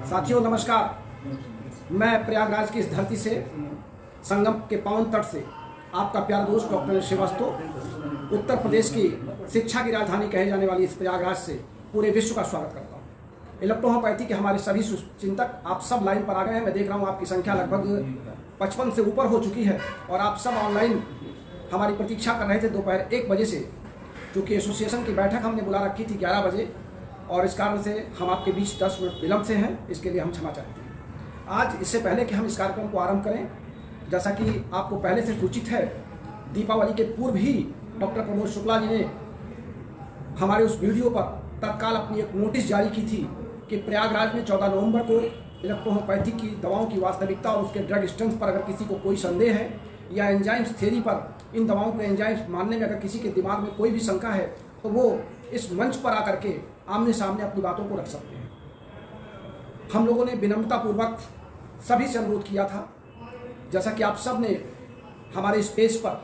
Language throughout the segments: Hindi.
साथियों नमस्कार। मैं प्रयागराज की इस धरती से, संगम के पावन तट से आपका प्यारा दोस्त डॉक्टर श्रीवास्तव उत्तर प्रदेश की शिक्षा की राजधानी कहे जाने वाली इस प्रयागराज से पूरे विश्व का स्वागत करता हूँ। इलेक्ट्रोहोम्योपैथी के हमारे सभी चिंतक आप सब लाइन पर आ गए हैं। मैं देख रहा हूँ आपकी संख्या लगभग 55 से ऊपर हो चुकी है और आप सब ऑनलाइन हमारी प्रतीक्षा कर रहे थे दोपहर 1 बजे से, क्योंकि एसोसिएशन की बैठक हमने बुला रखी थी 11 बजे और इस कारण से हम आपके बीच 10 मिनट विलम्ब से हैं। इसके लिए हम क्षमा चाहते हैं। आज इससे पहले कि हम इस कार्यक्रम को आरंभ करें, जैसा कि आपको पहले से सूचित है, दीपावली के पूर्व ही डॉक्टर प्रमोद शुक्ला जी ने हमारे उस वीडियो पर तत्काल अपनी एक नोटिस जारी की थी कि प्रयागराज में 14 नवंबर को इलेक्ट्रोहोम्योपैथी की दवाओं की वास्तविकता और उसके ड्रग स्ट्रेंथ पर अगर किसी को कोई संदेह है या एंजाइम्स थ्योरी पर, इन दवाओं को एंजाइम्स मानने में अगर किसी के दिमाग में कोई भी शंका है तो वो इस मंच पर आकर के आमने सामने अपनी बातों को रख सकते हैं। हम लोगों ने विनम्रतापूर्वक सभी से अनुरोध किया था, जैसा कि आप सब ने हमारे इस पेज पर,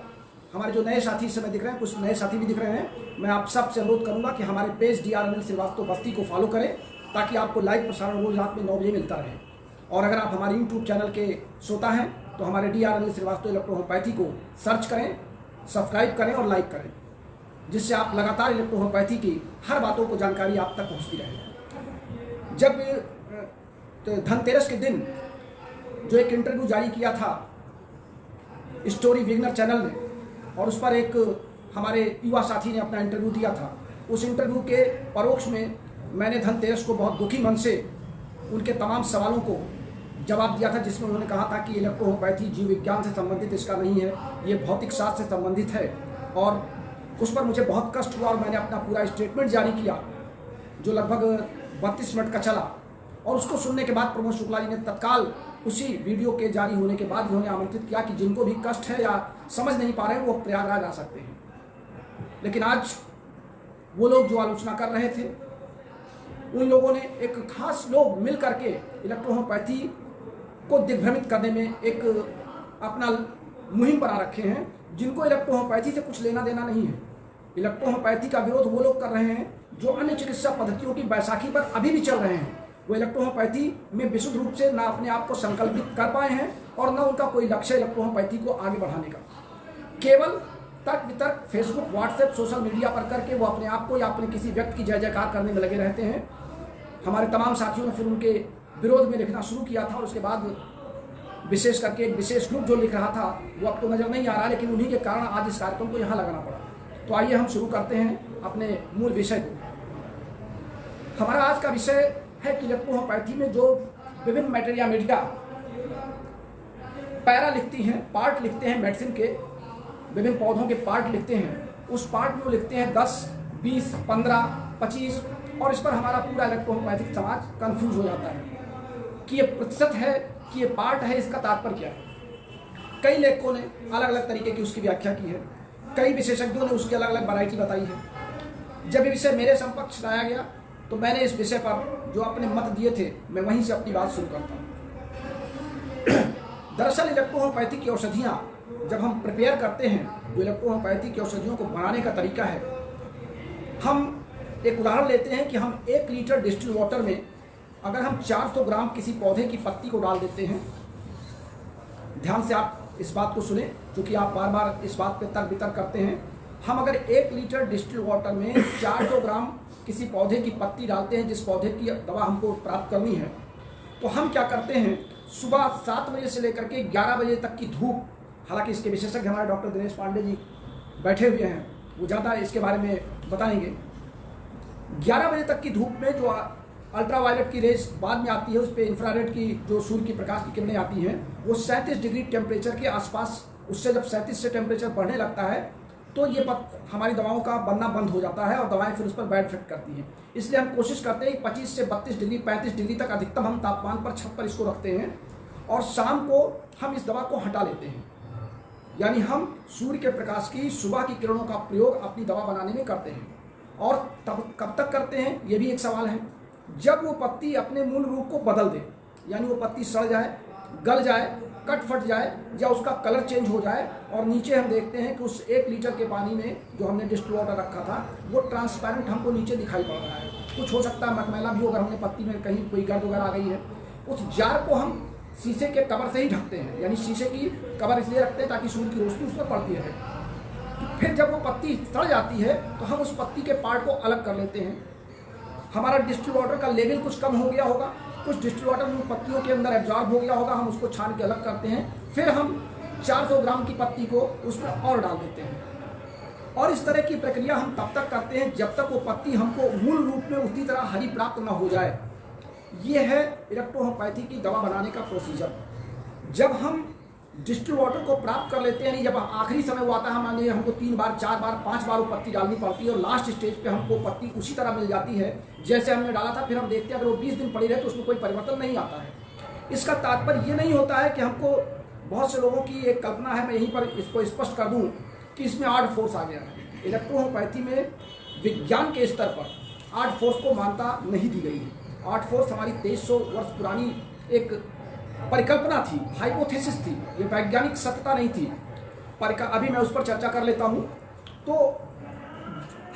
हमारे जो नए साथी इस समय दिख रहे हैं, कुछ नए साथी भी दिख रहे हैं, मैं आप सब से अनुरोध करूंगा कि हमारे पेज DR श्रीवास्तव बस्ती को फॉलो करें ताकि आपको लाइव प्रसारण रोज रात में 9 बजे मिलता रहे। और अगर आप हमारे YouTube चैनल के श्रोता हैं तो हमारे DR श्रीवास्तव इलेक्ट्रोहोम्योपैथी को सर्च करें, सब्सक्राइब करें और लाइक करें, जिससे आप लगातार इलेक्ट्रोहोम्योपैथी की हर बातों को जानकारी आप तक पहुंचती रहे। जब धनतेरस के दिन जो एक इंटरव्यू जारी किया था स्टोरी विगनर चैनल ने, और उस पर एक हमारे युवा साथी ने अपना इंटरव्यू दिया था, उस इंटरव्यू के परोक्ष में मैंने धनतेरस को बहुत दुखी मन से उनके तमाम सवालों को जवाब दिया था, जिसमें उन्होंने कहा था कि इलेक्ट्रोहोम्योपैथी जीव विज्ञान से संबंधित इसका नहीं है, ये भौतिक शास्त्र से संबंधित है। और उस पर मुझे बहुत कष्ट हुआ और मैंने अपना पूरा स्टेटमेंट जारी किया जो लगभग 32 मिनट का चला। और उसको सुनने के बाद प्रमोद शुक्ला जी ने तत्काल उसी वीडियो के जारी होने के बाद उन्होंने आमंत्रित किया कि जिनको भी कष्ट है या समझ नहीं पा रहे हैं वो प्रयागराज आ सकते हैं। लेकिन आज वो लोग जो आलोचना कर रहे थे, उन लोगों ने एक खास लोग मिल करके इलेक्ट्रोहोम्योपैथी को दिग्भ्रमित करने में एक अपना मुहिम बना रखे हैं, जिनको इलेक्ट्रोहोम्योपैथी से कुछ लेना देना नहीं है। इलेक्ट्रोहोम्योपैथी का विरोध वो लोग कर रहे हैं जो अन्य चिकित्सा पद्धतियों की बैसाखी पर अभी भी चल रहे हैं। वो इलेक्ट्रोहोम्योपैथी में विशुद्ध रूप से ना अपने आप को संकल्पित कर पाए हैं और न उनका कोई लक्ष्य इलेक्ट्रोहोम्योपैथी को आगे बढ़ाने का। केवल तर्क वितर्क फेसबुक, व्हाट्सएप, सोशल मीडिया पर करके वो अपने आप को या अपने किसी व्यक्ति की जय जयकार करने में लगे रहते हैं। हमारे तमाम साथियों ने फिर उनके विरोध में लिखना शुरू किया था और उसके बाद विशेष करके एक विशेष ग्रुप जो लिख रहा था वो अब तो नजर नहीं आ रहा, लेकिन उन्हीं के कारण आज इस कार्यक्रम को यहाँ लगाना पड़ा। तो आइए हम शुरू करते हैं अपने मूल विषय को। हमारा आज का विषय है कि इलेक्ट्रोहोम्योपैथी में जो विभिन्न मैटेरिया मेडिका पैरा लिखती हैं, पार्ट लिखते हैं, मेडिसिन के विभिन्न पौधों के पार्ट लिखते हैं, उस पार्ट में वो लिखते हैं 10, 20, 15, 25, और इस पर हमारा पूरा इलेक्ट्रोहोम्योपैथिक समाज कंफ्यूज हो जाता है कि ये प्रतिशत है कि ये पार्ट है, इसका तात्पर्य क्या है। कई लेखकों ने अलग अलग तरीके की उसकी व्याख्या की है, कई विशेषज्ञों ने उसकी अलग अलग वैरायटी बताई है। जब ये विषय मेरे समक्ष लाया गया तो मैंने इस विषय पर जो अपने मत दिए थे मैं वहीं से अपनी बात शुरू करता हूँ। दरअसल इलेक्ट्रोहोम्योपैथी की औषधियाँ जब हम प्रिपेयर करते हैं, जो इलेक्ट्रोहोम्योपैथी की औषधियों को बनाने का तरीका है, हम एक उदाहरण लेते हैं कि हम 1 लीटर डिस्टिल वाटर में अगर हम 400 ग्राम किसी पौधे की पत्ती को डाल देते हैं, ध्यान से आप इस बात को सुने क्योंकि आप बार बार इस बात पे तर्क वितर्क करते हैं। हम अगर 1 लीटर डिस्टिल वाटर में 400 ग्राम किसी पौधे की पत्ती डालते हैं, जिस पौधे की दवा हमको प्राप्त करनी है, तो हम क्या करते हैं, सुबह 7 बजे से लेकर के 11 बजे तक की धूप, हालांकि इसके विशेषज्ञ हमारे डॉक्टर दिनेश पांडे जी बैठे हुए हैं, वो ज़्यादा इसके बारे में बताएंगे। 11 बजे तक की धूप में जो अल्ट्रावायलेट की रेज बाद में आती है, उस पर इंफ्रारेड की जो सूर्य की प्रकाश की किरणें आती हैं, वो 37 डिग्री टेम्परेचर के आसपास, उससे जब 37 से टेम्परेचर बढ़ने लगता है तो ये हमारी दवाओं का बनना बंद हो जाता है और दवाएं फिर उस पर बैड इफेक्ट करती हैं। इसलिए हम कोशिश करते हैं 25 से 32 डिग्री 35 डिग्री तक अधिकतम हम तापमान पर छत पर इसको रखते हैं और शाम को हम इस दवा को हटा लेते हैं। यानी हम सूर्य के प्रकाश की, सुबह की किरणों का प्रयोग अपनी दवा बनाने में करते हैं। और तब कब तक करते हैं, ये भी एक सवाल है। जब वो पत्ती अपने मूल रूप को बदल दे, यानी वो पत्ती सड़ जाए, गल जाए, कट फट जाए या उसका कलर चेंज हो जाए और नीचे हम देखते हैं कि उस 1 लीटर के पानी में जो हमने डिस्टिल वाटर रखा था वो ट्रांसपेरेंट हमको नीचे दिखाई पड़ रहा है। कुछ हो सकता है मटमैला भी हो, अगर हमने पत्ती में कहीं कोई गर्द वगैरह आ गई है, उस जार को हम शीशे के कवर से ही ढकते हैं। यानी शीशे की कवर इसलिए रखते हैं ताकि सूर्य की रोशनी उस पर पड़ती रहे। फिर जब वो पत्ती सड़ जाती है तो हम उस पत्ती के पार्ट को अलग कर लेते हैं। हमारा डिस्टिल वाटर का लेवल कुछ कम हो गया होगा, कुछ डिस्टिल वाटर उन पत्तियों के अंदर एब्जॉर्ब हो गया होगा, हम उसको छान के अलग करते हैं। फिर हम 400 ग्राम की पत्ती को उसमें और डाल देते हैं। और इस तरह की प्रक्रिया हम तब तक करते हैं जब तक वो पत्ती हमको मूल रूप में उसी तरह हरी प्राप्त न हो जाए। ये है इलेक्ट्रोहोम्योपैथी की दवा बनाने का प्रोसीजर। जब हम डिस्टिल वाटर को प्राप्त कर लेते हैं, यानी जब आखिरी समय वो आता है, मान लीजिए हमको 3 बार 4 बार 5 बार वो पत्ती डालनी पड़ती है और लास्ट स्टेज पे हमको पत्ती उसी तरह मिल जाती है जैसे हमने डाला था। फिर हम देखते हैं अगर वो 20 दिन पड़ी रहे तो उसमें कोई परिवर्तन नहीं आता है। इसका तात्पर्य ये नहीं होता है कि हमको, बहुत से लोगों की एक कल्पना है, मैं यहीं पर इसको स्पष्ट कर दूँ कि इसमें आर्ट फोर्स आ गया है। इलेक्ट्रोहोम्योपैथी में विज्ञान के स्तर पर आर्ट फोर्स को मान्यता नहीं दी गई है। आर्ट फोर्स हमारी 2300 वर्ष पुरानी एक परिकल्पना थी, हाइपोथेसिस थी, ये वैज्ञानिक सत्यता नहीं थी। अभी मैं उस पर चर्चा कर लेता हूँ। तो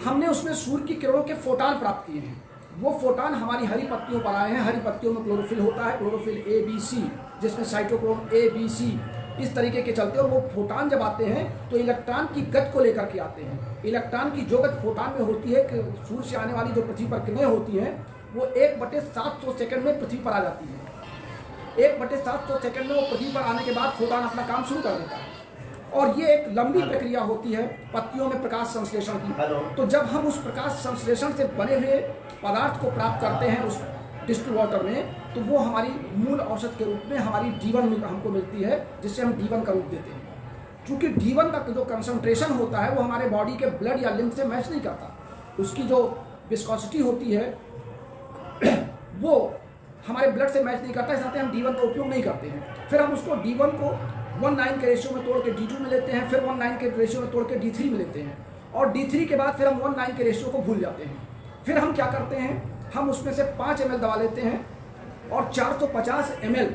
हमने उसमें सूर्य की किरणों के फोटान प्राप्त किए हैं। वो फोटान हमारी हरी पत्तियों पर आए हैं। हरी पत्तियों में क्लोरोफिल होता है, क्लोरोफिल A, B, C, जिसमें साइटोक्रोम A, B, C इस तरीके के चलते हैं। और वो फोटान जब आते हैं तो इलेक्ट्रॉन की गति को लेकर के आते हैं। इलेक्ट्रॉन की जो गति फोटान में होती है कि सूर्य से आने वाली जो पृथ्वी पर किरणें होती हैं वो 1/700 सेकंड में पृथ्वी पर आ जाती है। 1/700 सेकंड में वो पृथ्वी पर आने के बाद फोटान अपना काम शुरू कर देता है। और ये एक लंबी प्रक्रिया होती है पत्तियों में प्रकाश संश्लेषण की। तो जब हम उस प्रकाश संश्लेषण से बने हुए पदार्थ को प्राप्त करते हैं उस डिस्टिल वाटर में, तो वो हमारी मूल औषध के रूप में हमारी D1 हमको मिलती है, जिससे हम D1 का रूप देते हैं। क्योंकि D1 का जो कंसंट्रेशन होता है वो हमारे बॉडी के ब्लड या लिम्फ से मैच नहीं करता। उसकी जो विस्कोसिटी होती है वो हमारे ब्लड से मैच नहीं करता, इसलिए हम D1 का उपयोग नहीं करते हैं। फिर हम उसको D1 को 1:9 के रेशियो में तोड़ के D2 में लेते हैं, फिर 1:9 के रेशियो में तोड़ के D3 में लेते हैं, और D3 के बाद फिर हम 1:9 के रेशियो को भूल जाते हैं। फिर हम क्या करते हैं, हम उसमें से 5 ml दवा लेते हैं और 450 ml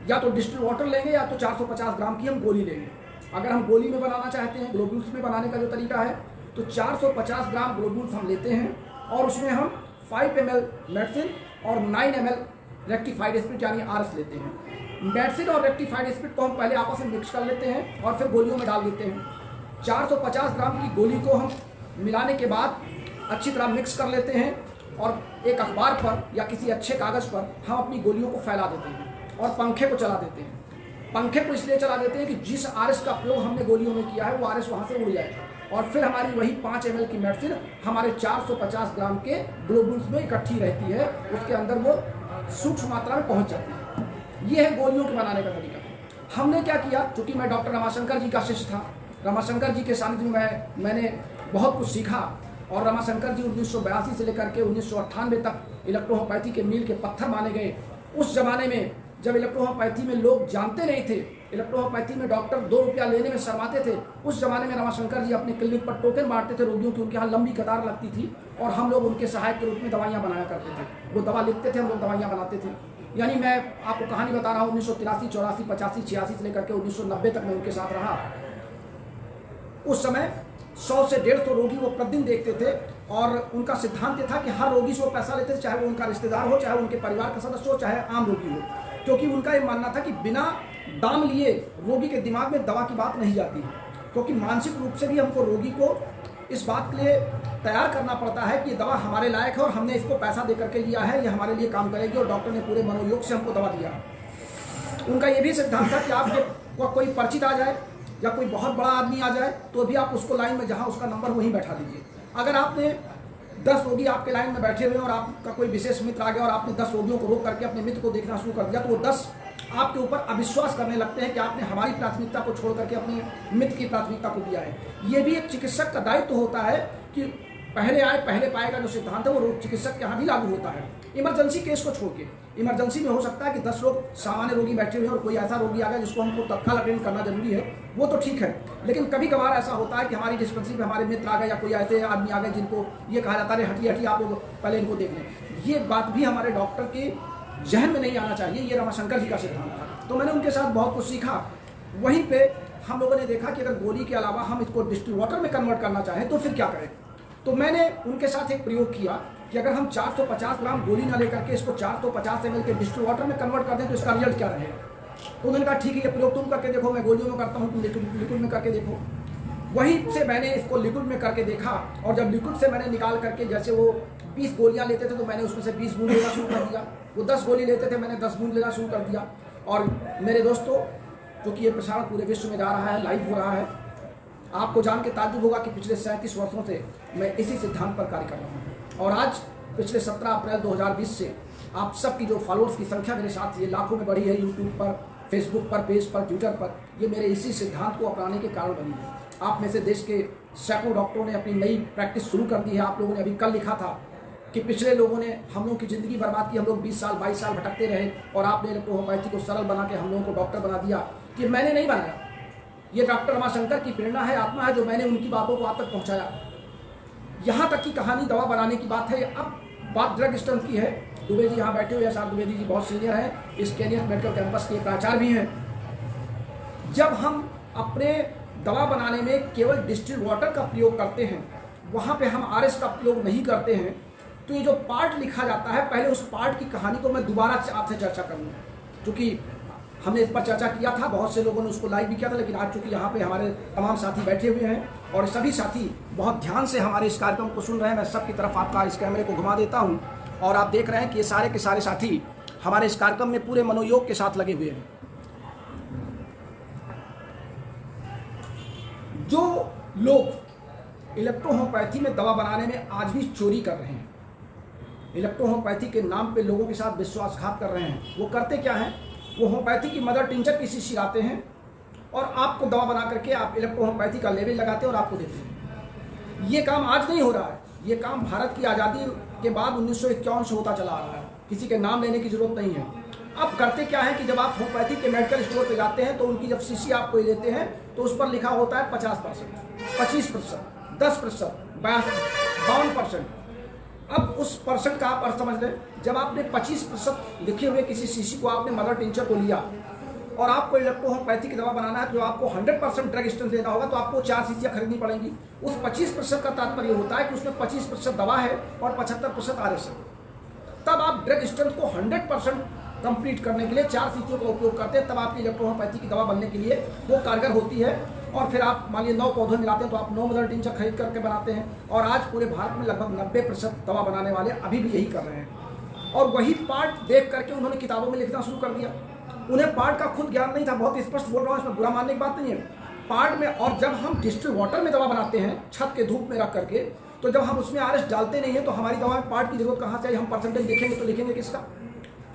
या तो डिस्टिल वाटर लेंगे या तो 450 ग्राम की हम गोली लेंगे। अगर हम गोली में बनाना चाहते हैं, ग्लोब्यूल्स में बनाने का जो तरीका है, तो 450 ग्राम ग्लोब्यूल्स हम लेते हैं और उसमें हम 5 ml मेडिसिन और 9 ml रेक्टिफाइड स्पिरिट यानी RS लेते हैं। मेडिसिन और रेक्टिफाइड स्पिरिट को हम पहले आपस में मिक्स कर लेते हैं और फिर गोलियों में डाल देते हैं। 450 ग्राम की गोली को हम मिलाने के बाद अच्छी तरह मिक्स कर लेते हैं और एक अखबार पर या किसी अच्छे कागज़ पर हम अपनी गोलियों को फैला देते हैं और पंखे को चला देते हैं। पंखे को इसलिए चला देते हैं कि जिस RS का प्रयोग हमने गोलियों में किया है वो RS वहाँ से उड़ जाए और फिर हमारी वही 5 ml की मेडिसिन हमारे 450 ग्राम के ग्लोबुल्स में इकट्ठी रहती है, उसके अंदर वो सूक्ष्म मात्रा में पहुँच जाती है। ये है गोलियों के बनाने का तरीका। हमने क्या किया, चूँकि मैं डॉक्टर रमाशंकर जी का शिष्य था, रमाशंकर जी के सानिध्य में मैंने बहुत कुछ सीखा और रमाशंकर जी 1982 से लेकर के 1998 तक इलेक्ट्रोहोम्योपैथी के मील के पत्थर माने गए। उस जमाने में जब इलेक्ट्रोहोम्योपैथी में लोग जानते नहीं थे, इलेक्ट्रोहोम्योपैथी में डॉक्टर 2 रुपया लेने में शर्माते थे, उस जमाने में रमाशंकर जी अपने क्लिनिक पर टोकन बांटते थे रोगियों की। उनके यहाँ लंबी कतार लगती थी और हम लोग उनके सहायक के रूप में दवाइयाँ बनाया करते थे। वो दवा लिखते थे, हम लोग दवाइयाँ बनाते थे। यानी मैं आपको कहानी बता रहा हूँ, 1983, 84, 85, 86 से लेकर के 1990 तक मैं उनके साथ रहा। उस समय 100 से 150 रोगी वो प्रतिदिन देखते थे और उनका सिद्धांत ये था कि हर रोगी से वो पैसा लेते थे, चाहे वो उनका रिश्तेदार हो, चाहे उनके परिवार का सदस्य हो, चाहे आम रोगी हो, क्योंकि उनका ये मानना था कि बिना दाम लिए रोगी के दिमाग में दवा की बात नहीं जाती है। क्योंकि मानसिक रूप से भी हमको रोगी को इस बात के लिए तैयार करना पड़ता है कि ये दवा हमारे लायक है और हमने इसको पैसा दे करके लिया है, ये हमारे लिए काम करेगी और डॉक्टर ने पूरे मनोयोग से हमको दवा दिया। उनका ये भी सिद्धांत था कि आपके कोई परिचित आ जाए या कोई बहुत बड़ा आदमी आ जाए तो भी आप उसको लाइन में जहाँ उसका नंबर वहीं बैठा दीजिए। अगर आपने 10 रोगी आपके लाइन में बैठे हुए और आपका कोई विशेष मित्र आ गया और आपने 10 रोगियों को रोक करके अपने मित्र को देखना शुरू कर दिया, तो वो 10 आपके ऊपर अविश्वास करने लगते हैं कि आपने हमारी प्राथमिकता को छोड़ करके अपने मित्र की प्राथमिकता को दिया है। ये भी एक चिकित्सक का दायित्व होता है कि पहले आए पहले पाएगा जो सिद्धांत है वो चिकित्सक के यहाँ भी लागू होता है। इमरजेंसी केस को छोड़ के, इमरजेंसी में हो सकता है कि 10 लोग सामान्य रोगी बैठे हुए हैं और कोई ऐसा रोगी आ गया जिसको हमको तत्काल अटेंड करना जरूरी है, वो तो ठीक है। लेकिन कभी कभार ऐसा होता है कि हमारी डिस्पेंसरी में हमारे मित्र आ गए या कोई ऐसे आदमी आ गए जिनको ये कहा जाता है हटिए हटिए आप लोग पहले इनको देख लें। ये बात भी हमारे डॉक्टर के जहन में नहीं आना चाहिए। ये रमाशंकर जी का सिद्धांत था। तो मैंने उनके साथ बहुत कुछ सीखा। वहीं पे हम लोगों ने देखा कि अगर गोली के अलावा हम इसको डिस्टिल वाटर में कन्वर्ट करना चाहें तो फिर क्या करें। तो मैंने उनके साथ एक प्रयोग किया कि अगर हम 450 ग्राम गोली ना लेकर के इसको 450 ml के डिस्टिल वाटर में कन्वर्ट कर दें तो इसका रिजल्ट क्या रहेगा। तो उन्होंने कहा ठीक है, ये प्रयोग तुम करके देखो, मैं गोलियों में करता हूँ, तुम लिक्विड में करके देखो। वहीं से मैंने इसको लिक्विड में करके देखा, और जब लिक्विड से मैंने निकाल करके, जैसे वो 20 गोलियां लेते थे तो मैंने उसमें से 20 बूंद लेना शुरू कर दिया, वो 10 गोली लेते थे, मैंने 10 बूंद लेना शुरू कर दिया। और मेरे दोस्तों, क्योंकि ये प्रसारण पूरे विश्व में जा रहा है, लाइव हो रहा है, आपको जान के ताज्जुब होगा कि पिछले 37 वर्षों से मैं इसी सिद्धांत पर कार्य कर रहा हूँ। और आज पिछले 17 अप्रैल 2020 से आप सबकी जो फॉलोअर्स की संख्या मेरे साथ ये लाखों में बढ़ी है, यूट्यूब पर, फेसबुक पर, पेज पर, ट्विटर पर, ये मेरे इसी सिद्धांत को अपनाने के कारण बनी है। आप में से देश के सैकड़ों डॉक्टरों ने अपनी नई प्रैक्टिस शुरू कर दी है। आप लोगों ने अभी कल लिखा था कि पिछले लोगों ने हम लोगों की ज़िंदगी बर्बाद की, हम लोग 20 साल 22 साल भटकते रहे, और आपने इलेक्ट्रोहोम्योपैथी को सरल बना के हम लोगों को डॉक्टर बना दिया। कि मैंने नहीं बनाया, ये डॉक्टर रमाशंकर की प्रेरणा है, आत्मा है, जो मैंने उनकी बातों को आप तक पहुँचाया। यहाँ तक की कहानी दवा बनाने की बात है। अब बात ड्रग स्ट्रेंथ की है। दुबे जी यहाँ बैठे हुए हैं, साथ दुबे जी बहुत सीनियर हैं, इस कैनियस मेडिकल कैंपस के प्राचार्य भी हैं। जब हम अपने दवा बनाने में केवल डिस्टिल वाटर का प्रयोग करते हैं, वहाँ पे हम RS का प्रयोग नहीं करते हैं, तो ये जो पार्ट लिखा जाता है, पहले उस पार्ट की कहानी को मैं दोबारा आपसे चर्चा करूँगा, क्योंकि हमने इस पर चर्चा किया था, बहुत से लोगों ने उसको लाइक भी किया था, लेकिन आज चूँकि यहाँ पे हमारे तमाम साथी बैठे हुए हैं और सभी साथी बहुत ध्यान से हमारे इस कार्यक्रम को सुन रहे हैं, मैं सबकी तरफ आपका इस कैमरे को घुमा देता हूँ और आप देख रहे हैं कि ये सारे के सारे साथी हमारे इस कार्यक्रम में पूरे मनोयोग के साथ लगे हुए हैं। जो लोग इलेक्ट्रोहोम्योपैथी में दवा बनाने में आज भी चोरी कर रहे हैं, इलेक्ट्रोहोम्योपैथी के नाम पे लोगों के साथ विश्वासघात कर रहे हैं, वो करते क्या हैं, वो होम्योपैथी की मदर टिंचर की शीशी लाते हैं और आपको दवा बना करके आप इलेक्ट्रोहोम्योपैथी का लेबल लगाते हैं और आपको देते हैं। ये काम आज नहीं हो रहा है, ये काम भारत की आज़ादी के बाद 1951 से होता चला आ रहा है, किसी के नाम लेने की जरूरत नहीं है। अब करते क्या है कि जब आप होम्योपैथी के मेडिकल स्टोर पे जाते हैं तो उनकी जब शीशी आप कोई लेते हैं तो उस पर लिखा होता है 50%, 25%, 10%, 52%। अब उस परसेंट का आप अर्थ समझ लें, जब आपने 25% लिखे हुए किसी शीशी को, आपने मदर टिंचर को लिया और आपको इलेक्ट्रोहोम्योपैथी की दवा बनाना है, जो आपको 100% ड्रग स्ट्रेंथ देना होगा, तो आपको 4 शीशियाँ खरीदनी पड़ेंगी। उस 25% का तात्पर्य होता है कि उसमें 25% दवा है और 75% RS है। तब आप ड्रग स्ट्रेंथ को 100% कंप्लीट करने के लिए 4 शीशियों का उपयोग करते हैं, तब आपकी इलेक्ट्रोहोम्योपैथी की दवा बनने के लिए वो कारगर होती है। और फिर आप मान लीजिए 9 पौधे मिलाते हैं तो आप 9 मदर टिंचर खरीद करके बनाते हैं। और आज पूरे भारत में लगभग 90% दवा बनाने वाले अभी भी यही कर रहे हैं। और वही पार्ट देख करके उन्होंने किताबों में लिखना शुरू कर दिया। उन्हें पार्ट का खुद ज्ञान नहीं था, बहुत स्पष्ट बोल रहा हूँ, इसमें बुरा मानने की बात नहीं है। पार्ट में, और जब हम डिस्टिल वाटर में दवा बनाते हैं छत के धूप में रख करके, तो जब हम उसमें RS डालते नहीं है तो हमारी दवा में पार्ट की जरूरत कहाँ से आई। हम परसेंटेज देखेंगे तो लिखेंगे किसका,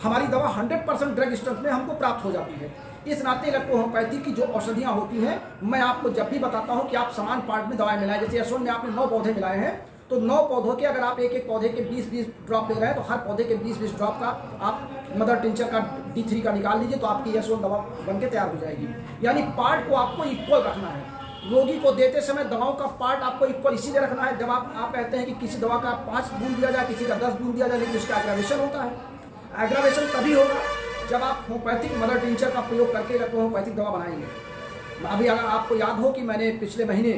हमारी दवा 100% ड्रग स्ट्रेंथ में हमको प्राप्त हो जाती है। इस नाते इलेक्ट्रोहोम्योपैथी की जो औषधियाँ होती हैं, मैं आपको जब भी बताता हूँ कि आप समान पार्ट में दवाएं मिलाएं, जैसे यशवंत में आपने 9 पौधे मिलाए हैं, तो 9 पौधों के अगर आप एक एक पौधे के 20-20 ड्रॉप ले रहे हैं, तो हर पौधे के 20-20 ड्रॉप का आप मदर टिंचर का D3 का निकाल लीजिए, तो आपकी यशवंत दवा बन के तैयार हो जाएगी। यानी पार्ट को आपको इक्वल रखना है। रोगी को देते समय दवाओं का पार्ट आपको इक्वल इसीलिए रखना है, जब आप कहते हैं कि किसी दवा का 5 बूंद दिया जाए, किसी का 10 बूंद दिया जाए, लेकिन उसका एग्रावेशन होता है। एग्रावेशन तभी होगा जब आप होम्योपैथिक मदर टिंचर का प्रयोग करके इलेक्ट्रोहोम्योपैथिक दवा बनाएंगे। अभी अगर आपको याद हो कि मैंने पिछले महीने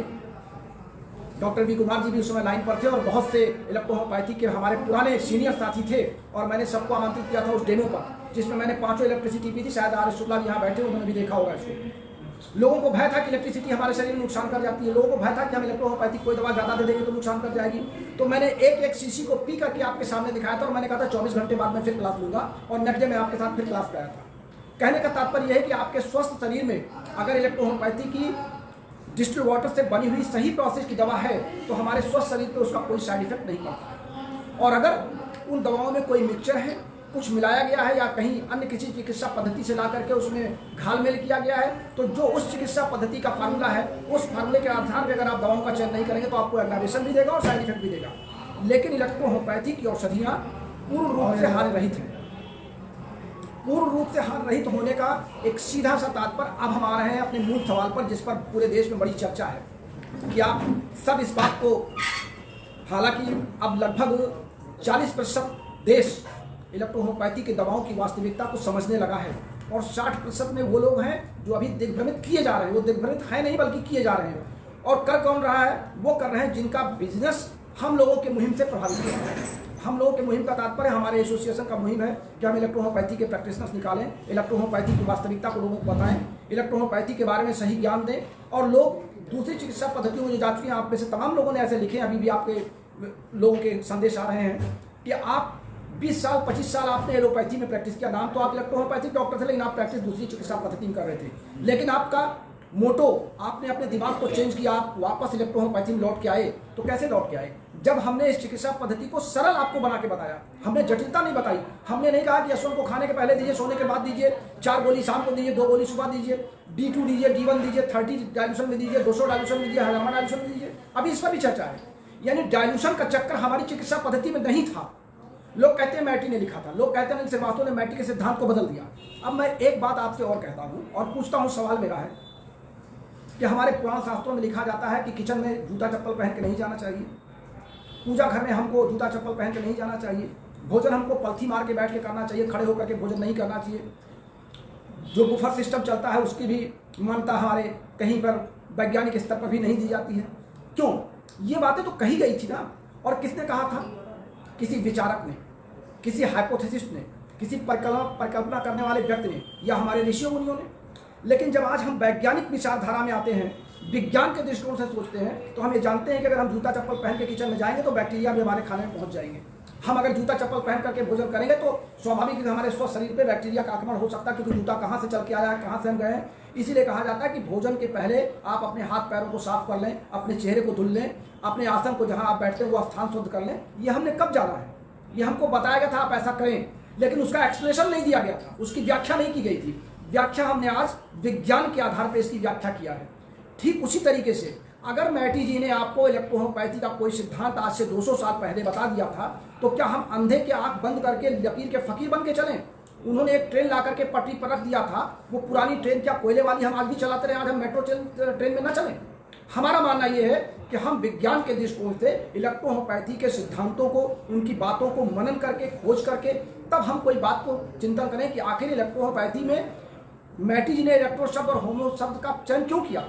डॉक्टर V कुमार जी भी उस समय लाइन पर थे और बहुत से इलेक्ट्रोहोम्योपैथी के हमारे पुराने सीनियर साथी थे, और मैंने सबको आमंत्रित किया था उस डेमो पर, जिसमें मैंने 5 इलेक्ट्रिसिटी पी थी। शायद RS शुक्ला भी यहाँ बैठे, उन्होंने भी देखा होगा इसको। लोगों को भय था कि इलेक्ट्रिसिटी हमारे शरीर में नुकसान कर जाती है, लोगों को भय था कि हम इलेक्ट्रोहोम्योपैथिक कोई दवा ज़्यादा दे देंगे तो नुकसान कर जाएगी। तो मैंने एक शीशी को पी करके आपके सामने दिखाया था और मैंने कहा था 24 घंटे बाद मैं फिर क्लास लूँगा, और नेक्स्ट डे मैं आपके साथ फिर क्लास पे आया था। कहने का तात्पर्य यह है कि आपके स्वस्थ शरीर में अगर इलेक्ट्रोहोम्योपैथी की डिस्टिल वाटर से बनी हुई सही प्रोसेस की दवा है, तो हमारे स्वस्थ शरीर पे उसका कोई साइड इफेक्ट नहीं पड़ता। और अगर उन दवाओं में कोई मिक्सचर है, कुछ मिलाया गया है, या कहीं अन्य किसी चिकित्सा पद्धति से ला करके उसमें घालमेल किया गया है, तो जो उस चिकित्सा पद्धति का फार्मूला है, उस फार्मूले के आधार पर अगर आप दवाओं का चयन नहीं करेंगे तो आपको एग्रावेशन भी देगा और साइड इफेक्ट भी देगा। लेकिन इलेक्ट्रोहोम्योपैथी की औषधियाँ पूर्ण रूप से हार रहित हैं। पूर्ण रूप से हार रहित होने का एक सीधा सा तात्पर्य अब हम आ रहे हैं अपने मूल सवाल पर, जिस पर पूरे देश में बड़ी चर्चा है कि आप सब इस बात को, हालांकि अब लगभग 40% देश इलेक्ट्रोहोम्योपैथी की दवाओं की वास्तविकता को समझने लगा है, और 60% में वो लोग हैं जो अभी दिग्भ्रमित किए जा रहे हैं। वो दिग्भ्रमित है नहीं बल्कि किए जा रहे हैं। और कर कौन रहा है? वो कर रहे हैं जिनका बिजनेस हम लोगों के मुहिम से प्रभावित हुआ है। हम लोगों के मुहिम का तात्पर्य, हमारे एसोसिएशन का मुहिम है कि हम इलेक्ट्रोहोमोपैथी के प्रैक्टिशनर्स निकालें, इलेक्ट्रोहोमोपैथी की वास्तविकता को लोगों को बताएं, इलेक्ट्रोहोमोपैथी के बारे में सही ज्ञान दें, और लोग दूसरी चिकित्सा पद्धतियों में जो जा चुकी हैं, आप में से तमाम लोगों ने ऐसे लिखे, अभी भी आपके लोगों के संदेश आ रहे हैं कि आप 20 साल 25 साल आपने एलोपैथी में प्रैक्टिस किया, नाम तो आप इलेक्ट्रोहोमोपैथिक डॉक्टर थे, लेकिन आप प्रैक्टिस दूसरी चिकित्सा पद्धति में कर रहे थे। लेकिन आपका मोटो, आपने अपने दिमाग को चेंज किया, आप वापस इलेक्ट्रोहोमोपैथी में लौट के आए। तो कैसे लौट के आए? जब हमने इस चिकित्सा पद्धति को सरल आपको बना के बताया, हमने जटिलता नहीं बताई। हमने नहीं कहा कि यशवंत को खाने के पहले दीजिए, सोने के बाद दीजिए, 4 गोली शाम को दीजिए, 2 गोली सुबह दीजिए, D2 दीजिए, D1 दीजिए, 30 डाइल्यूशन में दीजिए, 200 डाइल्यूशन में दीजिए, 1000 डाइल्यूशन में दीजिए। अभी इस पर भी चर्चा है। यानी डाइल्यूशन का चक्कर हमारी चिकित्सा पद्धति में नहीं था। लोग कहते हैं मैटी ने लिखा था, लोग कहते हैं अनिल श्रीवास्तव ने मैटी के सिद्धांत को बदल दिया। अब मैं एक बात आपसे और कहता हूं और पूछता हूं, सवाल मेरा है कि हमारे पुराण शास्त्रों में लिखा जाता है कि किचन में जूता चप्पल पहन के नहीं जाना चाहिए, पूजा घर में हमको जूता चप्पल पहन के नहीं जाना चाहिए, भोजन हमको पलथी मार के बैठ के करना चाहिए, खड़े होकर के भोजन नहीं करना चाहिए, जो बुफर सिस्टम चलता है उसकी भी मान्यता हमारे कहीं पर वैज्ञानिक स्तर पर भी नहीं दी जाती है। क्यों? ये बातें तो कही गई थी ना। और किसने कहा था? किसी विचारक ने, किसी हाइपोथेसिस ने, किसी परिकल्पना करने वाले व्यक्ति ने, या हमारे ऋषियों मुनियों ने। लेकिन जब आज हम वैज्ञानिक विचारधारा में आते हैं, विज्ञान के दृष्टिकोण से सोचते हैं, तो हम ये जानते हैं कि अगर हम जूता चप्पल पहन के किचन में जाएंगे तो बैक्टीरिया भी हमारे खाने में पहुंच जाएंगे। हम अगर जूता चप्पल पहन करके भोजन करेंगे तो स्वाभाविक है हमारे स्वस्थ शरीर पे बैक्टीरिया का आक्रमण हो सकता है, क्योंकि जूता कहाँ से चल के आया है, कहाँ से हम गए हैं। इसीलिए कहा जाता है कि भोजन के पहले आप अपने हाथ पैरों को साफ कर लें, अपने चेहरे को धुल लें, अपने आसन को जहाँ आप बैठते हैं वो स्थान शुद्ध कर लें। ये हमने कब जाना है? ये हमको बताया गया था आप ऐसा करें, लेकिन उसका एक्सप्लेनेशन नहीं दिया गया था, उसकी व्याख्या नहीं की गई थी। व्याख्या हमने आज विज्ञान के आधार पर इसकी व्याख्या किया है। ठीक उसी तरीके से अगर मैटी जी ने आपको इलेक्ट्रोहोमोपैथी का कोई सिद्धांत आज से 200 साल पहले बता दिया था, तो क्या हम अंधे के आंख बंद करके लकीर के फकीर बन के चलें? उन्होंने एक ट्रेन ला करके पटरी पर रख दिया था, वो पुरानी ट्रेन क्या कोयले वाली हम आज भी चलाते रहे, आज हम मेट्रो ट्रेन में ना चलें? हमारा मानना यह है कि हम विज्ञान के दृष्टिकोण से इलेक्ट्रोहोमोपैथी के सिद्धांतों को, उनकी बातों को मनन करके, खोज करके, तब हम कोई बात को चिंतन करें कि आखिर इलेक्ट्रोहोमोपैथी में मैटी जी ने इलेक्ट्रो शब्द और होमो शब्द का चयन क्यों किया।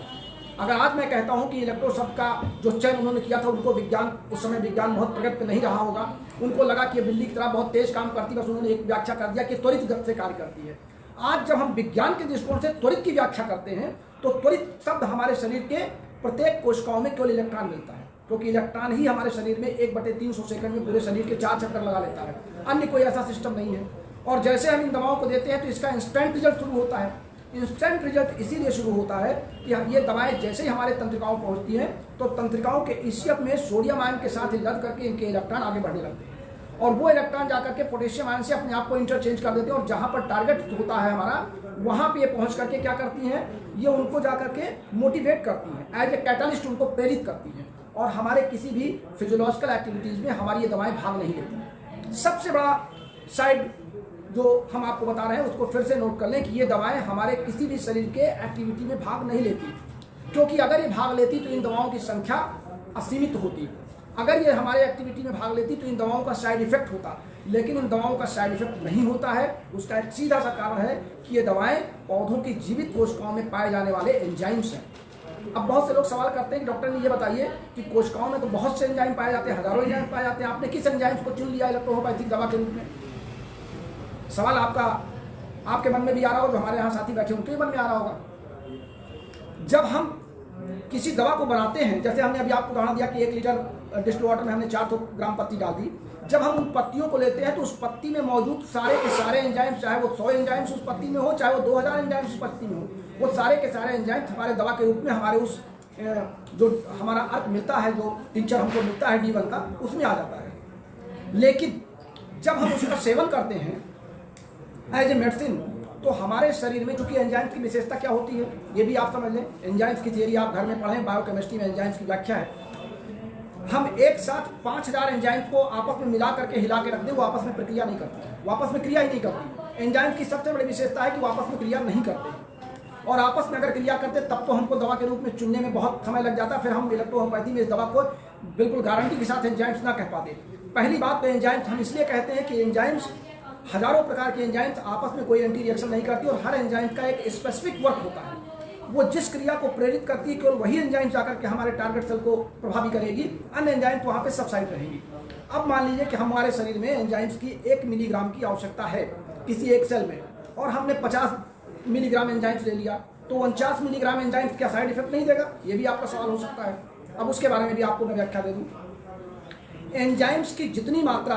अगर आज मैं कहता हूं कि इलेक्ट्रो शब्द का जो चयन उन्होंने किया था, उनको विज्ञान, उस समय विज्ञान बहुत प्रगति नहीं रहा होगा, उनको लगा कि ये बिल्ली की तरह बहुत तेज काम करती है, बस उन्होंने एक व्याख्या कर दिया कि त्वरित गति से कार्य करती है। आज जब हम विज्ञान के दृष्टिकोण से त्वरित की व्याख्या करते हैं, तो त्वरित शब्द हमारे शरीर के प्रत्येक कोशिकाओं में केवल इलेक्ट्रॉन मिलता है, क्योंकि इलेक्ट्रॉन ही हमारे शरीर में 1/300 सेकंड में पूरे शरीर के 4 चक्कर लगा लेता है। अन्य कोई ऐसा सिस्टम नहीं है। और जैसे हम इन दवाओं को देते हैं तो इसका इंस्टेंट रिजल्ट शुरू होता है। इंस्टेंट रिजल्ट इसीलिए शुरू होता है कि हम ये दवाएं जैसे ही हमारे तंत्रिकाओं पहुंचती हैं, तो तंत्रिकाओं के ईसीएफ में सोडियम आयन के साथ लद करके इनके इलेक्ट्रॉन आगे बढ़ने लगते हैं, और वो इलेक्ट्रॉन जाकर के पोटेशियम आयन से अपने आप को इंटरचेंज कर देते हैं, और जहां पर टारगेट होता है हमारा, वहां पे ये पहुंच करके क्या करती हैं, ये उनको जाकर के मोटिवेट करती हैं, एज ए कैटलिस्ट उनको प्रेरित करती हैं, और हमारे किसी भी फिजियोलॉजिकल एक्टिविटीज में हमारी ये दवाएं भाग नहीं लेती। सबसे बड़ा साइड जो हम आपको बता रहे हैं उसको फिर से नोट कर लें कि ये दवाएं हमारे किसी भी शरीर के एक्टिविटी में भाग नहीं लेती, क्योंकि अगर ये भाग लेती तो इन दवाओं की संख्या असीमित होती। अगर ये हमारे एक्टिविटी में भाग लेती तो इन दवाओं का साइड इफेक्ट होता, लेकिन इन दवाओं का साइड इफेक्ट नहीं होता है। उसका एक सीधा सा कारण है कि ये दवाएं पौधों की जीवित कोशिकाओं में पाए जाने वाले एंजाइम्स हैं। अब बहुत से लोग सवाल करते हैं कि डॉक्टर ने ये बताइए कि कोशिकाओं में तो बहुत से एंजाइम पाए जाते हैं, हजारों एंजाइम पाए जाते हैं, आपने किस एंजाइम्स को चुन लिया इलेक्ट्रोहोमोपैथिक दवा के रूप में? सवाल आपके मन में भी आ रहा होगा, जो हमारे यहाँ साथी बैठे उनके मन में आ रहा होगा। जब हम किसी दवा को बनाते हैं, जैसे हमने अभी आपको उदाहरण दिया कि 1 लीटर डिस्टिल वाटर में हमने 400 ग्राम पत्ती डाल दी, जब हम उन पत्तियों को लेते हैं तो उस पत्ती में मौजूद सारे के सारे एंजाइम, चाहे वो 100 एंजाइम्स उस पत्ती में हो, चाहे वो 2000 एंजाइम्स उस पत्ती में हो, वो सारे के सारे एंजाइम्स हमारे दवा के रूप में हमारे उस जो हमारा अर्क मिलता है, जो टीचर हमको मिलता है D1 का, उसमें आ जाता है। लेकिन जब हम उसका सेवन करते हैं एज ए मेडिसिन, तो हमारे शरीर में चूंकि एंजाइम्स की विशेषता क्या होती है ये भी आप समझ लें। एंजाइम्स की थियरी आप घर में पढ़ें, बायोकेमिस्ट्री में एंजाइम्स की व्याख्या है। हम एक साथ 5000 एंजाइम्स को आपस में मिला करके हिला के रख दें, वो आपस में प्रक्रिया नहीं करती, वो आपस में क्रिया ही नहीं करती। एंजाइम की सबसे बड़ी विशेषता है कि वो आपस में क्रिया नहीं करते, और आपस में अगर क्रिया करते तब तो हमको दवा के रूप में चुनने में बहुत समय लग जाता, फिर हम इलेक्ट्रोहोमोपैथी में इस दवा को बिल्कुल गारंटी के साथ एंजाइम्स ना कह पाते। पहली बात तो एंजाइम्स हम इसलिए कहते हैं कि एंजाइम्स, हजारों प्रकार के एंजाइम्स आपस में कोई एंटी रिएक्शन नहीं करती, और हर एंजाइम का एक स्पेसिफिक वर्क होता है। वो जिस क्रिया को प्रेरित करती है केवल वही एंजाइम जाकर के हमारे टारगेट सेल को प्रभावी करेगी, अन्य एंजाइम तो वहाँ पे सबसाइड रहेगी। अब मान लीजिए कि हमारे शरीर में एंजाइम्स की 1 मिलीग्राम की आवश्यकता है किसी एक सेल में, और हमने 50 मिलीग्राम एंजाइम्स ले लिया, तो 49 मिलीग्राम एंजाइम्स क्या साइड इफेक्ट नहीं देगा? ये भी आपका सवाल हो सकता है। अब उसके बारे में भी आपको मैं व्याख्या दे दूँ। एंजाइम्स की जितनी मात्रा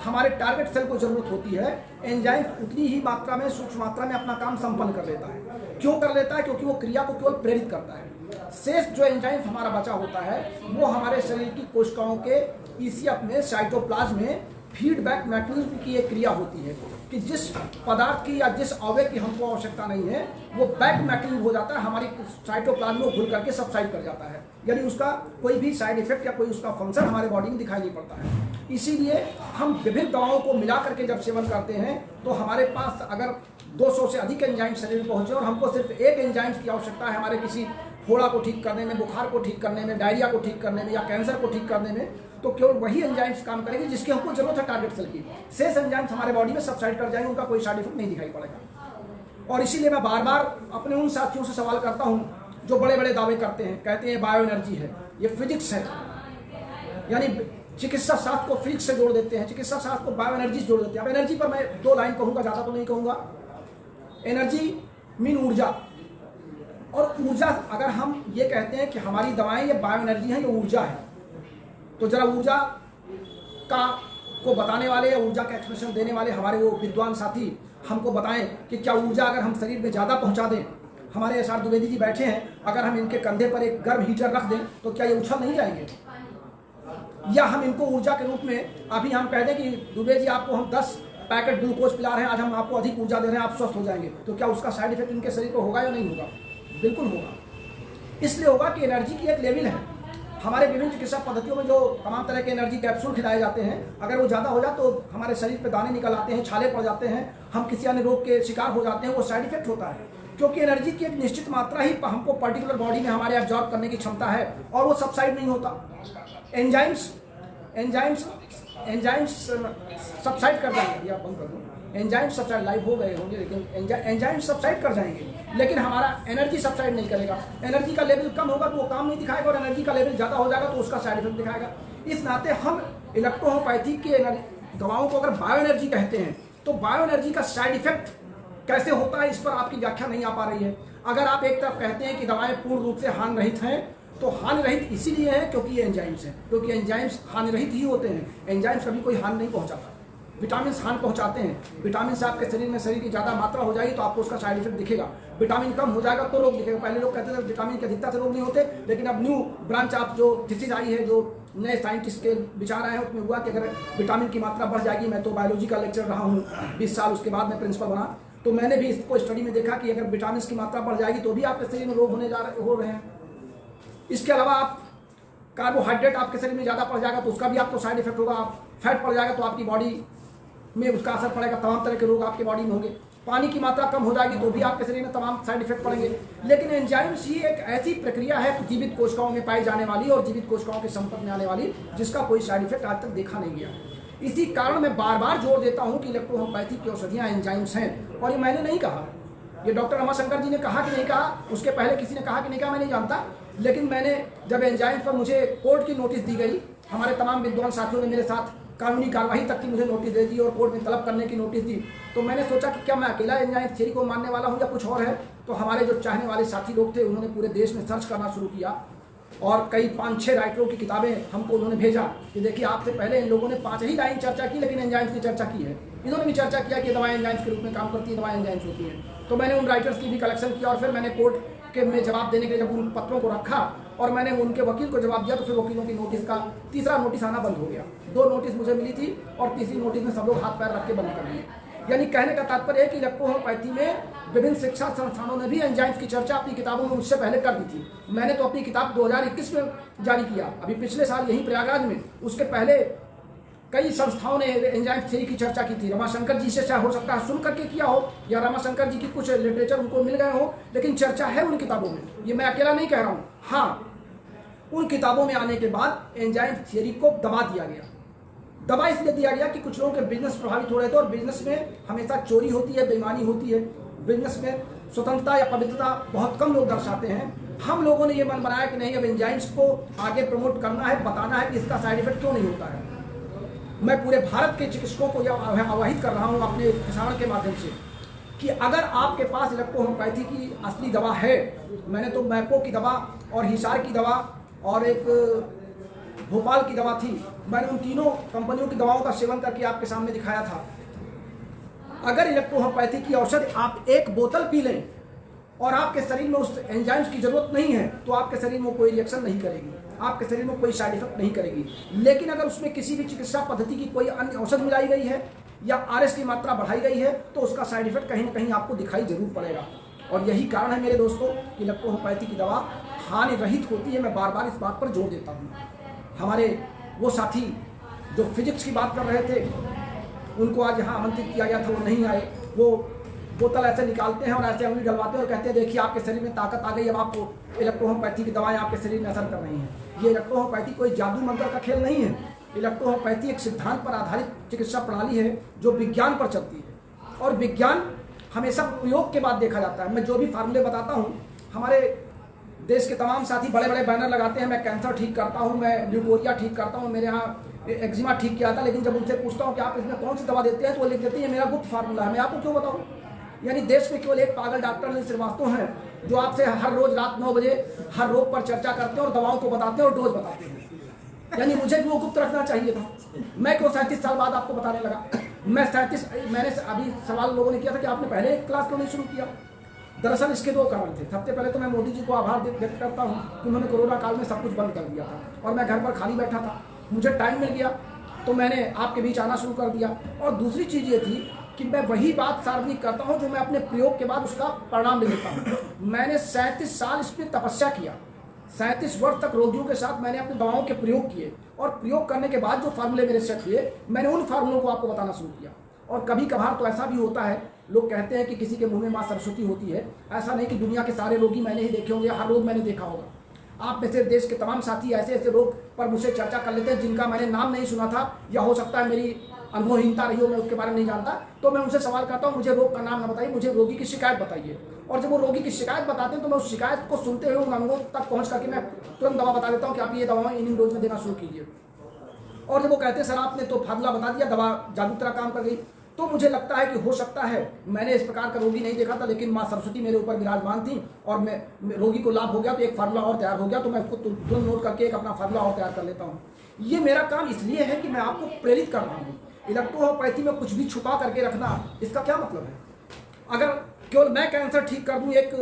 हमारे टारगेट सेल को जरूरत होती है, एंजाइम उतनी ही मात्रा में, सूक्ष्म मात्रा में अपना काम संपन्न कर लेता है। क्यों कर लेता है? क्योंकि वो क्रिया को केवल प्रेरित करता है। शेष जो एंजाइम हमारा बचा होता है वो हमारे शरीर की कोशिकाओं के ईसीएफ में, साइटोप्लाज्म में फीडबैक मैकेनिज्म की एक क्रिया होती है कि जिस पदार्थ की या जिस अवयव की हमको आवश्यकता नहीं है वो बैक मैकेनिज्म हो जाता है, हमारी साइटोप्लाज्म में घुल करके सबसाइड कर जाता है, यानी उसका कोई भी साइड इफेक्ट या कोई उसका फंक्शन हमारे बॉडी में दिखाई नहीं पड़ता है। इसीलिए हम विभिन्न दवाओं को मिला करके जब सेवन करते हैं तो हमारे पास अगर 200 से अधिक एंजाइम शरीर में पहुंचे और हमको सिर्फ एक एंजाइम की आवश्यकता है हमारे किसी फोड़ा को ठीक करने में, बुखार को ठीक करने में, डायरिया को ठीक करने में या कैंसर को ठीक करने में, तो केवल वही एंजाइम्स काम करेंगे जिसकी हमको जरूरत है टारगेट सेल की। शेष एंजाइम्स हमारे बॉडी में सबसाइड कर जाएंगे, उनका कोई साइड इफेक्ट नहीं दिखाई पड़ेगा। और इसीलिए मैं बार बार अपने उन साथियों से सवाल करता हूँ जो बड़े बड़े दावे करते हैं, कहते हैं बायो एनर्जी है, ये फिजिक्स है, यानी चिकित्सा शास्त्र को फिजिक्स से जोड़ देते हैं, चिकित्सा शास्त्र को बायो एनर्जी से जोड़ देते हैं। अब एनर्जी पर मैं 2 लाइन कहूँगा, ज़्यादा तो नहीं कहूँगा। एनर्जी मीन ऊर्जा, और ऊर्जा अगर हम ये कहते हैं कि हमारी दवाएं ये बायो एनर्जी हैं, ये ऊर्जा है, तो जरा ऊर्जा को बताने वाले या ऊर्जा का एक्सप्रेशन देने वाले हमारे वो विद्वान साथी हमको बताएं कि क्या ऊर्जा अगर हम शरीर में ज़्यादा पहुंचा दें, हमारे एस आर द्विवेदी जी बैठे हैं, अगर हम इनके कंधे पर एक गर्म हीटर रख दें तो क्या ये उछल नहीं जाएंगे? या हम इनको ऊर्जा के रूप में अभी हम कह दें कि दुबे जी आपको हम 10 पैकेट ग्लूकोज पिला रहे हैं, आज हम आपको अधिक ऊर्जा दे रहे हैं, आप स्वस्थ हो जाएंगे, तो क्या उसका साइड इफेक्ट इनके शरीर पर होगा या नहीं होगा? बिल्कुल होगा। इसलिए होगा कि एनर्जी की एक लेवल है। हमारे विभिन्न चिकित्सा पद्धतियों में जो तमाम तरह के एनर्जी कैप्सूल खिलाए जाते हैं, अगर वो ज़्यादा हो जाए तो हमारे शरीर पे दाने निकल आते हैं, छाले पड़ जाते हैं, हम किसी अन्य रोग के शिकार हो जाते हैं, वो साइड इफेक्ट होता है। क्योंकि एनर्जी की एक निश्चित मात्रा ही हमको पर्टिकुलर बॉडी में हमारे एब्जॉर्ब करने की क्षमता है और वो सबसाइड नहीं होता। एंजाइम्स सबसाइड कर जाएंगे, या बंद कर दो, एंजाइम सबसाइड लाइव हो गए होंगे, लेकिन एंजाइम सबसाइड कर जाएंगे, लेकिन हमारा एनर्जी सबसाइड नहीं करेगा। एनर्जी का लेवल कम होगा तो वो काम नहीं दिखाएगा, और एनर्जी का लेवल ज़्यादा हो जाएगा तो उसका साइड इफेक्ट दिखाएगा। इस नाते हम इलेक्ट्रोहोम्योपैथी के दवाओं को अगर बायो एनर्जी कहते हैं तो बायो एनर्जी का साइड इफेक्ट कैसे होता है इस पर आपकी व्याख्या नहीं आ पा रही है। अगर आप एक तरफ कहते हैं कि दवाएं पूर्ण रूप से हानि रहित हैं, तो हानि रहित इसीलिए है क्योंकि ये एंजाइम्स हैं, क्योंकि एंजाइम्स हानि रहित ही होते हैं। एंजाइम्स कभी कोई हानि नहीं पहुंचाता, विटामिन हानि पहुंचाते हैं। विटामिन से आपके शरीर में शरीर की ज़्यादा मात्रा हो जाएगी तो आपको उसका साइड इफेक्ट दिखेगा, विटामिन कम हो जाएगा तो रोग दिखेगा। पहले लोग कहते थे विटामिन की अधिकता से रोग नहीं होते, लेकिन अब न्यू ब्रांच आप जो थीसिस आई है, जो नए साइंटिस्ट के विचार आए हैं, उसमें हुआ कि अगर विटामिन की मात्रा बढ़ जाएगी, मैं तो बायोलॉजी का लेक्चर रहा हूँ 20 साल, उसके बाद मैं प्रिंसिपल बना, तो मैंने भी इसको स्टडी में देखा कि अगर विटामिन की मात्रा बढ़ जाएगी तो भी आपके शरीर में रोग हो रहे हैं। इसके अलावा आप कार्बोहाइड्रेट आपके शरीर में ज़्यादा पड़ जाएगा तो उसका भी आपको साइड इफेक्ट होगा। फैट पड़ जाएगा तो आपकी बॉडी में उसका असर पड़ेगा, तमाम तरह के रोग आपके बॉडी में होंगे। पानी की मात्रा कम हो जाएगी तो भी आपके शरीर में तमाम साइड इफेक्ट पड़ेंगे। लेकिन एंजाइम्स ही एक ऐसी प्रक्रिया है जीवित कोशिकाओं में पाई जाने वाली और जीवित कोशिकाओं के संपर्क में आने वाली, जिसका कोई साइड इफेक्ट आज तक देखा नहीं गया। इसी कारण मैं बार बार जोर देता हूँ कि इलेक्ट्रोहोम्योपैथी की औषधियाँ एंजाइम्स हैं। और ये मैंने नहीं कहा, ये डॉक्टर रमाशंकर जी ने कहा कि नहीं कहा, उसके पहले किसी ने कहा कि नहीं कहा, मैं नहीं जानता। लेकिन मैंने जब एंजाइम्स पर मुझे कोर्ट की नोटिस दी गई, हमारे तमाम विद्वान साथियों ने मेरे साथ कानूनी कार्रवाई तक की मुझे नोटिस दे दी और कोर्ट में तलब करने की नोटिस दी, तो मैंने सोचा कि क्या मैं अकेला एंजाइम थ्योरी को मानने वाला हूँ या कुछ और है। तो हमारे जो चाहने वाले साथी लोग थे उन्होंने पूरे देश में सर्च करना शुरू किया और कई 5-6 राइटरों की किताबें हमको उन्होंने भेजा कि देखिए आपसे पहले इन लोगों ने 5 ही लाइन चर्चा की, लेकिन एंजाइम्स की चर्चा की है। इन्होंने भी चर्चा किया कि दवाएं एंजाइम्स के रूप में काम करती है, दवाएं एंजाइम्स होती हैं। तो मैंने उन राइटर्स की भी कलेक्शन किया और फिर मैंने कोर्ट के में जवाब देने के लिए जब उन पत्रों को रखा और मैंने उनके वकील को जवाब दिया, तो फिर वकीलों की नोटिस का तीसरा नोटिस आना बंद हो गया। 2 नोटिस मुझे मिली थी और तीसरी नोटिस में सब लोग हाथ पैर रख के बंद कर दिए। यानी कहने का तात्पर्य है कि इलेक्ट्रोहोम्योपैथी में विभिन्न शिक्षा संस्थानों ने भी एंजाइम्स की चर्चा अपनी किताबों में उससे पहले कर दी थी। मैंने तो अपनी किताब 2021 में जारी किया, अभी पिछले साल यहीं प्रयागराज में। उसके पहले कई संस्थाओं ने एंजाइम थ्योरी की चर्चा की थी। रमाशंकर जी से चाहे हो सकता है सुन करके किया हो या रमाशंकर जी की कुछ लिटरेचर उनको मिल गए हो, लेकिन चर्चा है उन किताबों में। ये मैं अकेला नहीं कह रहा हूँ। हाँ, उन किताबों में आने के बाद एंजाइम थ्योरी को दबा दिया गया। दबा इसलिए दिया गया कि कुछ लोगों के बिजनेस प्रभावित हो रहे थे और बिजनेस में हमेशा चोरी होती है, बेईमानी होती है। बिजनेस में स्वतंत्रता या पवित्रता बहुत कम लोग दर्शाते हैं। हम लोगों ने ये मन बनाया कि नहीं, अब एंजाइम्स को आगे प्रमोट करना है, बताना है कि इसका साइड इफेक्ट क्यों नहीं होता है। मैं पूरे भारत के चिकित्सकों को यह आवाहित कर रहा हूँ अपने प्रसारण के माध्यम से कि अगर आपके पास इलेक्ट्रोहोम्योपैथी की असली दवा है, मैंने तो मैपो की दवा और हिसार की दवा और एक भोपाल की दवा थी, मैंने उन तीनों कंपनियों की दवाओं का सेवन करके आपके सामने दिखाया था। अगर इलेक्ट्रोहोम्योपैथी की औषधि आप एक बोतल पी लें और आपके शरीर में उस एंजाइम्स की जरूरत नहीं है, तो आपके शरीर में कोई रिएक्शन नहीं करेगी, आपके शरीर में कोई साइड इफेक्ट नहीं करेगी। लेकिन अगर उसमें किसी भी चिकित्सा पद्धति की कोई अन्य औषध मिलाई गई है या आरएस की मात्रा बढ़ाई गई है, तो उसका साइड इफेक्ट कहीं ना कहीं आपको दिखाई जरूर पड़ेगा। और यही कारण है मेरे दोस्तों कि इलेक्ट्रोहोम्योपैथी की दवा हानि रहित होती है। मैं बार बार इस बात पर जोर देता हूँ। हमारे वो साथी जो फिजिक्स की बात कर रहे थे, उनको आज यहाँ आमंत्रित किया गया था, वो नहीं आए। वो बोतल ऐसे निकालते हैं और ऐसे उंगली डलवाते हैं और कहते हैं देखिए आपके शरीर में ताकत आ गई, अब आपको इलेक्ट्रोहोम्योपैथी की दवाएं आपके शरीर में असर कर रही हैं। ये इलेक्ट्रोहोम्योपैथी कोई जादू मंत्र का खेल नहीं है। इलेक्ट्रोहोम्योपैथी एक सिद्धांत पर आधारित चिकित्सा प्रणाली है जो विज्ञान पर चलती है, और विज्ञान हमेशा प्रयोग के बाद देखा जाता है। मैं जो भी फार्मूले बताता हूँ, हमारे देश के तमाम साथी बड़े बड़े बैनर लगाते हैं, मैं कैंसर ठीक करता हूँ, मैं ल्यूकोरिया ठीक करता हूँ, मेरे यहाँ एक्जिमा ठीक किया था। लेकिन जब उनसे पूछता हूँ कि आप इसमें कौन सी दवा देते हैं, तो वो लिख देते हैं मेरा गुप्त फार्मूला है। मैं आपको क्यों बताऊँ? यानी देश में केवल एक पागल डॉक्टर अनिल श्रीवास्तव हैं जो आपसे हर रोज रात 9 बजे हर रोग पर चर्चा करते हैं और दवाओं को बताते हैं और डोज बताते हैं। यानी मुझे भी वो गुप्त रखना चाहिए था। मैं क्यों 37 साल बाद आपको बताने लगा? मैंने अभी सवाल लोगों ने किया था कि आपने पहले क्लास क्यों नहीं शुरू किया? दरअसल इसके 2 कारण थे। सबसे पहले तो मैं मोदी जी को आभार व्यक्त करता हूँ कि उन्होंने कोरोना काल में सब कुछ बंद कर दिया था और मैं घर पर खाली बैठा था, मुझे टाइम मिल गया तो मैंने आपके बीच आना शुरू कर दिया। और दूसरी चीज़ ये थी कि मैं वही बात सार्वजनिक करता हूँ जो मैं अपने प्रयोग के बाद उसका परिणाम ले लेता हूँ। मैंने 37 साल इस पर तपस्या किया, 37 वर्ष तक रोगियों के साथ मैंने अपनी दवाओं के प्रयोग किए, और प्रयोग करने के बाद जो फार्मूले मेरे सेट हुए, मैंने उन फार्मूलों को आपको बताना शुरू किया। और कभी कभार तो ऐसा भी होता है, लोग कहते हैं कि किसी के मुंह में माँ सरस्वती होती है। ऐसा नहीं कि दुनिया के सारे रोगी मैंने ही देखे होंगे, हर रोग मैंने देखा होगा। आप में से देश के तमाम साथी ऐसे ऐसे रोग पर मुझसे चर्चा कर लेते हैं जिनका मैंने नाम नहीं सुना था, या हो सकता है मेरी अनुभवहीनता रही हो, मैं उसके बारे में नहीं जानता। तो मैं उनसे सवाल करता हूँ, मुझे रोग का नाम न बताइए, मुझे रोगी की शिकायत बताइए। और जब वो रोगी की शिकायत बताते हैं तो मैं उस शिकायत को सुनते हुए उन अंगों तक पहुँच करके मैं तुरंत दवा बता देता हूँ कि आप ये दवाएं इन डोज में देना शुरू कीजिए। और जब वो कहते हैं सर आपने तो फार्मूला बता दिया, दवा जादू तरह काम कर गई, तो मुझे लगता है कि हो सकता है मैंने इस प्रकार का रोगी नहीं देखा था, लेकिन माँ सरस्वती मेरे ऊपर विराजमान थी और मैं रोगी को लाभ हो गया तो एक फार्मूला और तैयार हो गया, तो मैं उसको तुरंत नोट करके एक अपना फार्मूला और तैयार कर लेता हूँ। ये मेरा काम इसलिए है कि मैं आपको प्रेरित कर रहा हूँ। इलेक्ट्रोहोम्योपैथी में कुछ भी छुपा करके रखना, इसका क्या मतलब है? अगर केवल मैं कैंसर ठीक कर दूँ एक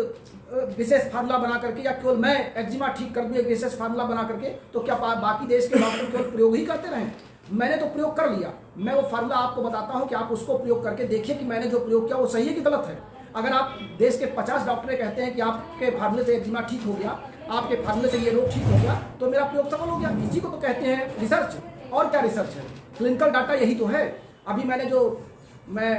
विशेष फार्मूला बना करके, या केवल मैं एक्जिमा ठीक कर दूँ एक विशेष फार्मूला बना करके, तो क्या बाकी देश के डॉक्टर केवल प्रयोग ही करते रहें? मैंने तो प्रयोग कर लिया। मैं वो फार्मूला आपको बताता हूँ कि आप उसको प्रयोग करके देखिए कि मैंने जो प्रयोग किया वो सही है कि गलत है। अगर आप देश के 50 डॉक्टर कहते हैं कि आपके फार्मूले से एक्जिमा ठीक हो गया, आपके फार्मूले से ये रोग ठीक हो गया, तो मेरा प्रयोग सफल हो गया। इसी को तो कहते हैं रिसर्च। और क्या रिसर्च है? क्लिनिकल डाटा यही तो है। अभी मैं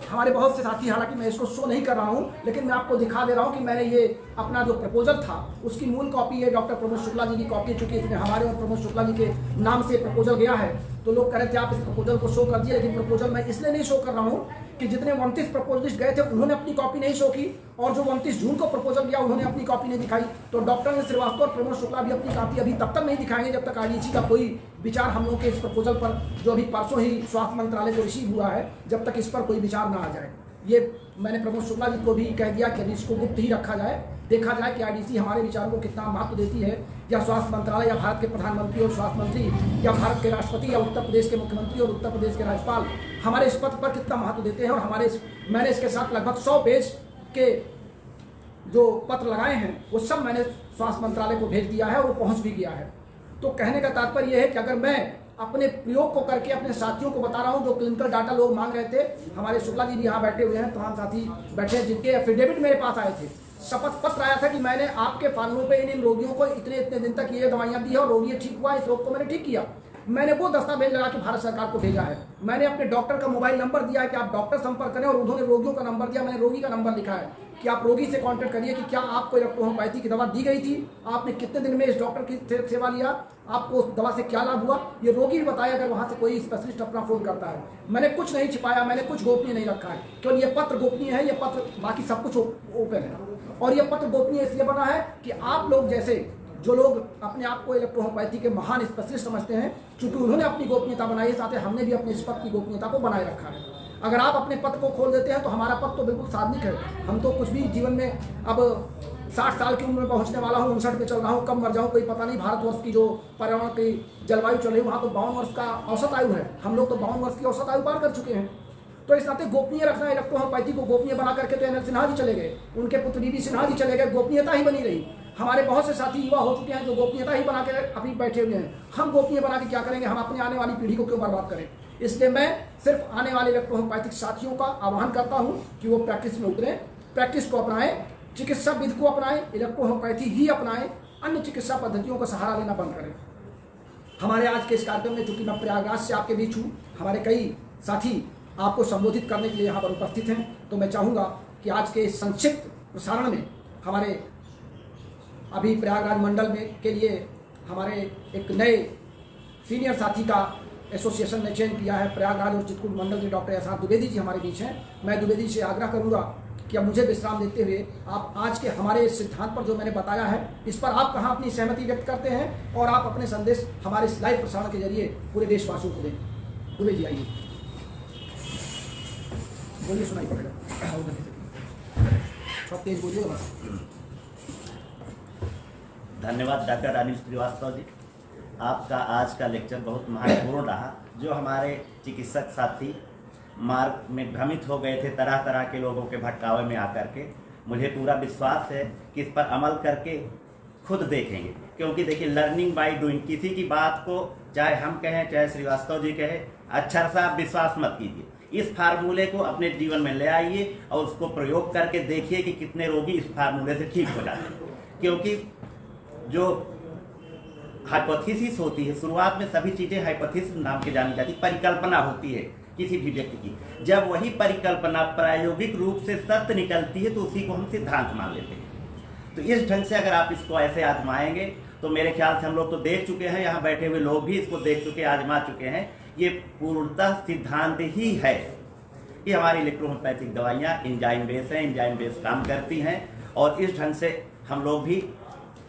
हमारे बहुत से साथी, हालांकि मैं इसको शो नहीं कर रहा हूँ, लेकिन मैं आपको दिखा दे रहा हूँ कि मैंने ये अपना जो प्रपोजल था उसकी मूल कॉपी है, डॉक्टर प्रमोद शुक्ला जी की कॉपी, चूंकि इसमें हमारे और प्रमोद शुक्ला जी के नाम से प्रपोजल गया है, तो लोग कह रहे थे आप इस प्रपोजल को शो कर दिए। लेकिन प्रपोजल मैं इसलिए नहीं शो कर रहा हूँ कि जितने 29 प्रपोजलिस्ट गए थे उन्होंने अपनी कॉपी नहीं शो की, और जो 29 जून को प्रपोजल गया उन्होंने अपनी कॉपी नहीं दिखाई। तो डॉक्टर श्रीवास्तव और प्रमोद शुक्ला भी अपनी कॉपी अभी तब तक नहीं दिखाएंगे जब तक आईडीसी का कोई विचार हम लोग के इस प्रपोजल पर, जो अभी परसों ही स्वास्थ्य मंत्रालय को रिसीव हुआ है, जब तक इस पर कोई विचार ना आ जाए। ये मैंने प्रमोद शुक्ला जी को भी कह दिया कि अभी इसको गुप्त ही रखा जाए, देखा जाए कि आईडीसी हमारे विचारों को कितना महत्व देती है, या स्वास्थ्य मंत्रालय, या भारत के प्रधानमंत्री और स्वास्थ्य मंत्री, या भारत के राष्ट्रपति, या उत्तर प्रदेश के मुख्यमंत्री और उत्तर प्रदेश के राज्यपाल हमारे इस पथ पर कितना महत्व देते हैं। और मैंने इसके साथ लगभग 100 पेज के जो पत्र लगाए हैं वो सब मैंने स्वास्थ्य मंत्रालय को भेज दिया है और वो पहुँच भी गया है। तो कहने का तात्पर्य यह है कि अगर मैं अपने प्रयोग को करके अपने साथियों को बता रहा हूं, जो क्लिनिकल डाटा लोग मांग रहे थे, हमारे शुक्ला जी भी यहाँ बैठे हुए हैं, तमाम साथी बैठे हैं जिनके एफिडेविट मेरे पास आए थे, शपथ पत्र आया था कि मैंने आपके फार्मूलों पे इन रोगियों को इतने दिन तक ये दवाइयाँ दी है और रोगी ठीक हुआ, इस रोग को मैंने ठीक किया। मैंने वो दस्तावेज लगा के भारत सरकार को भेजा है। मैंने अपने डॉक्टर का मोबाइल नंबर दिया है कि आप डॉक्टर संपर्क करें, और उन्होंने रोगियों का नंबर दिया, मैंने रोगी का नंबर लिखा है कि आप रोगी से कांटेक्ट करिए कि क्या आपको इलेक्ट्रोहोम्योपैथी की दवा दी गई थी, आपने कितने दिन में इस डॉक्टर की सेवा लिया, आपको उस दवा से क्या लाभ हुआ, ये रोगी भी बताया अगर वहाँ से कोई स्पेशलिस्ट अपना फोन करता है। मैंने कुछ नहीं छिपाया, मैंने कुछ गोपनीय नहीं रखा है, केवल ये पत्र गोपनीय है, ये पत्र, बाकी सब कुछ ओपन है। और ये पत्र गोपनीय इसलिए बना है कि आप लोग जैसे जो लोग अपने आप को इलेक्ट्रोहोम्योपैथी के महान स्पेशलिस्ट समझते हैं, चूंकि उन्होंने अपनी गोपनीयता बनाई है, साथ ही हमने भी अपने इस पद की गोपनीयता को बनाए रखा है। अगर आप अपने पद को खोल देते हैं तो हमारा पद तो बिल्कुल सार्वजनिक है। हम तो कुछ भी जीवन में, अब 60 साल की उम्र में पहुंचने वाला हूं, 59 में चल रहा हूं, कब मर जाऊं कोई पता नहीं। भारतवर्ष की जो पर्यावरण की जलवायु चल रही है वहाँ तो 52 वर्ष का औसत आयु है, हम लोग तो 52 वर्ष की औसत आयु पार कर चुके हैं। तो इस नाते गोपनीय रखना, इलेक्ट्रोहोम्योपैथी को गोपनीय बना करके तो एनएल सिन्हा जी चले गए, उनके पुत्र डीवी सिन्हा जी चले गए, गोपनीयता ही बनी रही। हमारे बहुत से साथी युवा हो चुके हैं जो गोपनीयता ही बना के अभी बैठे हुए हैं। हम गोपनीय बना के क्या करेंगे, हम अपने आने वाली पीढ़ी को क्यों बर्बाद करें। इसलिए मैं सिर्फ आने वाले इलेक्ट्रोहोम्योपैथिक साथियों का आह्वान करता हूं कि वो प्रैक्टिस में उतरें, प्रैक्टिस को अपनाएं, चिकित्सा विधि को अपनाएं, इलेक्ट्रोहोम्योपैथी ही अपनाएं, अन्य चिकित्सा पद्धतियों का सहारा लेना बंद करें। हमारे आज के इस कार्यक्रम में, चूंकि मैं प्रयागराज से आपके बीच हूँ, हमारे कई साथी आपको संबोधित करने के लिए यहाँ पर उपस्थित हैं, तो मैं चाहूँगा कि आज के इस संक्षिप्त प्रसारण में हमारे अभी प्रयागराज मंडल में के लिए हमारे एक नए सीनियर साथी का एसोसिएशन ने चयन किया है। प्रयागराज और चित्रकूट मंडल के डॉक्टर एहसान द्विवेदी जी हमारे बीच हैं। मैं द्विवेदी से आग्रह करूंगा कि अब मुझे विश्राम देते हुए आप आज के हमारे इस सिद्धांत पर जो मैंने बताया है, इस पर आप कहाँ अपनी सहमति व्यक्त करते हैं और आप अपने संदेश हमारे इस लाइव प्रसारण के जरिए पूरे देशवासियों को दें। द्विवेदी जी आइए, बोलिए, सुनाई पड़ेगा, सब तेज बोलिए बस। धन्यवाद डॉक्टर अनिल श्रीवास्तव जी, आपका आज का लेक्चर बहुत महत्वपूर्ण रहा। जो हमारे चिकित्सक साथी मार्ग में भ्रमित हो गए थे तरह तरह के लोगों के भटकावे में आकर के, मुझे पूरा विश्वास है कि इस पर अमल करके खुद देखेंगे। क्योंकि देखिए, लर्निंग बाय डूइंग, किसी की बात को चाहे हम कहें चाहे श्रीवास्तव जी कहे, अक्षर सा आप विश्वास मत कीजिए। इस फार्मूले को अपने जीवन में ले आइए और उसको प्रयोग करके देखिए कि कितने रोगी इस फार्मूले से ठीक हो जाते हैं। क्योंकि जो हाइपोथेसिस होती है, शुरुआत में सभी चीजें हाइपोथेसिस नाम के जानी जाती, परिकल्पना होती है किसी भी व्यक्ति की। जब वही परिकल्पना प्रायोगिक रूप से सत्य निकलती है तो उसी को हम सिद्धांत मान लेते हैं। तो इस ढंग से अगर आप इसको ऐसे आजमाएंगे तो मेरे ख्याल से हम लोग तो देख चुके हैं, यहाँ बैठे हुए लोग भी इसको देख चुके, आजमा चुके हैं, ये पूर्णतः सिद्धांत ही है कि हमारी इलेक्ट्रोहोम्योपैथिक दवाइयाँ एंजाइम बेस हैं, एंजाइम बेस काम करती हैं। और इस ढंग से हम लोग भी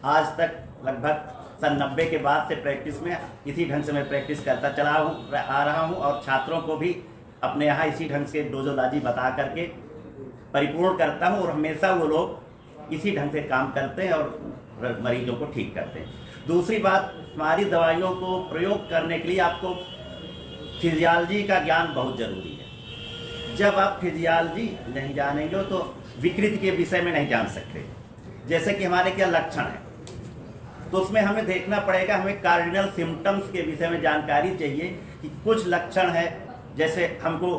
आज तक लगभग सन 90 के बाद से प्रैक्टिस में इसी ढंग से मैं प्रैक्टिस करता चला आ रहा हूँ और छात्रों को भी अपने यहाँ इसी ढंग से डोजोलॉजी बता करके परिपूर्ण करता हूँ और हमेशा वो लोग इसी ढंग से काम करते हैं और मरीजों को ठीक करते हैं। दूसरी बात, हमारी दवाइयों को प्रयोग करने के लिए आपको फिजियोलॉजी का ज्ञान बहुत जरूरी है। जब आप फिजियोलॉजी नहीं जानेंगे तो विकृति के विषय में नहीं जान सकते। जैसे कि हमारे क्या लक्षण है, तो उसमें हमें देखना पड़ेगा, हमें कार्डिनल सिम्टम्स के विषय में जानकारी चाहिए कि कुछ लक्षण है, जैसे हमको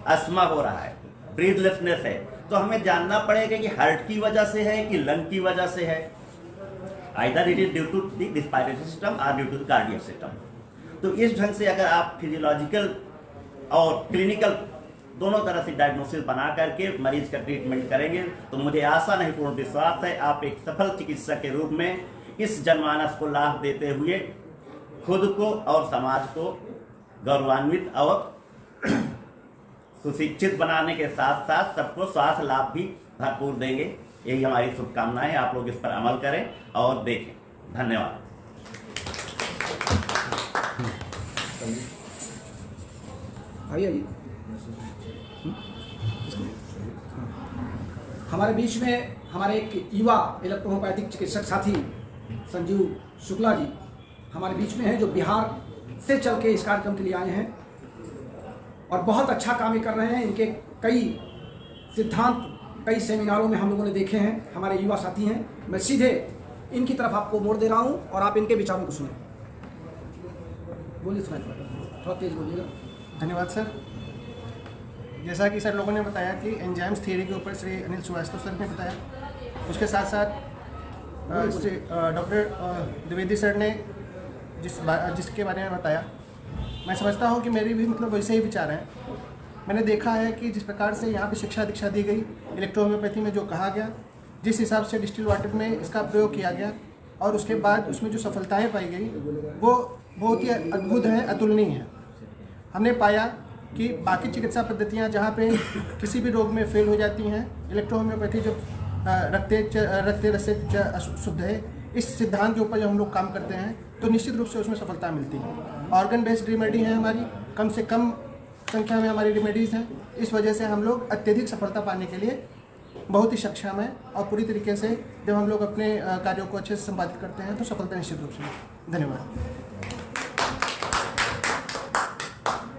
अस्थमा हो रहा है, ब्रीथलेसनेस है, तो हमें जानना पड़ेगा कि हार्ट की वजह से है कि लंग की वजह से है, either it is due to the respiratory system और due to the cardiac system. तो इस ढंग से अगर आप फिजियोलॉजिकल और क्लिनिकल दोनों तरह से डायग्नोसिस बना करके मरीज का ट्रीटमेंट करेंगे तो मुझे आशा नहीं पूर्ण विश्वास है आप एक सफल चिकित्सक के रूप में इस जनमानस को लाभ देते हुए खुद को और समाज को गौरवान्वित और सुशिक्षित बनाने के साथ साथ सबको स्वास्थ्य लाभ भी भरपूर देंगे। यही हमारी शुभकामनाएं है। आप लोग इस पर अमल करें और देखें। धन्यवाद। आइए, हमारे बीच में हमारे एक युवा इलेक्ट्रोहोम्योपैथिक चिकित्सक साथी संजीव शुक्ला जी हमारे बीच में हैं, जो बिहार से चल के इस कार्यक्रम के लिए आए हैं और बहुत अच्छा काम कर रहे हैं। इनके कई सिद्धांत कई सेमिनारों में हम लोगों ने देखे हैं, हमारे युवा साथी हैं। मैं सीधे इनकी तरफ आपको मोड़ दे रहा हूं और आप इनके विचारों को सुनें। बोलिए, सुनाइए, थोड़ा तेज बोलिएगा। धन्यवाद सर। जैसा कि सर लोगों ने बताया कि एंजाइम्स थ्योरी के ऊपर श्री अनिल श्रीवास्तव सर ने बताया, उसके साथ साथ डॉक्टर द्विवेदी सर ने जिसके बारे में बताया, मैं समझता हूँ कि मेरी भी मतलब वैसे ही विचार हैं। मैंने देखा है कि जिस प्रकार से यहाँ पे शिक्षा दीक्षा दी गई, इलेक्ट्रोहोम्योपैथी में जो कहा गया, जिस हिसाब से डिस्टिल वाटर में इसका प्रयोग किया गया और उसके बाद उसमें जो सफलताएं पाई गई वो बहुत ही अद्भुत हैं, अतुलनीय हैं। हमने पाया कि बाकी चिकित्सा पद्धतियाँ जहाँ पे किसी भी रोग में फेल हो जाती हैं, इलेक्ट्रोहोम्योपैथी जो रक्ते रसे शुद्ध है, इस सिद्धांत के ऊपर जब हम लोग काम करते हैं तो निश्चित रूप से उसमें सफलता मिलती है। ऑर्गन बेस्ड रेमेडी है हमारी, कम से कम संख्या में हमारी रेमेडीज़ हैं। इस वजह से हम लोग अत्यधिक सफलता पाने के लिए बहुत ही सक्षम हैं और पूरी तरीके से जब हम लोग अपने कार्यों को अच्छे से संपादित करते हैं तो सफलता निश्चित रूप से। धन्यवाद।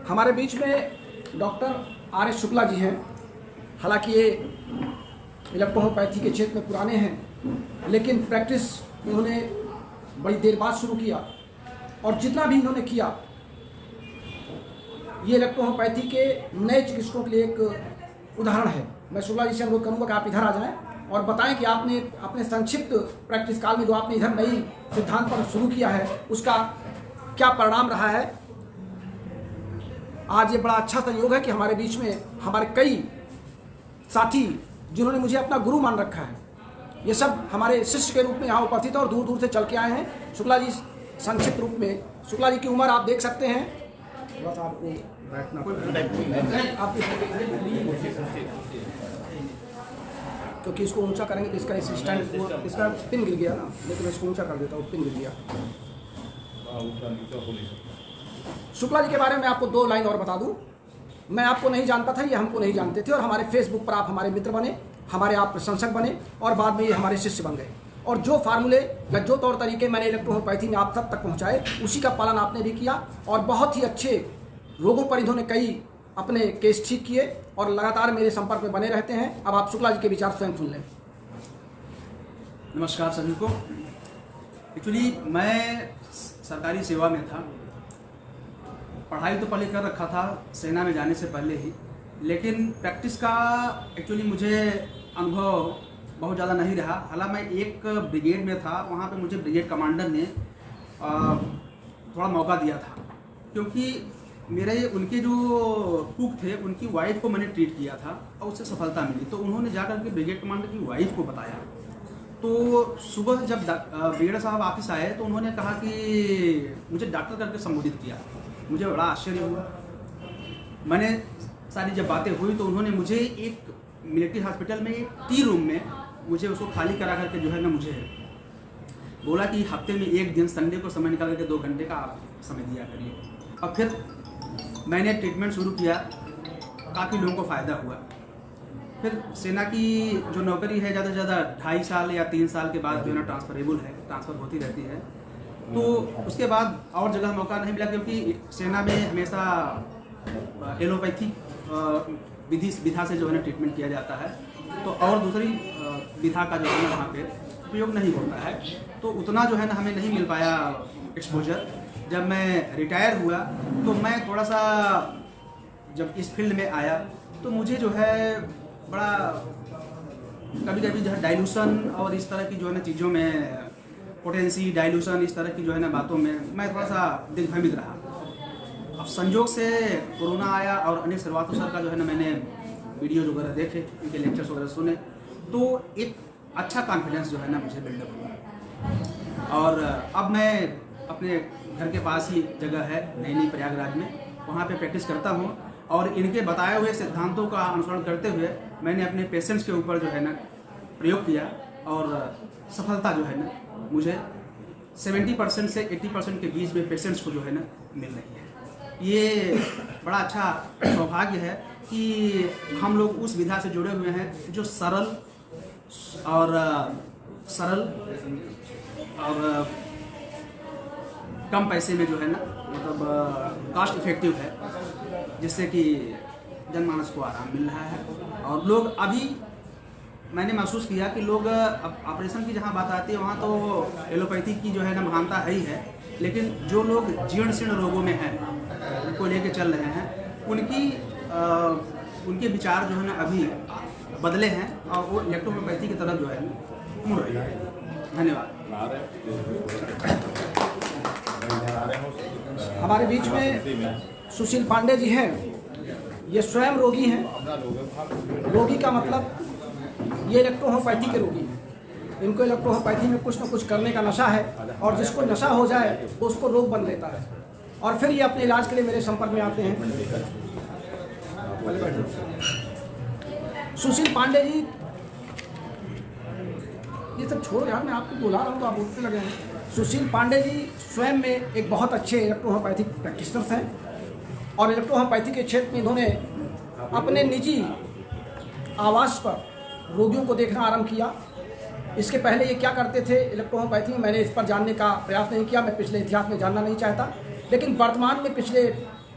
हमारे बीच में डॉक्टर आर.एस. शुक्ला जी हैं। हालांकि ये इलेक्ट्रोहोम्योपैथी के क्षेत्र में पुराने हैं, लेकिन प्रैक्टिस उन्होंने बड़ी देर बाद शुरू किया और जितना भी इन्होंने किया ये इलेक्ट्रोहोम्योपैथी के नए चिकित्सकों के लिए एक उदाहरण है। मैं शुक्ला जी से अनुरोध करूंगा कि आप इधर आ जाएं और बताएं कि आपने अपने संक्षिप्त प्रैक्टिस काल में जो आपने इधर नई सिद्धांत पर शुरू किया है उसका क्या परिणाम रहा है। आज ये बड़ा अच्छा संयोग है कि हमारे बीच में हमारे कई साथी जिन्होंने मुझे अपना गुरु मान रखा है, ये सब हमारे शिष्य के रूप में यहाँ उपस्थित हैं और दूर दूर से चल के आए हैं। शुक्ला जी संक्षिप्त रूप में, शुक्ला जी की उम्र आप देख सकते हैं, थोड़ा सा आपको बैठना क्योंकि इसको ऊंचा करेंगे तो इसका स्टैंड, इसका पिन गिर गया ना, लेकिन इसको ऊंचा कर देता हूँ, पिन गिर गया। शुक्ला जी के बारे में आपको 2 लाइन और बता दूं। मैं आपको नहीं जानता था, ये हमको नहीं जानते थे और हमारे फेसबुक पर आप हमारे मित्र बने, हमारे आप प्रशंसक बने और बाद में ये हमारे शिष्य बन गए। और जो फार्मूले या जो तौर तरीके मैंने इलेक्ट्रोहोम्योपैथी में आप सब तक पहुँचाए उसी का पालन आपने भी किया और बहुत ही अच्छे रोगों पर इन्होंने कई अपने केस ठीक किए और लगातार मेरे संपर्क में बने रहते हैं। अब आप शुक्ला जी के विचार स्वयं सुन लें। नमस्कार सभी को। एक्चुअली मैं सरकारी सेवा में था, पढ़ाई तो पहले कर रखा था सेना में जाने से पहले ही, लेकिन प्रैक्टिस का एक्चुअली मुझे अनुभव बहुत ज़्यादा नहीं रहा। हालांकि मैं एक ब्रिगेड में था, वहाँ पे मुझे ब्रिगेड कमांडर ने थोड़ा मौका दिया था, क्योंकि मेरे उनके जो कुक थे उनकी वाइफ को मैंने ट्रीट किया था और उससे सफलता मिली। तो उन्होंने जाकर के ब्रिगेड कमांडर की वाइफ को बताया। तो सुबह जब ब्रिगेडर साहब ऑफिस आए तो उन्होंने कहा कि मुझे डॉक्टर करके संबोधित किया। मुझे बड़ा आश्चर्य हुआ। मैंने सारी जब बातें हुई तो उन्होंने मुझे एक मिलिट्री हॉस्पिटल में एक टी रूम में मुझे उसको खाली करा करके जो है ना मुझे बोला कि हफ्ते में एक दिन संडे को समय निकाल करके 2 घंटे का आप समय दिया करिए। और फिर मैंने ट्रीटमेंट शुरू किया, काफ़ी लोगों को फ़ायदा हुआ। फिर सेना की जो नौकरी है ज़्यादा से ज़्यादा 2.5 साल या 3 साल के बाद जो है ना ट्रांसफरेबल है, ट्रांसफ़र होती रहती है। तो उसके बाद और जगह मौका नहीं मिला, क्योंकि सेना में हमेशा एलोपैथी विधा से जो है ना ट्रीटमेंट किया जाता है, तो और दूसरी विधा का जो है ना वहाँ पे उपयोग नहीं होता है। तो उतना जो है ना हमें नहीं मिल पाया एक्सपोजर। जब मैं रिटायर हुआ तो मैं थोड़ा सा जब इस फील्ड में आया तो मुझे जो है बड़ा कभी कभी जो है डाइल्यूशन और इस तरह की जो है ना चीज़ों में, पोटेंसी डाइल्यूशन, इस तरह की जो है ना बातों में मैं थोड़ा सा दिग्भ्रमित रहा। अब संजोग से कोरोना आया और अनिल श्रीवास्तव सर का जो है ना मैंने वीडियोज वगैरह देखे, उनके लेक्चर्स वगैरह सुने, तो एक अच्छा कॉन्फिडेंस जो है ना मुझे बिल्डअप हुआ। और अब मैं अपने घर के पास ही जगह है नैनी प्रयागराज में, वहाँ पे प्रैक्टिस करता हूँ और इनके बताए हुए सिद्धांतों का अनुसरण करते हुए मैंने अपने पेशेंट्स के ऊपर जो है ना प्रयोग किया और सफलता जो है ना मुझे 70% से 80% के बीच में पेशेंट्स को जो है ना मिल रही है। ये बड़ा अच्छा सौभाग्य है कि हम लोग उस विधा से जुड़े हुए हैं जो सरल और कम पैसे में जो है ना मतलब कॉस्ट इफेक्टिव है, जिससे कि जनमानस को आराम मिल रहा है। और लोग अभी मैंने महसूस किया कि लोग अब ऑपरेशन की जहाँ बात आती है वहाँ तो एलोपैथी की जो है ना महानता है ही है, लेकिन जो लोग जीर्ण शीर्ण रोगों में हैं उनको लेके चल रहे हैं, उनके विचार जो है ना अभी बदले हैं और वो इलेक्ट्रोहोम्योपैथी की तरफ जो है मुड़ रहे हैं। धन्यवाद। हमारे बीच में सुशील पांडे जी हैं। ये स्वयं रोगी हैं। रोगी का मतलब ये इलेक्ट्रोहोम्योपैथी के रोगी हैं। इनको इलेक्ट्रोहोम्योपैथी में कुछ न कुछ करने का नशा है, और जिसको नशा हो जाए तो उसको रोग बन लेता है, और फिर ये अपने इलाज के लिए मेरे संपर्क में आते हैं। सुशील पांडे जी, ये सब छोड़ो यार, मैं आपको बुला रहा हूँ तो आप बोलते लगे हैं। सुशील पांडे जी स्वयं में एक बहुत अच्छे इलेक्ट्रोहोम्योपैथिक प्रैक्टिशनर्स हैं, और इलेक्ट्रोहोम्योपैथी के क्षेत्र में इन्होंने अपने निजी आवास पर रोगियों को देखना आरंभ किया। इसके पहले ये क्या करते थे इलेक्ट्रोहोम्योपैथी में, मैंने इस पर जानने का प्रयास नहीं किया, मैं पिछले इतिहास में जानना नहीं चाहता, लेकिन वर्तमान में पिछले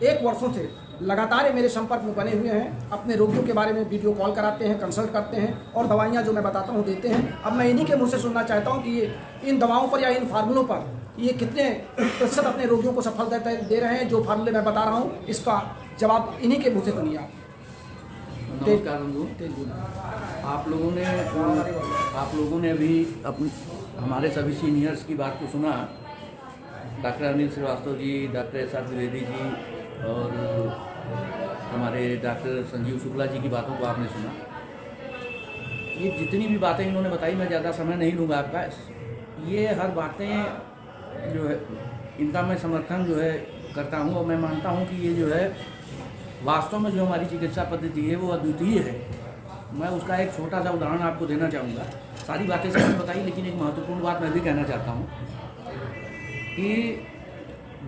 1 वर्षों से लगातार ये मेरे संपर्क में बने हुए हैं। अपने रोगियों के बारे में वीडियो कॉल कराते हैं, कंसल्ट करते हैं, और दवाइयाँ जो मैं बताता हूँ देते हैं। अब मैं इन्हीं के मुँह से सुनना चाहता हूँ कि ये इन दवाओं पर या इन फार्मूलों पर ये कितने प्रतिशत अपने रोगियों को सफलता दे रहे हैं। जो फार्मूले मैं बता रहा हूँ इसका जवाब इन्हीं के मुँह से सुनिए आप। नमस्कार बंधु, आप लोगों ने अभी हमारे सभी सीनियर्स की बात को सुना। Doctor Anil Srivastava ji, doctor S R Dwivedi ji और हमारे डॉक्टर संजीव शुक्ला जी की बातों को आपने सुना। ये जितनी भी बातें इन्होंने बताई, मैं ज़्यादा समय नहीं लूँगा आपका। ये हर बातें जो है इनका मैं समर्थन जो है करता हूँ, और मैं मानता हूँ कि ये जो है वास्तव में जो हमारी चिकित्सा पद्धति है वो अद्वितीय है। मैं उसका एक छोटा सा उदाहरण आपको देना चाहूँगा। सारी बातें से मैंने बताई, लेकिन एक महत्वपूर्ण बात मैं भी कहना चाहता हूँ कि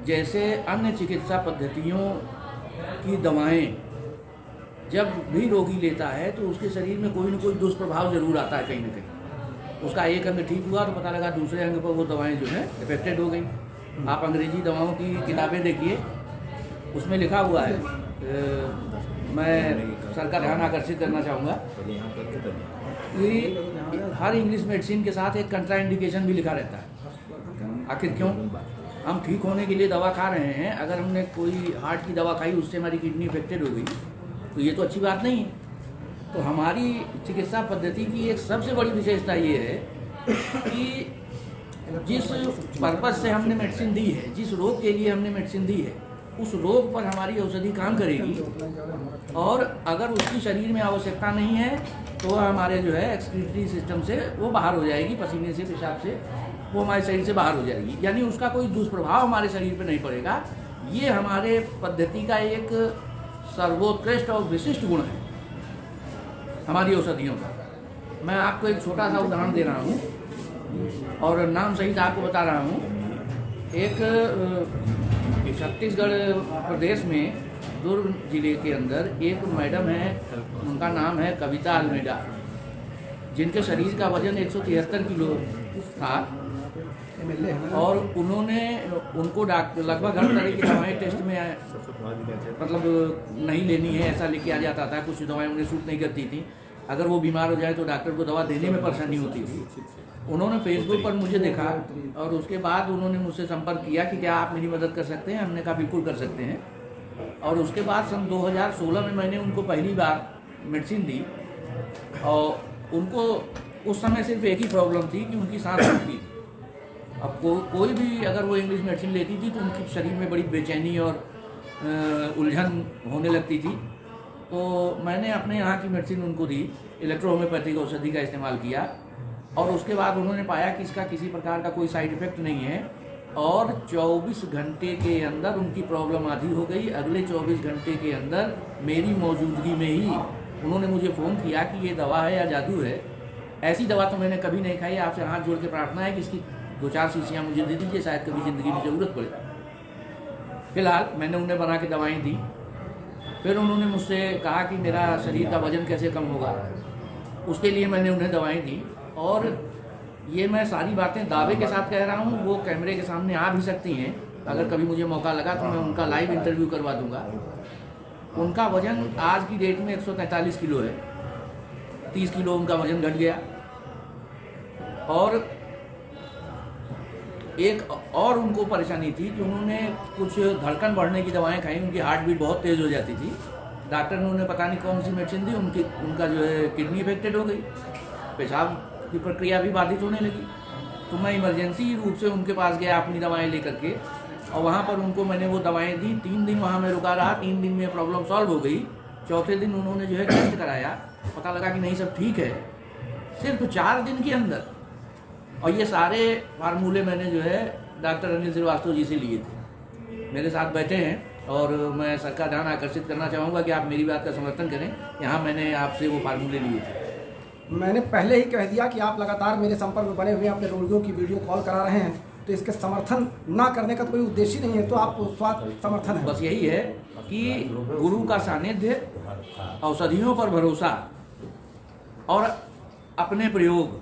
जैसे अन्य चिकित्सा पद्धतियों की दवाएं जब भी रोगी लेता है तो उसके शरीर में कोई न कोई दुष्प्रभाव जरूर आता है कहीं ना कहीं। उसका एक अंग ठीक हुआ तो पता लगा दूसरे अंग पर वो दवाएं जो है इफेक्टेड हो गई। आप अंग्रेजी दवाओं की किताबें देखिए, उसमें लिखा हुआ है, मैं सर का ध्यान आकर्षित करना चाहूँगा कि हर इंग्लिश मेडिसिन के साथ एक कंट्रा इंडिकेशन भी लिखा रहता है। आखिर क्यों? हम ठीक होने के लिए दवा खा रहे हैं, अगर हमने कोई हार्ट की दवा खाई उससे हमारी किडनी इफेक्टेड हो गई तो ये तो अच्छी बात नहीं है। तो हमारी चिकित्सा पद्धति की एक सबसे बड़ी विशेषता ये है कि जिस पर्पज से हमने मेडिसिन दी है, जिस रोग के लिए हमने मेडिसिन दी है, उस रोग पर हमारी औषधि काम करेगी, और अगर उसकी शरीर में आवश्यकता नहीं है तो हमारे जो है एक्सक्रीटरी सिस्टम से वो बाहर हो जाएगी, पसीने से, पेशाब से वो हमारे शरीर से बाहर हो जाएगी, यानी उसका कोई दुष्प्रभाव हमारे शरीर पर नहीं पड़ेगा। ये हमारे पद्धति का एक सर्वोत्कृष्ट और विशिष्ट गुण है हमारी औषधियों का। मैं आपको एक छोटा सा उदाहरण दे रहा हूँ और नाम सहित आपको बता रहा हूँ। एक छत्तीसगढ़ प्रदेश में दुर्ग जिले के अंदर एक मैडम है, उनका नाम है कविता अलमेडा, जिनके शरीर का वजन 173 किलो था, और उनको डॉक्टर लगभग हर तरह की दवाएं टेस्ट में मतलब नहीं लेनी है ऐसा लेके आ जाता था। कुछ दवाएं उन्हें सूट नहीं करती थी, अगर वो बीमार हो जाए तो डॉक्टर को दवा देने में परेशानी होती थी। उन्होंने फेसबुक पर मुझे देखा और उसके बाद उन्होंने मुझसे संपर्क किया कि क्या आप मेरी मदद कर सकते हैं। हमने कहा बिल्कुल कर सकते हैं, और उसके बाद सन 2016 में मैंने उनको पहली बार मेडिसिन दी, और उनको उस समय सिर्फ एक ही प्रॉब्लम थी कि उनकी सांस रुकती थी। अब कोई भी अगर वो इंग्लिश मेडिसिन लेती थी तो उनके शरीर में बड़ी बेचैनी और उलझन होने लगती थी। तो मैंने अपने यहाँ की मेडिसिन उनको दी, इलेक्ट्रोहोम्योपैथिक औषधि का इस्तेमाल किया, और उसके बाद उन्होंने पाया कि इसका किसी प्रकार का कोई साइड इफ़ेक्ट नहीं है, और 24 घंटे के अंदर उनकी प्रॉब्लम आधी हो गई। अगले 24 घंटे के अंदर मेरी मौजूदगी में ही उन्होंने मुझे फ़ोन किया कि ये दवा है या जादू है। ऐसी दवा तो मैंने कभी नहीं खाई, आपसे हाथ जोड़ के प्रार्थना है कि इसकी 2-4 शीशियाँ मुझे दे दीजिए, शायद कभी ज़िंदगी में ज़रूरत पड़े। फिलहाल मैंने उन्हें बना के दवाएँ दी। फिर उन्होंने मुझसे कहा कि मेरा शरीर का वज़न कैसे कम होगा, उसके लिए मैंने उन्हें दवाएँ दी। और ये मैं सारी बातें दावे के साथ कह रहा हूँ, वो कैमरे के सामने आ भी सकती हैं। अगर कभी मुझे मौका लगा तो मैं उनका लाइव इंटरव्यू करवा दूंगा। उनका वज़न आज की डेट में 143 किलो है, 30 किलो उनका वज़न घट गया। और एक और उनको परेशानी थी कि उन्होंने कुछ धड़कन बढ़ने की दवाएं खाई, उनकी हार्ट बीट बहुत तेज़ हो जाती थी। डॉक्टर ने उन्हें पता नहीं कौन सी मेडिसिन दी, उनका जो है किडनी इफेक्टेड हो गई, पेशाब की प्रक्रिया भी बाधित होने लगी। तो मैं इमरजेंसी रूप से उनके पास गया अपनी दवाएं लेकर के, और वहाँ पर उनको मैंने वो दवाएं दी। 3 दिन वहाँ मैं रुका रहा, 3 दिन में प्रॉब्लम सॉल्व हो गई। चौथे दिन उन्होंने जो है टेस्ट कराया, पता लगा कि नहीं सब ठीक है, सिर्फ 4 दिन के अंदर। और ये सारे फार्मूले मैंने जो है डॉक्टर अनिल श्रीवास्तव जी से लिए थे, मेरे साथ बैठे हैं। और मैं सबका ध्यान आकर्षित करना चाहूँगा कि आप मेरी बात का समर्थन करें। यहाँ मैंने आपसे वो फार्मूले लिए थे। मैंने पहले ही कह दिया कि आप लगातार मेरे संपर्क में बने हुए हैं, अपने रोगियों की वीडियो कॉल करा रहे हैं, तो इसके समर्थन ना करने का तो कोई उद्देश्य ही नहीं है। तो आप स्वास्थ्य समर्थन है। बस यही है कि गुरु का सानिध्य, औषधियों पर भरोसा और अपने प्रयोग,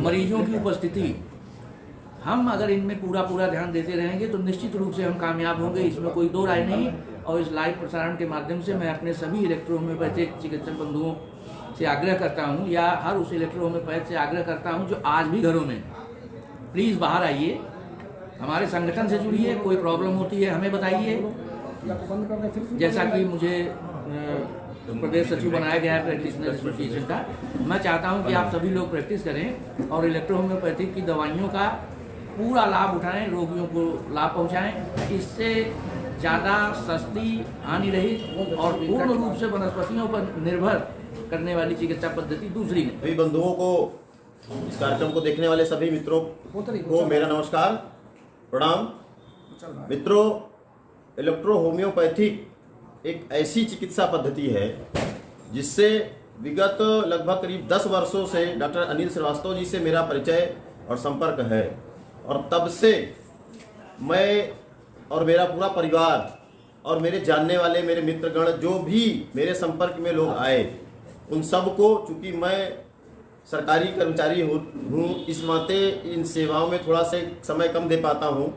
मरीजों की उपस्थिति, हम अगर इनमें पूरा ध्यान देते रहेंगे तो निश्चित रूप से हम कामयाब होंगे, इसमें कोई दो राय नहीं। और इस लाइव प्रसारण के माध्यम से मैं अपने सभी इलेक्ट्रोहोम्योपैथिक चिकित्सक बंधुओं से आग्रह करता हूं, या हर उस इलेक्ट्रोहोम्योपैथ से आग्रह करता हूं जो आज भी घरों में, प्लीज़ बाहर आइए, हमारे संगठन से जुड़िए, कोई प्रॉब्लम होती है हमें बताइए। जैसा कि मुझे प्रदेश सचिव बनाया गया है प्रैक्टिशनर एसोसिएशन का, मैं चाहता हूं कि आप सभी लोग प्रैक्टिस करें और इलेक्ट्रोहोम्योपैथिक की दवाइयों का पूरा लाभ उठाएं, रोगियों को लाभ पहुंचाएं। इससे ज़्यादा सस्ती, हानि रहित और पूर्ण रूप से वनस्पतियों पर निर्भर करने वाली चिकित्सा पद्धति दूसरी नहीं। सभी बंधुओं को, इस कार्यक्रम को देखने वाले सभी मित्रों को मेरा नमस्कार, प्रणाम। मित्रों, इलेक्ट्रोहोम्योपैथिक एक ऐसी चिकित्सा पद्धति है जिससे विगत लगभग करीब 10 वर्षों से डॉक्टर अनिल श्रीवास्तव जी से मेरा परिचय और संपर्क है। और तब से मैं और मेरा पूरा परिवार और मेरे जानने वाले मेरे मित्रगण जो भी मेरे संपर्क में लोग आए, उन सबको, चूँकि मैं सरकारी कर्मचारी हूँ, इस नाते इन सेवाओं में थोड़ा से समय कम दे पाता हूँ,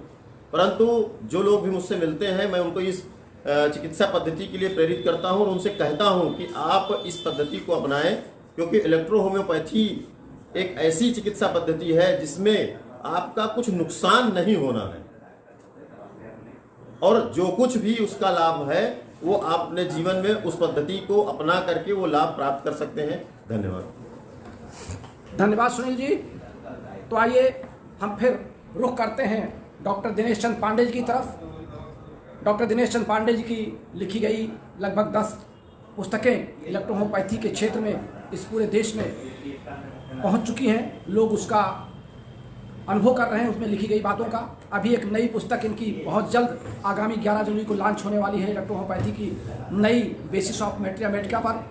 परंतु जो लोग भी मुझसे मिलते हैं मैं उनको इस चिकित्सा पद्धति के लिए प्रेरित करता हूँ और उनसे कहता हूँ कि आप इस पद्धति को अपनाएं, क्योंकि इलेक्ट्रोहोम्योपैथी एक ऐसी चिकित्सा पद्धति है जिसमें आपका कुछ नुकसान नहीं होना है, और जो कुछ भी उसका लाभ है वो आप अपने जीवन में उस पद्धति को अपना करके वो लाभ प्राप्त कर सकते हैं। धन्यवाद। धन्यवाद सुनील जी। तो आइए हम फिर रुख करते हैं डॉक्टर दिनेश चंद पांडे जी की तरफ। डॉक्टर दिनेश चंद पांडे जी की लिखी गई लगभग 10 पुस्तकें इलेक्ट्रोहोम्योपैथी के क्षेत्र में इस पूरे देश में पहुंच चुकी हैं। लोग उसका अनुभव कर रहे हैं, उसमें लिखी गई बातों का। अभी एक नई पुस्तक इनकी बहुत जल्द आगामी 11 जनवरी को लॉन्च होने वाली है, इलेक्ट्रोहोम्योपैथी की नई बेसिस ऑफ मैट्रिया मेडिका पर।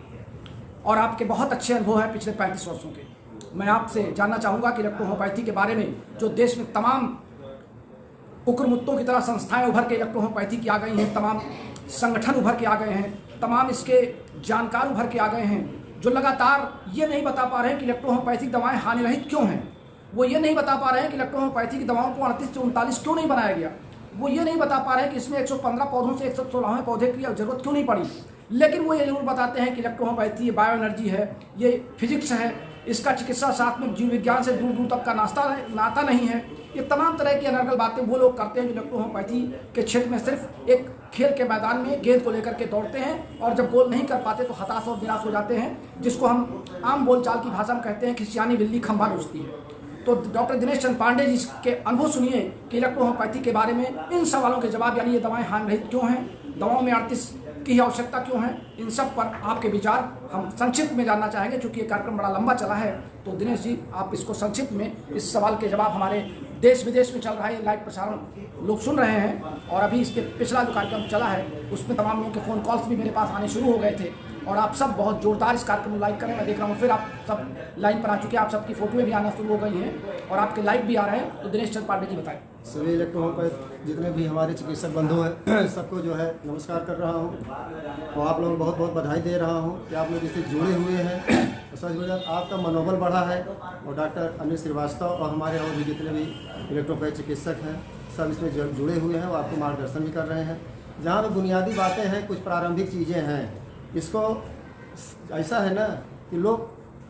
और आपके बहुत अच्छे अनुभव हैं पिछले 35 वर्षों के। मैं आपसे जानना चाहूँगा कि इलेक्ट्रोहोम्योपैथी के बारे में, जो देश में तमाम कुकुरमुत्तों की तरह संस्थाएं उभर के इलेक्ट्रोहोम्योपैथी की आ गई हैं, तमाम संगठन उभर के आ गए हैं, तमाम इसके जानकार उभर के आ गए हैं, जो लगातार ये नहीं बता पा रहे हैं कि इलेक्ट्रोहोम्योपैथिक दवाएं हानि रहित क्यों हैं। वो ये नहीं बता पा रहे हैं कि इलेक्ट्रोहोम्योपैथी की दवाओं को 38 से 39 क्यों नहीं बनाया गया। वो ये नहीं बता पा रहे हैं कि इसमें 115 पौधों से 116वें पौधे की जरूरत क्यों नहीं पड़ी। लेकिन वो ये जरूर बताते हैं कि इलेक्ट्रोहोम्योपैथी ये बायो एनर्जी है, ये फिजिक्स है, इसका चिकित्सा शास्त्र में जीव विज्ञान से दूर दूर तक का नाता नहीं है। ये तमाम तरह की अनर्गल बातें वो लोग करते हैं जो इलेक्ट्रोहोम्योपैथी के क्षेत्र में सिर्फ एक खेल के मैदान में गेंद को लेकर के दौड़ते हैं, और जब गोल नहीं कर पाते तो हताश और निराश हो जाते हैं, जिसको हम आम बोलचाल की भाषा में कहते हैं खिसियानी बिल्ली खंभा नोचती है। तो डॉक्टर दिनेश चंद पांडे जी के अनुभव सुनिए कि इलेक्ट्रोहोम्योपैथी के बारे में इन सवालों के जवाब, यानी ये दवाएं हानि रहित क्यों हैं, दवाओं में 38 की आवश्यकता क्यों है, इन सब पर आपके विचार हम संक्षिप्त में जानना चाहेंगे। चूँकि ये कार्यक्रम बड़ा लंबा चला है, तो दिनेश जी आप इसको संक्षिप्त में, इस सवाल के जवाब हमारे देश विदेश में चल रहा है, लाइव प्रसारण लोग सुन रहे हैं, और अभी इसके पिछला जो कार्यक्रम चला है उसमें तमाम लोगों के फ़ोन कॉल्स भी मेरे पास आने शुरू हो गए थे, और आप सब बहुत जोरदार इस कार्यक्रम को लाइक करें। मैं देख रहा हूँ फिर आप सब लाइन पर आ चुके हैं, आप सबकी फोटोएं भी आना शुरू हो गई हैं और आपके लाइक भी आ रहे हैं। तो दिनेश चंद पांडे जी बताएं। सभी इलेक्ट्रोहोम्योपैथ जितने भी हमारे चिकित्सक बंधु हैं सबको जो है नमस्कार कर रहा हूँ, और आप लोगों को बहुत बहुत बधाई दे रहा हूँ कि आप लोग इससे जुड़े हुए हैं। तो सच बोलिए आपका मनोबल बढ़ा है, और डॉक्टर अनिल श्रीवास्तव और हमारे और भी जितने भी इलेक्ट्रोहोम्योपैथ चिकित्सक हैं सब इसमें जुड़े हुए हैं, वो आपको मार्गदर्शन भी कर रहे हैं। जहाँ पर बुनियादी बातें हैं, कुछ प्रारंभिक चीज़ें हैं, इसको ऐसा है ना कि लोग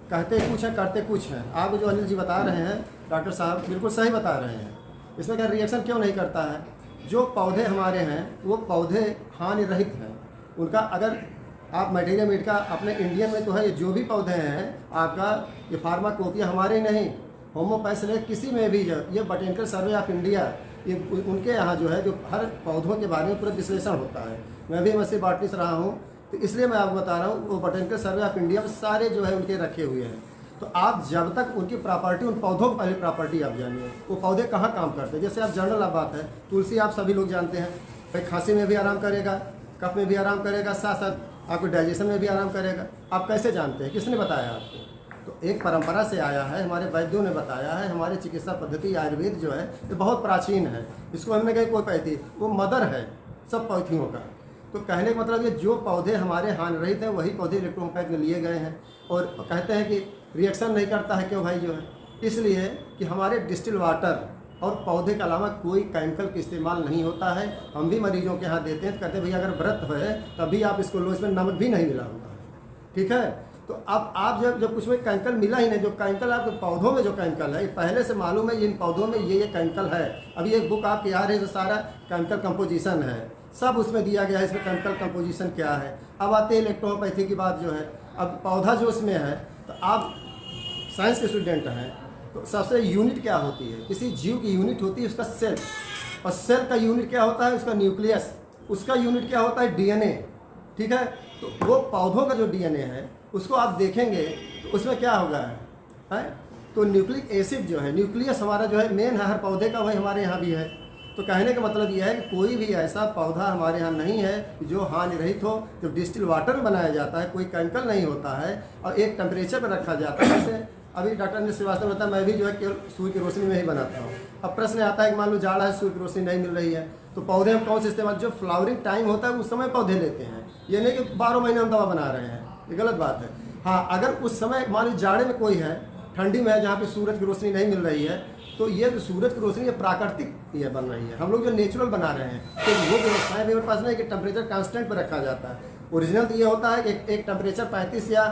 कहते कुछ है करते कुछ है। आप जो अनिल जी बता रहे हैं डॉक्टर साहब बिल्कुल सही बता रहे हैं, इसमें क्या रिएक्शन क्यों नहीं करता है। जो पौधे हमारे हैं वो पौधे हानि रहित हैं, उनका अगर आप मैटेरिया मेडिका अपने इंडियन में तो है, ये जो भी पौधे हैं आपका ये फार्माकोपिया हमारे नहीं, होम्योपैथ से किसी में भी ये बोटेनिकल सर्वे ऑफ इंडिया ये उनके यहाँ जो है जो हर पौधों के बारे में पूरा विश्लेषण होता है। मैं भी एमएससी बॉटनी से रहा हूँ, तो इसलिए मैं आपको बता रहा हूँ, वो बोटेनिकल सर्वे ऑफ इंडिया में सारे जो है उनके रखे हुए हैं। तो आप जब तक उनकी प्रॉपर्टी, उन पौधों की पहले प्रॉपर्टी आप जानिए, वो पौधे कहाँ काम करते हैं। जैसे आप जनरल आप बात है, तुलसी आप सभी लोग जानते हैं भाई, खांसी में भी आराम करेगा, कफ में भी आराम करेगा, साथ साथ आपको डाइजेशन में भी आराम करेगा। आप कैसे जानते हैं, किसने बताया आपको? तो एक परंपरा से आया है, हमारे वैद्यों ने बताया है। हमारे चिकित्सा पद्धति आयुर्वेद जो है ये बहुत प्राचीन है, इसको हमने कहीं कोई पैथी, वो मदर है सब पौधियों का। तो कहने का मतलब ये जो पौधे हमारे हानि रहित हैं वही पौधे इलेक्ट्रोहोमोपैथ में लिए गए हैं। और कहते हैं कि रिएक्शन नहीं करता है, क्यों भाई? जो है इसलिए कि हमारे डिस्टिल वाटर और पौधे के अलावा कोई केमिकल का इस्तेमाल नहीं होता है। हम भी मरीजों के यहाँ देते हैं, तो कहते हैं भैया अगर व्रत है तभी आप इसको लो, इसमें नमक भी नहीं मिला होगा, ठीक है। तो अब आप जब कुछ में केमिकल मिला ही नहीं, जो केमिकल आपके पौधों में जो केमिकल है, पहले से मालूम है इन पौधों में ये केमिकल है। अभी एक बुक आपकी आ रही है जो सारा केमिकल कंपोजिशन है, सब उसमें दिया गया है, इसमें केमिकल कंपोजिशन क्या है। अब आते हैं इलेक्ट्रोहोमोपैथी की बात जो है, अब पौधा जो उसमें है, तो आप साइंस के स्टूडेंट हैं, तो सबसे यूनिट क्या होती है? किसी जीव की यूनिट होती है उसका सेल, और सेल का यूनिट क्या होता है? उसका न्यूक्लियस। उसका यूनिट क्या होता है? डीएनए, ठीक है। तो वो पौधों का जो डीएनए है उसको आप देखेंगे तो उसमें क्या होगा है? तो न्यूक्लिक एसिड जो है, न्यूक्लियस हमारा जो है मेन है हर पौधे का, वही हमारे यहाँ भी है। तो कहने का मतलब यह है कि कोई भी ऐसा पौधा हमारे यहाँ नहीं है जो हानि रहित हो। जब डिस्टिल वाटर में बनाया जाता है, कोई केमिकल नहीं होता है और एक टेम्परेचर पर रखा जाता है। जैसे अभी डॉक्टर अनिल श्रीवास्तव ने बताया, मैं भी जो है केवल सूर्य की रोशनी में ही बनाता हूँ। अब प्रश्न आता है कि मान लो जाड़ा है, सूर्य की रोशनी नहीं मिल रही है, तो पौधे हम कौन से इस्तेमाल? जो फ्लावरिंग टाइम होता है उस समय पौधे लेते हैं। ये नहीं कि 12 महीने हम दवा बना रहे हैं, ये गलत बात है। हाँ, अगर उस समय मान लो जाड़े में कोई है, ठंडी में है जहाँ पे सूरज की रोशनी नहीं मिल रही है, तो ये जो सूरज की रोशनी ये प्राकृतिक ये बन रही है, हम लोग जो नेचुरल बना रहे हैं। तो वो व्यवस्थाएं भी मेरे पास नहीं कि टेम्परेचर कांस्टेंट पर रखा जाता है। ओरिजिनल तो ये होता है कि एक टेम्परेचर 35 या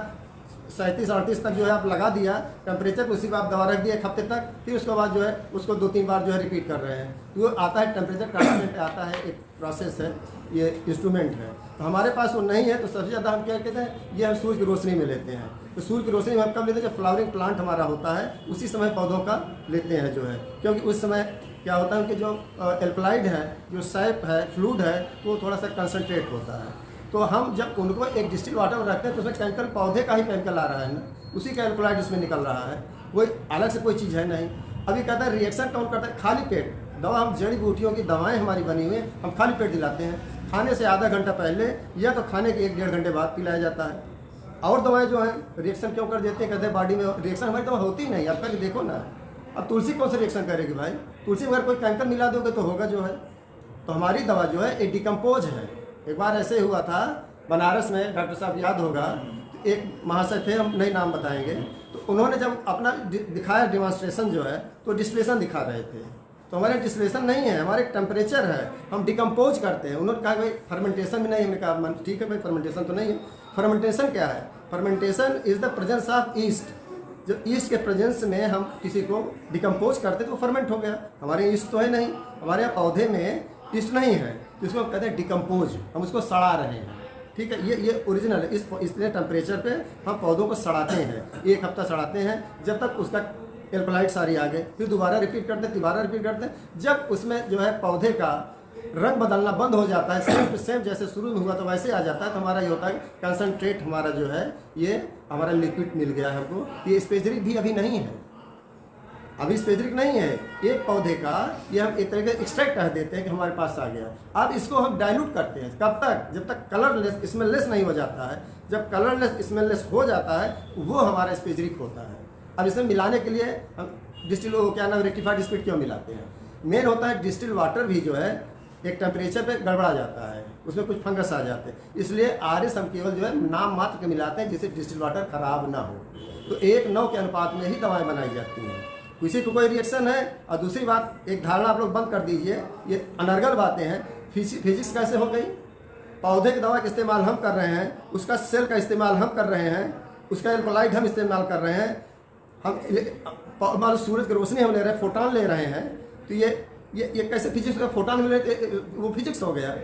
37-38 तक जो है आप लगा दिया टेम्परेचर, उसी पर आप दवा रख दिया एक हफ्ते तक, फिर उसके बाद जो है उसको 2-3 बार जो है रिपीट कर रहे हैं। तो वो आता है टेम्परेचर कांस्टेंट आता है, एक प्रोसेस है, ये इंस्ट्रूमेंट है। तो हमारे पास वो नहीं है, तो सबसे ज़्यादा हम क्या कहते हैं, ये हम सूर्य की रोशनी में लेते हैं। तो सूर्य की रोशनी में हम कब लेते हैं? जब फ्लावरिंग प्लांट हमारा होता है उसी समय पौधों का लेते हैं जो है, क्योंकि उस समय क्या होता है उनके जो एल्कलाइड है, जो सैप है, फ्लूइड है, वो थोड़ा सा कंसनट्रेट होता है। तो हम जब उनको एक डिस्टिल वाटर में रखते हैं तो उसमें केमिकल पौधे का ही केमिकल आ रहा है ना, उसी का एल्कलाइड इसमें निकल रहा है, कोई अलग से कोई चीज़ है नहीं। अभी कहता है रिएक्शन कौन करता है? खाली पेट दवा, हम जड़ी बूटियों की दवाएं हमारी बनी हुई हैं, हम खाली पेट दिलाते हैं। खाने से आधा घंटा पहले या तो खाने के 1-1.5 घंटे बाद पिलाया जाता है। और दवाएं जो हैं रिएक्शन क्यों कर देती हैं? कहते हैं बॉडी में रिएक्शन, हमारी दवा होती ही नहीं। आप करके देखो ना, अब तुलसी कौन सा रिएक्शन करेगी भाई? तुलसी में अगर कोई केमिकल मिला दोगे तो होगा जो है। तो हमारी दवा जो है एक डिकम्पोज है। एक बार ऐसे हुआ था बनारस में, डॉक्टर साहब याद होगा, एक महाशय थे, हम नहीं नाम बताएंगे, तो उन्होंने जब अपना दिखाया डेमोन्स्ट्रेशन जो है, तो डिस्टिलेशन दिखा रहे थे। तो हमारे डिस्टिलेशन नहीं है, हमारे टेम्परेचर है, हम डिकम्पोज करते हैं। उन्होंने कहा भाई फर्मेंटेशन भी नहीं। हमने कहा ठीक है भाई, फर्मेंटेशन तो नहीं है। फर्मेंटेशन क्या है? Fermentation is the presence of east. जब ईस्ट के प्रेजेंस में हम किसी को डिकम्पोज करते तो फर्मेंट हो गया। हमारे ईस्ट तो है नहीं, हमारे यहाँ पौधे में ईस्ट नहीं है, तो इसको हम कहते हैं डिकम्पोज, हम उसको सड़ा रहे हैं, ठीक है। ये ओरिजिनल है। इसलिए टेम्परेचर पे हम पौधों को सड़ाते हैं, 1 हफ्ता सड़ाते हैं, जब तक उसका एल्कलाइड सारी आ गए, फिर दोबारा रिपीट करते हैं, दोबारा रिपीट करते हैं। जब उसमें जो है पौधे का रंग बदलना बंद हो जाता है, सेम टू सेम जैसे शुरू में हुआ तो वैसे आ जाता है, तो हमारा ये होता है कंसनट्रेट हमारा जो है ये हमारा लिक्विड मिल गया है हमको। ये स्पेजरिक भी अभी नहीं है, अभी स्पेजरिक नहीं है। एक पौधे का ये हम एक तरह का एक्सट्रैक्ट कह देते हैं कि हमारे पास आ गया। अब इसको हम डाइल्यूट करते हैं, कब तक? जब तक कलरलेस स्मेललेस नहीं हो जाता है। जब कलरलेस स्मेललेस हो जाता है वो हमारा स्पेजरिक होता है। अब इसमें मिलाने के लिए हम डिस्टिल क्या नाम रेक्टिफाइड स्पिरिट क्यों मिलाते हैं? मेन होता है डिस्टिल वाटर भी जो है एक टेम्परेचर पे गड़बड़ा जाता है, उसमें कुछ फंगस आ जाते हैं, इसलिए आरएस हम केवल जो है नाम मात्र के मिलाते हैं जिससे डिस्टिल वाटर खराब ना हो। तो 1:9 के अनुपात में ही दवाएं बनाई जाती हैं। किसी को कोई रिएक्शन है, और दूसरी बात एक धारणा आप लोग बंद कर दीजिए, ये अनर्गल बातें हैं। फिजिक्स कैसे हो गई? पौधे की दवा का इस्तेमाल हम कर रहे हैं, उसका सेल का इस्तेमाल हम कर रहे हैं, उसका एल्कोलाइड हम इस्तेमाल कर रहे हैं, हम मान लो सूरज की रोशनी हम ले रहे हैं, फोटॉन ले रहे हैं, तो ये कैसे फिजिक्स का फोटॉन मिले? वो फिजिक्स हो गया।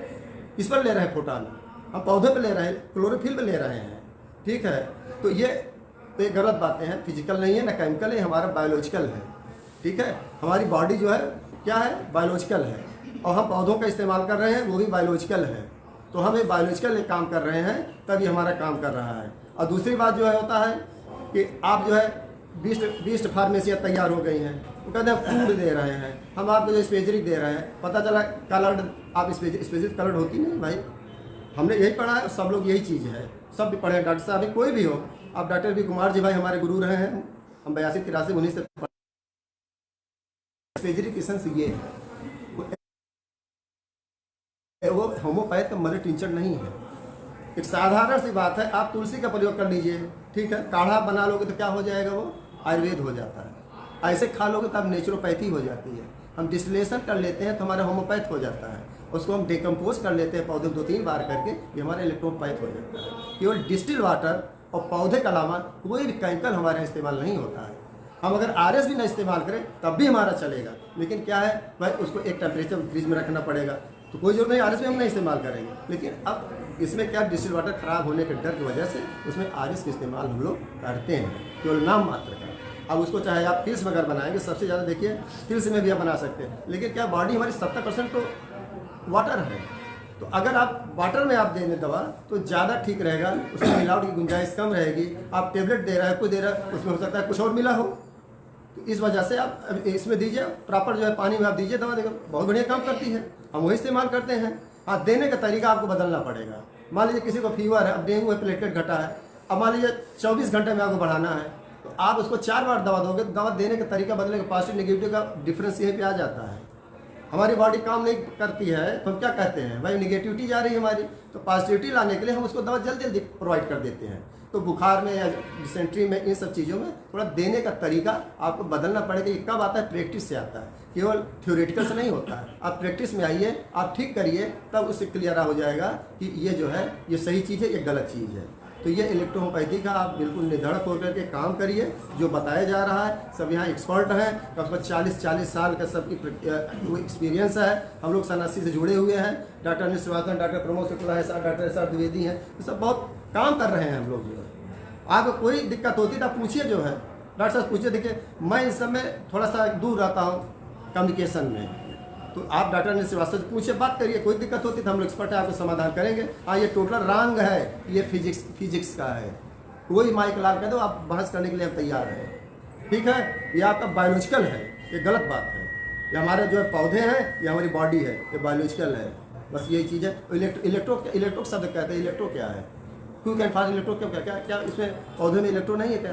इस पर ले रहे हैं फोटॉन, हम पौधे पे ले रहे हैं, क्लोरोफिल पे ले रहे हैं, ठीक है। तो ये गलत बातें हैं, फिजिकल नहीं है ना केमिकल है, हमारा बायोलॉजिकल है, ठीक है। हमारी बॉडी जो है क्या है, बायोलॉजिकल है, और हम पौधों का इस्तेमाल कर रहे हैं वो भी बायोलॉजिकल है। तो हम एक बायोलॉजिकल काम कर रहे हैं तभी हमारा काम कर रहा है। और दूसरी बात जो है होता है कि आप जो है 20 फार्मेसियाँ तैयार हो गई हैं, वो कहते हैं फूड दे रहे हैं, हम आपको जो स्पेजरी दे रहे हैं, पता चला कलर्ड, आप स्पेजरी कलर्ड होती नहीं भाई, हमने यही पढ़ा है, सब लोग यही चीज़ है, सब भी पढ़े, डॉक्टर साहब कोई भी हो, आप डॉक्टर वी कुमार जी भाई हमारे गुरु रहे हैं, हम 82-83 उन्हीं से स्पेजरी किसन से ये वो होम्योपैथ का मदर टिंचर नहीं है। एक साधारण सी बात है, आप तुलसी का प्रयोग कर लीजिए, ठीक है, काढ़ा बना लोगे तो क्या हो जाएगा, वो आयुर्वेद हो जाता है। ऐसे खा लोगे तो आप नेचुरोपैथी हो जाती है। हम डिस्टिलेशन कर लेते हैं तो हमारा होम्योपैथ हो जाता है, उसको हम डिकम्पोज कर लेते हैं पौधे 2-3 बार करके, ये हमारा इलेक्ट्रोपैथ हो जाता है। केवल डिस्टिल वाटर और पौधे के अलावा कोई भी केमिकल हमारे यहाँ इस्तेमाल नहीं होता है। हम अगर RS भी ना इस्तेमाल करें तब भी हमारा चलेगा, लेकिन क्या है भाई, उसको एक टेम्परेचर फ्रिज में रखना पड़ेगा, तो कोई जरूरत नहीं RS भी हम नहीं इस्तेमाल करेंगे। लेकिन अब इसमें क्या, डिस्टिल वाटर खराब होने के डर की वजह से उसमें RS का इस्तेमाल हम लोग करते हैं, केवल नाम मात्र का। अब उसको चाहे आप फिल्स में अगर बनाएंगे, सबसे ज़्यादा देखिए फिल्स में भी आप बना सकते हैं, लेकिन क्या बॉडी हमारी 70% तो वाटर है, तो अगर आप वाटर में आप देंगे दवा तो ज़्यादा ठीक रहेगा, उसमें मिलावट की गुंजाइश कम रहेगी। आप टेबलेट दे रहे हैं, कोई दे रहा है, उसमें हो सकता है कुछ और मिला हो, तो इस वजह से आप इसमें दीजिए, प्रॉपर जो है पानी में आप दीजिए दवा, देखो बहुत बढ़िया काम करती है, हम वही इस्तेमाल करते हैं। हाँ, देने का तरीका आपको बदलना पड़ेगा। मान लीजिए किसी को फीवर है, अब डेंगू है, प्लेटलेट घटा है, अब मान लीजिए 24 घंटे में आपको बढ़ाना है, तो आप उसको 4 बार दवा दोगे तो दवा देने का तरीका बदलेगा, पॉजिटिव नेगेटिव का डिफरेंस यहीं पे आ जाता है। हमारी बॉडी काम नहीं करती है तो हम क्या कहते हैं भाई, निगेटिविटी जा रही है हमारी, तो पॉजिटिविटी लाने के लिए हम उसको दवा जल्दी जल्दी प्रोवाइड कर देते हैं। तो बुखार में या डिसेंट्री में, इन सब चीज़ों में थोड़ा देने का तरीका आपको बदलना पड़ेगा। ये कब आता है, प्रैक्टिस से आता है, केवल थ्योरेटिकल से नहीं होता है। आप प्रैक्टिस में आइए, आप ठीक करिए, तब उससे क्लियर हो जाएगा कि ये जो है ये सही चीज़ है, ये गलत चीज़ है। तो ये इलेक्ट्रोहोम्योपैथी का आप बिल्कुल निर्धड़क होकर के काम करिए, जो बताया जा रहा है, सब यहाँ एक्सपर्ट हैं, कम से कम 40 साल का सबकी वो एक्सपीरियंस है। हम लोग सन 80 से जुड़े हुए हैं, डॉक्टर अनिल श्रीवास्तव, डॉक्टर प्रमोद शुक्ला है, डॉक्टर SR द्विवेदी हैं, तो सब बहुत काम कर रहे हैं हम लोग। जो है आपको कोई दिक्कत होती है तो आप पूछिए, जो है डॉक्टर साहब पूछिए। देखिए मैं इस समय थोड़ा सा दूर रहता हूँ कम्युनिकेशन में, तो आप डॉक्टर अनिल श्रीवास्तव से पूछिए, बात करिए, कोई दिक्कत होती है तो हम लोग एक्सपर्ट है, आपको समाधान करेंगे। हाँ, ये टोटल रॉन्ग है, ये फिजिक्स का है, कोई माइक लाल कह दो, आप बहस करने के लिए हम तैयार हैं, ठीक है। ये आपका बायोलॉजिकल है, ये गलत बात है। ये हमारे जो है पौधे हैं, ये हमारी बॉडी है, ये बायोलॉजिकल है, बस यही चीज़ है। इलेक्ट्रो शब्द कहते हैं, इलेक्ट्रो क्या है, क्यों कैन फास्ट इलेक्ट्रो क्या क्या क्या इसमें पौधे में इलेक्ट्रो नहीं है क्या?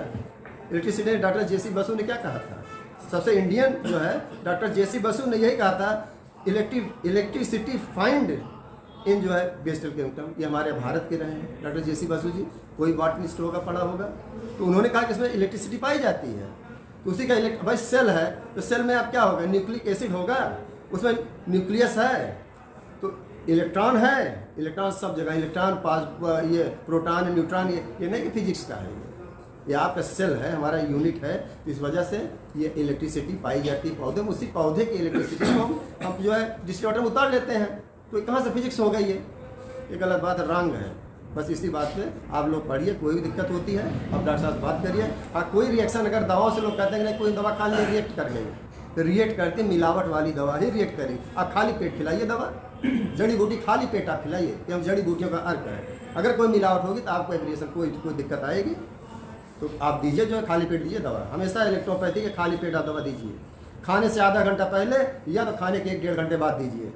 इलेक्ट्रिसिटी डॉक्टर JC बसु ने क्या कहा था, सबसे इंडियन जो है डॉक्टर JC बसु ने यही कहा था, इलेक्ट्रिसिटी फाइंड इन जो है वेस्टर्न किंगडम। ये हमारे भारत के रहे हैं डॉक्टर JC बसु जी, कोई बॉटनिस्ट होगा, पढ़ा होगा, तो उन्होंने कहा कि इसमें इलेक्ट्रिसिटी पाई जाती है। तो उसी का भाई सेल है, तो सेल में अब क्या होगा, न्यूक्लिक एसिड होगा, उसमें न्यूक्लियस है, तो इलेक्ट्रॉन है, इलेक्ट्रॉन सब जगह, इलेक्ट्रॉन ये प्रोटॉन न्यूट्रॉन, ये नहीं कि फिजिक्स का है, ये आपका सेल है, हमारा यूनिट है। इस वजह से ये इलेक्ट्रिसिटी पाई जाती है पौधे में, उसी पौधे की इलेक्ट्रिसिटी को हम जो है डिस्टिल वाटर में उतार लेते हैं, तो कहाँ से फिजिक्स हो गई ये गलत बात है, रॉन्ग है। बस इसी बात पे आप लोग पढ़िए, कोई भी दिक्कत होती है आप डॉक्टर साहब से बात करिए। हाँ, कोई रिएक्शन अगर दवाओं से लोग कहते हैं कि नहीं कोई दवा खाने रिएक्ट कर गई, तो रिएक्ट करती मिलावट वाली दवा ही रिएक्ट करी। आप खाली पेट खिलाइए दवा, जड़ी बूटी खाली पेट आप खिलाइए, कि हम जड़ी बूटियों का अर्क है। अगर कोई मिलावट होगी तो आपको एप्लीकेशन कोई दिक्कत आएगी, तो आप दीजिए जो है खाली पेट दीजिए दवा। हमेशा इलेक्ट्रोपैथी के खाली पेट आप दवा दीजिए, खाने से आधा घंटा पहले या तो खाने के 1-1.5 घंटे बाद दीजिए।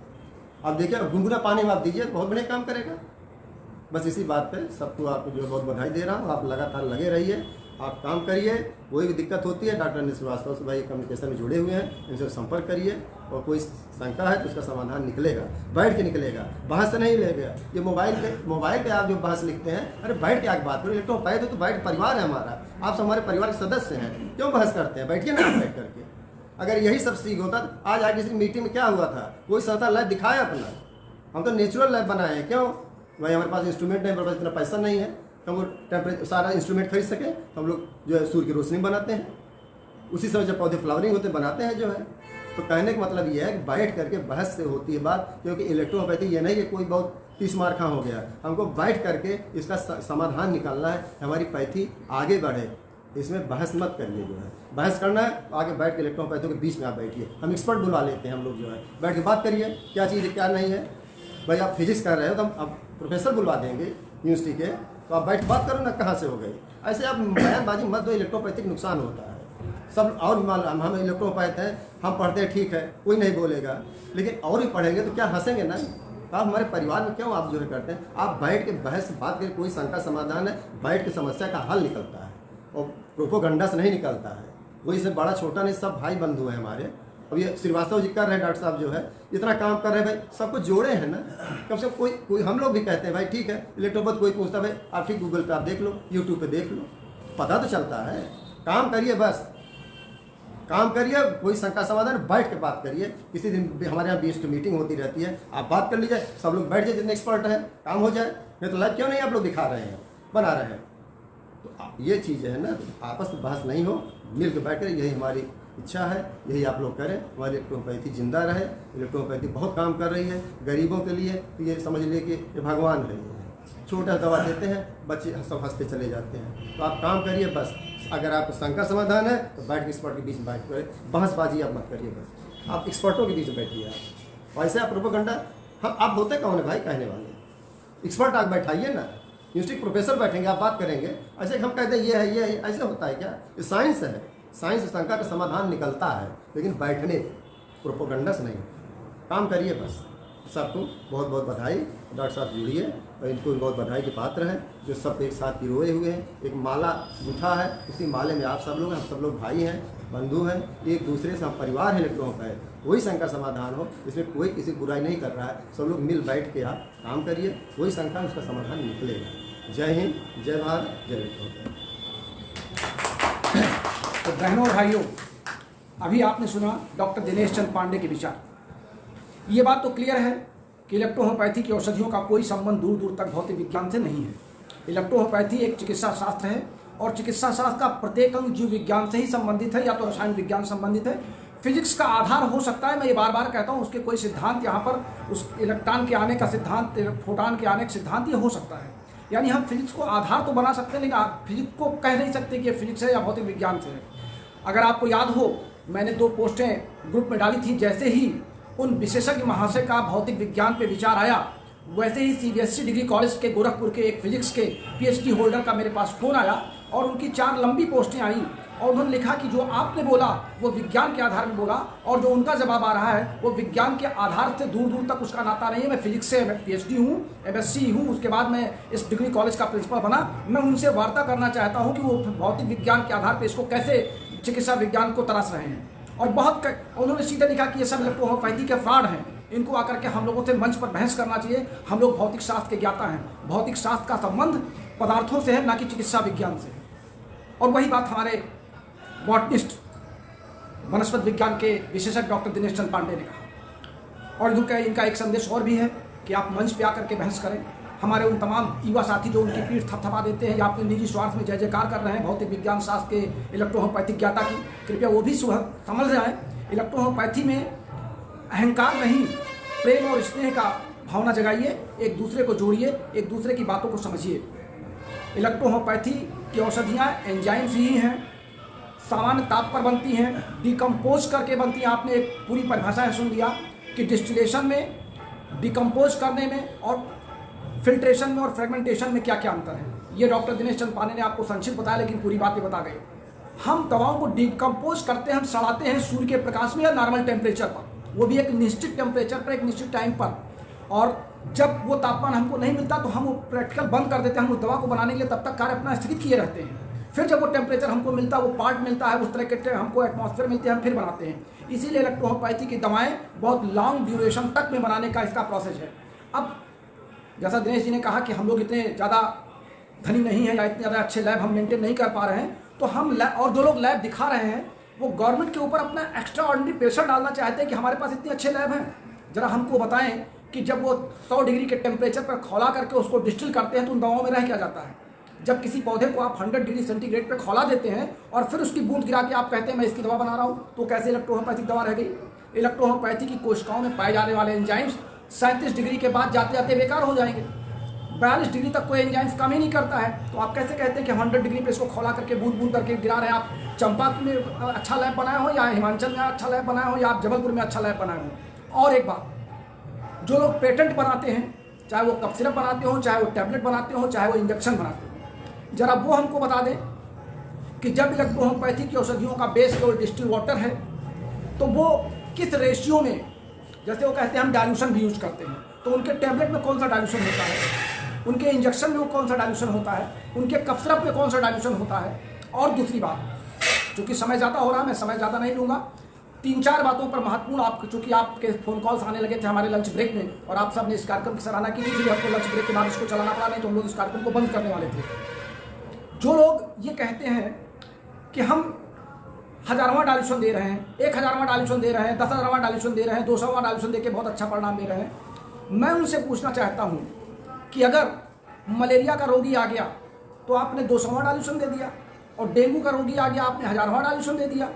आप देखिए गुनगुना पानी में आप दीजिए, बहुत बढ़िया काम करेगा। बस इसी बात पे सबको आपको जो बहुत बधाई दे रहा हूँ, आप लगातार लगे रहिए, आप काम करिए। कोई भी दिक्कत होती है डॉक्टर अनिल श्रीवास्तव से भाई कम्युनिकेशन में जुड़े हुए हैं, इनसे संपर्क करिए, और कोई शंका है तो उसका समाधान निकलेगा, बैठ के निकलेगा, बहस से नहीं लेगा। ये मोबाइल पे आप जो बहस लिखते हैं, अरे बैठ के आगे बात करो, इलेक्ट्रोपैथ तो बैठ परिवार है हमारा, आप हमारे परिवार के सदस्य हैं, क्यों बहस करते हैं, बैठिए ना बैठ करके। अगर यही सब सीख होता तो आज किसी मीटिंग में क्या हुआ था, कोई संस्था लैब दिखाया अपना, हम तो नेचुरल लैब बनाए हैं। क्यों भाई, हमारे पास इंस्ट्रूमेंट नहीं, हमारे पास इतना पैसा नहीं है तो हम टेम्परेचर सारा इंस्ट्रूमेंट खरीद सके, तो हम लोग जो है सूर्य की रोशनी बनाते हैं, उसी समय जब पौधे फ्लावरिंग होते बनाते हैं जो है। तो कहने का मतलब ये है कि बैठ करके बहस से होती है बात, क्योंकि इलेक्ट्रोपैथी ये नहीं है कोई बहुत 30 मार खा हो गया, हमको बैठ करके इसका समाधान निकालना है, हमारी पैथी आगे बढ़े। इसमें बहस मत करिए। जो है बहस करना है आगे बैठ के इलेक्ट्रोपैथों के बीच में आप बैठिए, हम एक्सपर्ट बुला लेते हैं, हम लोग जो है बैठ के बात करिए क्या चीज़ है क्या नहीं है। भाई आप फिजिक्स कर रहे हो तो हम अब प्रोफेसर बुलवा देंगे यूनिवर्सिटी के, तो आप बैठ बात करो ना कहाँ से हो गई। ऐसे आप बयानबाजी मत दो, इलेक्ट्रोपैथिक नुकसान होता है सब। और हम इलेक्ट्रोपैथ हैं, हम पढ़ते हैं ठीक है, कोई नहीं बोलेगा, लेकिन और भी पढ़ेंगे तो क्या हंसेंगे ना। तो आप हमारे परिवार में क्यों आप जो है करते हैं, आप बैठ के बहस बात करके कोई शंका समाधान है, बैठ के समस्या का हल निकलता है और प्रोपोगंडा से नहीं निकलता है। कोई से बड़ा छोटा नहीं, सब भाई बंधु हैं हमारे। अब ये श्रीवास्तव जी कर रहे हैं, डॉक्टर साहब जो है इतना काम कर रहे हैं, भाई सबको जोड़े हैं ना। कम से कम कोई हम लोग भी कहते हैं भाई ठीक है इलेक्ट्रोपैथ, कोई पूछता भाई आप ठीक गूगल पे आप देख लो, यूट्यूब पे देख लो, पता तो चलता है। काम करिए, बस काम करिए, कोई शंका समाधान बैठ के बात करिए। किसी दिन हमारे यहाँ 20 की मीटिंग होती रहती है, आप बात कर लीजिए, सब लोग बैठ जाए जितने एक्सपर्ट हैं, काम हो जाए। नहीं तो लाइव क्यों नहीं आप लोग दिखा रहे हैं, बना रहे हैं। तो ये चीज़ है ना, आपस में बहस नहीं हो, मिल के बैठ कर, यही हमारी इच्छा है, यही आप लोग करें। हमारी इलेक्ट्रोपैथी जिंदा रहे, इलेक्ट्रोपैथी बहुत काम कर रही है गरीबों के लिए। तो ये समझ लीजिए कि ये भगवान है, छोटा दवा देते हैं, बच्चे सब हंसते चले जाते हैं। तो आप काम करिए बस। अगर आपको शंका समाधान है तो बैठ के एक्सपर्ट के बीच में बैठ कर बहसबाजी आप मत करिए, बस आप एक्सपर्टों के बीच में बैठिए। आप वैसे आप प्रोपोगंडा, हम आप होते कौन है भाई कहने वाले, एक्सपर्ट आप बैठाइए ना, यूनिवर्सिटी प्रोफेसर बैठेंगे, आप बात करेंगे। ऐसे हम कहते हैं ये है, ये है, ऐसे होता है क्या? ये साइंस है, साइंस से शंका का समाधान निकलता है, लेकिन बैठने प्रोपोगंडा से नहीं। काम करिए बस। सबको बहुत बहुत बधाई। डॉक्टर साहब जुड़िए और इनको बहुत बधाई के पात्र हैं जो सब एक साथ पिरोए हुए हैं। एक माला गुथा है, उसी माले में आप सब लोग हैं, हम सब लोग भाई हैं, बंधु हैं, एक दूसरे से हम परिवार हैं। इलेक्ट्रोपैथ कोई शंका समाधान हो, इसमें कोई किसी बुराई नहीं कर रहा है। सब लोग मिल बैठ के आप काम करिए, कोई शंका उसका समाधान निकलेगा। जय हिंद, जय भारत, जय इलेक्ट्रोपैथ। तो बहनों और भाइयों, अभी आपने सुना डॉक्टर दिनेश चंद पांडे के विचार। ये बात तो क्लियर है कि इलेक्ट्रोहोम्योपैथी की औषधियों का कोई संबंध दूर दूर तक भौतिक विज्ञान से नहीं है। इलेक्ट्रोहोम्योपैथी एक चिकित्सा शास्त्र है और चिकित्सा शास्त्र का प्रत्येक अंग जीव विज्ञान से ही संबंधित है या तो रसायन विज्ञान संबंधित है। फिजिक्स का आधार हो सकता है, मैं ये बार बार कहता हूँ, उसके कोई सिद्धांत यहाँ पर उस इलेक्ट्रॉन के आने का सिद्धांत, फोटॉन के आने का सिद्धांत ये हो सकता है। यानी हम फिजिक्स को आधार तो बना सकते हैं, लेकिन आप फिजिक्स को कह नहीं सकते कि ये फिजिक्स है या भौतिक विज्ञान से है। अगर आपको याद हो, मैंने 2 पोस्टें ग्रुप में डाली थी। जैसे ही उन विशेषज्ञ महाशय का भौतिक विज्ञान पे विचार आया, वैसे ही CBSE डिग्री कॉलेज के गोरखपुर के एक फिजिक्स के PhD होल्डर का मेरे पास फ़ोन आया और उनकी 4 लंबी पोस्टें आई और उन्होंने लिखा कि जो आपने बोला वो विज्ञान के आधार में बोला और जो उनका जवाब आ रहा है वो विज्ञान के आधार से दूर दूर तक उसका नाता नहीं है। मैं फिजिक्स से PhD हूँ, MSc हूँ, उसके बाद मैं इस डिग्री कॉलेज का प्रिंसिपल बना। मैं उनसे वार्ता करना चाहता हूँ कि वो भौतिक विज्ञान के आधार पर इसको कैसे चिकित्सा विज्ञान को तराश रहे हैं। और बहुत उन्होंने सीधे लिखा कि ये सब इलेक्ट्रोहोम्योपैथी के फ्रॉड हैं, इनको आकर के हम लोगों से मंच पर बहस करना चाहिए। हम लोग भौतिक शास्त्र के ज्ञाता हैं, भौतिक शास्त्र का संबंध पदार्थों से है, ना कि चिकित्सा विज्ञान से। और वही बात हमारे बॉटनिस्ट, वनस्पति विज्ञान के विशेषज्ञ डॉक्टर दिनेश चंद पांडे ने कहा। और इनका एक संदेश और भी है कि आप मंच पे आकर के बहस करें। हमारे उन तमाम युवा साथी जो उनकी पीठ थपथपा देते हैं या अपने निजी स्वार्थ में जय जयकार कर रहे हैं भौतिक विज्ञान शास्त्र के इलेक्ट्रोहोम्योपैथिक ज्ञाता की, कृपया वो भी समझ जाएं। इलेक्ट्रोहोम्योपैथी में अहंकार नहीं, प्रेम और स्नेह का भावना जगाइए, एक दूसरे को जोड़िए, एक दूसरे की बातों को समझिए। इलेक्ट्रोहोम्योपैथी की औषधियाँ एंजाइम्स ही हैं, सामान्य ताप पर बनती हैं, डिकम्पोज करके बनती हैं। आपने एक पूरी परिभाषा सुन लिया कि डिस्टिलेशन में, डिकम्पोज करने में और फिल्ट्रेशन में और फ्रेगमेंटेशन में क्या क्या अंतर है। ये डॉक्टर दिनेश चंद पांडे ने आपको संक्षिप्त बताया, लेकिन पूरी बातें बता गए। हम दवाओं को डिकम्पोज करते हैं, हम सड़ाते हैं सूर्य के प्रकाश में या नॉर्मल टेम्परेचर पर, वो भी एक निश्चित टेम्परेचर पर, एक निश्चित टाइम पर। और जब वो तापमान हमको नहीं मिलता तो हम वो प्रैक्टिकल बंद कर देते हैं। हम उस दवा को बनाने के लिए तब तक कार्य अपना स्थगित किए रहते हैं। फिर जब वो टेम्परेचर हमको मिलता है, वो पार्ट मिलता है, उस तरह के हमको एटमॉस्फेयर मिलते हैं, हम फिर बनाते हैं। इसीलिए इलेक्ट्रोहोम्योपैथी की दवाएँ बहुत लॉन्ग ड्यूरेशन तक में बनाने का इसका प्रोसेस है। अब जैसा दिनेश जी ने कहा कि हम लोग इतने ज़्यादा धनी नहीं हैं या इतने ज़्यादा अच्छे लैब हम मेंटेन नहीं कर पा रहे हैं, तो हम और जो लोग लैब दिखा रहे हैं वो गवर्नमेंट के ऊपर अपना एक्स्ट्रा ऑर्डिनरी प्रेशर डालना चाहते हैं कि हमारे पास इतने अच्छे लैब हैं। ज़रा हमको बताएं कि जब वो 100 डिग्री के टेम्परेचर पर खौला करके उसको डिस्टिल करते हैं तो उन दवाओं में रह क्या जाता है। जब किसी पौधे को आप 100 डिग्री सेंटीग्रेड पर खौला देते हैं और फिर उसकी बूंद गिरा के आप कहते हैं मैं इसकी दवा बना रहा हूँ, तो कैसे इलेक्ट्रोहोम्योपैथिक दवा रह गई। इलेक्ट्रोहोम्योपैथी की कोशिकाओं में पाए जाने वाले एंजाइम्स 37 डिग्री के बाद जाते जाते बेकार हो जाएंगे। 42 डिग्री तक कोई एंजाइम्स काम ही नहीं करता है, तो आप कैसे कहते हैं कि 100 डिग्री पे इसको खौला करके बूंद बूंद करके गिरा रहे हैं? आप चंपा में अच्छा लैब बनाए हो, या हिमाचल में अच्छा लैब बनाए हो, या आप जबलपुर में अच्छा लैब बनाए हो? और एक बात, जो लोग पेटेंट बनाते हैं, चाहे वो कफ सिरप बनाते हो, चाहे वो टैबलेट बनाते हो, चाहे वो इंजेक्शन बनाते हो, जरा वो हमको बता दें कि जब इलेक्ट्रोहोम्योपैथी की औषधियों का बेस केवल डिस्टिल वाटर है, तो वो किस रेशियो में, जैसे वो कहते हैं हम डाइल्यूशन भी यूज करते हैं, तो उनके टैबलेट में कौन सा डाइल्यूशन होता है, उनके इंजेक्शन में कौन सा डाइल्यूशन होता है, उनके कफ सिरप में कौन सा डाइल्यूशन होता है? और दूसरी बात, चूँकि समय ज़्यादा हो रहा है, मैं समय ज़्यादा नहीं लूँगा, 3-4 बातों पर महत्वपूर्ण, आप चूँकि आपके फ़ोन कॉल्स आने लगे थे हमारे लंच ब्रेक में, और आप सब ने इस कार्यक्रम की सराहना की थी, इसलिए हमको लंच ब्रेक के बाद इसको चलाना पड़ा, नहीं तो हम लोग इस कार्यक्रम को बंद करने वाले थे। जो लोग ये कहते हैं कि हम 1000वां डाइल्यूशन दे रहे हैं, 1000वां डाइल्यूशन दे रहे हैं, 10,000वां डाइल्यूशन दे रहे हैं, 200वां डाइल्यूशन दे के बहुत अच्छा परिणाम दे रहे हैं, मैं उनसे पूछना चाहता हूँ कि अगर मलेरिया का रोगी आ गया तो आपने 200वां डाइल्यूशन दे दिया, और डेंगू का रोगी आ गया आपने 1000वां डाइल्यूशन दे दिया,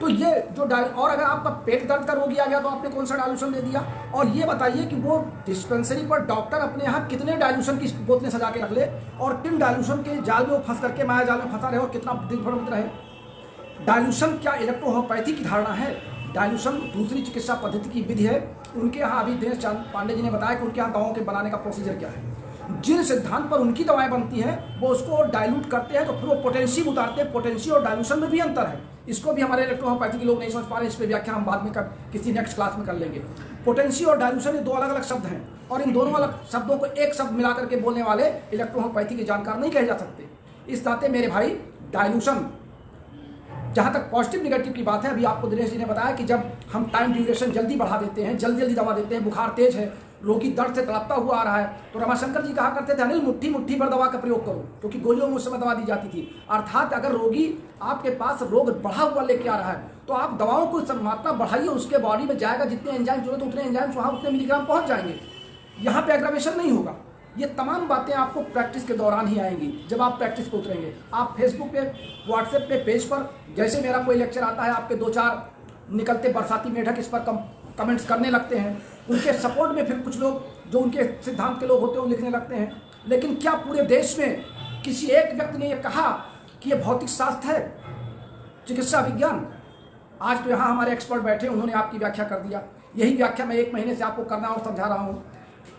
तो ये जो और अगर आपका पेट दर्द का रोगी आ गया तो आपने कौन सा डाइल्यूशन दे दिया? और ये बताइए कि वो डिस्पेंसरी पर डॉक्टर अपने यहाँ कितने डाइल्यूशन की बोतलें सजा के रख ले, और किन डाइल्यूशन के जाल में वो फंस करके माया जाल में फंसा रहे और कितना दिन भर रहे। डाइल्यूशन क्या इलेक्ट्रोहोम्योपैथी की धारणा है? डाइल्यूशन दूसरी चिकित्सा पद्धति की विधि है। उनके यहाँ अभी दिनेश चंद पांडे जी ने बताया कि उनके यहाँ दवाओं के बनाने का प्रोसीजर क्या है। जिन सिद्धांत पर उनकी दवाएं बनती हैं वो उसको डाइल्यूट करते हैं, तो फिर वो पोटेंशियम उतारते हैं। पोटेंशियम और डाइल्यूशन में भी अंतर है, इसको भी हमारे इलेक्ट्रोहोम्योपैथी के लोग नहीं समझ पा रहे। इस पर व्याख्या हम बाद में किसी नेक्स्ट क्लास में कर लेंगे। पोटेंशियल और डाइल्यूशन ये दो अलग अलग शब्द हैं, और इन दोनों अलग शब्दों को एक शब्द मिला करके बोलने वाले इलेक्ट्रोहोम्योपैथी के जानकार नहीं कहे जा सकते। इस नाते मेरे भाई, डाइल्यूशन जहाँ तक पॉजिटिव निगेटिव की बात है, अभी आपको दिनेश जी ने बताया कि जब हम टाइम ड्यूरेशन जल्दी बढ़ा देते हैं, जल्दी जल्दी दवा देते हैं, बुखार तेज है, रोगी दर्द से तड़पता हुआ आ रहा है, तो रमाशंकर जी कहा करते थे अनिल मुट्ठी मुट्ठी भर दवा का प्रयोग करो, क्योंकि गोलियों में उस समय दवा दी जाती थी। अर्थात अगर रोगी आपके पास रोग बढ़ा हुआ लेके आ रहा है तो आप दवाओं को मात्रा बढ़ाइए, उसके बॉडी में जाएगा, जितने एंजाइम जरूरत उतने एंजाइम्स वहाँ उतने मिलीग्राम पहुँच जाएंगे। यहाँ पे एग्रावेशन नहीं होगा। ये तमाम बातें आपको प्रैक्टिस के दौरान ही आएंगी, जब आप प्रैक्टिस पे उतरेंगे। आप फेसबुक पे, व्हाट्सएप पे, पेज पर जैसे मेरा कोई लेक्चर आता है, आपके 2-4 निकलते बरसाती मेढक इस पर कमेंट्स करने लगते हैं। उनके सपोर्ट में फिर कुछ लोग जो उनके सिद्धांत के लोग होते हैं वो लिखने लगते हैं। लेकिन क्या पूरे देश में किसी एक व्यक्ति ने यह कहा कि यह भौतिक शास्त्र है, चिकित्सा विज्ञान? आज तो यहाँ हमारे एक्सपर्ट बैठे, उन्होंने आपकी व्याख्या कर दिया। यही व्याख्या मैं 1 महीने से आपको करना और समझा रहा हूँ।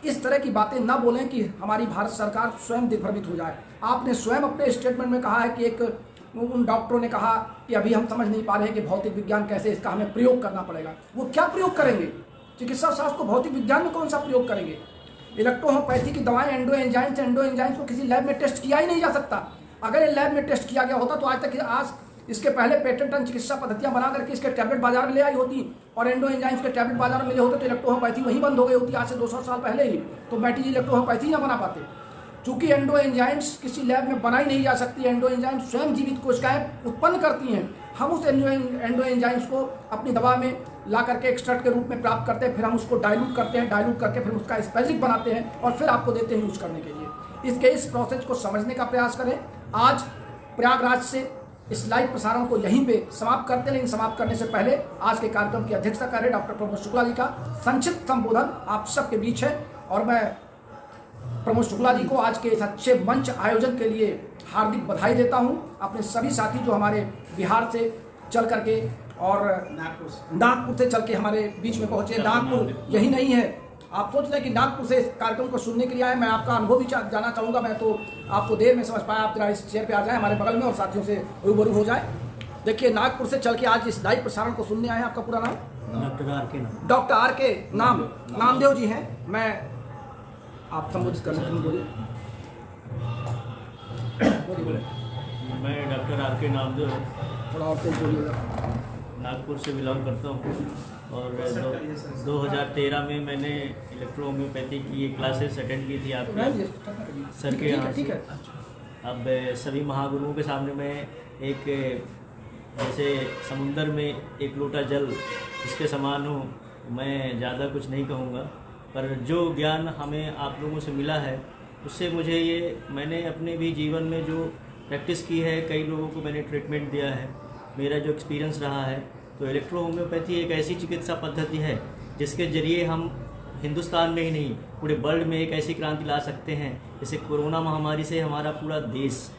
इस तरह की बातें ना बोलें कि हमारी भारत सरकार स्वयं दिग्भ्रमित हो जाए। आपने स्वयं अपने स्टेटमेंट में कहा है कि उन डॉक्टरों ने कहा कि अभी हम समझ नहीं पा रहे हैं कि भौतिक विज्ञान कैसे, इसका हमें प्रयोग करना पड़ेगा। वो क्या प्रयोग करेंगे? चिकित्सा शास्त्र को भौतिक विज्ञान में कौन सा प्रयोग करेंगे? इलेक्ट्रोहोम्योपैथी की दवाएं एंडो एंजाइम्स को किसी लैब में टेस्ट किया ही नहीं जा सकता। अगर ये लैब में टेस्ट किया गया होता तो आज इसके पहले पेटेंट चिकित्सा पद्धतियां बना करके इसके टैबलेट बाजार में ले आई होती, और एंडो एंजाइम्स के टैबलेट बाजार में मिले होते तो इलेक्ट्रोहोम्योपैथी वहीं बंद हो गई होती आज से 200 साल पहले ही, तो बैठी इलेक्ट्रोहोम्योपैथी ना बना पाते। चूंकि एंडो एंजाइम्स किसी लैब में बनाई नहीं जा सकती, एंडो एंजाइम्स स्वयं जीवित कोशिकाएं उत्पन्न करती हैं। हम उस एंडो एंजाइम्स को अपनी दवा में ला करके एक्सट्रैक्ट के रूप में प्राप्त करते हैं, फिर हम उसको डाइल्यूट करते हैं, डाइल्यूट करके फिर उसका स्पेसिफिक बनाते हैं और फिर आपको देते हैं यूज करने के लिए। इस प्रोसेस को समझने का प्रयास करें। आज प्रयागराज से इस लाइव प्रसारण को यहीं पे समाप्त करते हैं, लेकिन समाप्त करने से पहले आज के कार्यक्रम की अध्यक्षता कर रहे डॉक्टर प्रमोद शुक्ला जी का संक्षिप्त संबोधन आप सबके बीच है, और मैं प्रमोद शुक्ला जी को आज के इस अच्छे मंच आयोजन के लिए हार्दिक बधाई देता हूं। अपने सभी साथी जो हमारे बिहार से चल करके और नागपुर से चल के हमारे बीच में पहुंचे। नागपुर यही नहीं है, आप सोच रहे हैं कि नागपुर से इस कार्यक्रम को सुनने के लिए आए। मैं आपका अनुभव भी जाना चाहूँगा। मैं तो आपको देर में समझ पाया, आप जरा इस चेयर पे आ जाए हमारे बगल में और साथियों से रूबरू हो जाए। देखिए, नागपुर से चल के आज इस लाइव प्रसारण को सुनने आए हैं। आपका पूरा नाम? डॉक्टर आर के नामदेव जी हैं। मैं आप संबोधित कर सकते हैं, बोलिए। मैं डॉक्टर आर के नामदेव थोड़ा और तेज बोलिएगा। नागपुर से बिलोंग करता हूँ, और 2013 में मैंने इलेक्ट्रोहोम्योपैथी की क्लासेस अटेंड की थी आपके सर के यहाँ से। अब सभी महागुरुओं के सामने मैं एक जैसे समुंदर में एक लोटा जल इसके समान हूँ। मैं ज़्यादा कुछ नहीं कहूँगा, पर जो ज्ञान हमें आप लोगों से मिला है उससे मुझे मैंने अपने भी जीवन में जो प्रैक्टिस की है, कई लोगों को मैंने ट्रीटमेंट दिया है, मेरा जो एक्सपीरियंस रहा है, तो इलेक्ट्रोहोम्योपैथी एक ऐसी चिकित्सा पद्धति है जिसके ज़रिए हम हिंदुस्तान में ही नहीं पूरे वर्ल्ड में एक ऐसी क्रांति ला सकते हैं। जैसे कोरोना महामारी से हमारा पूरा देश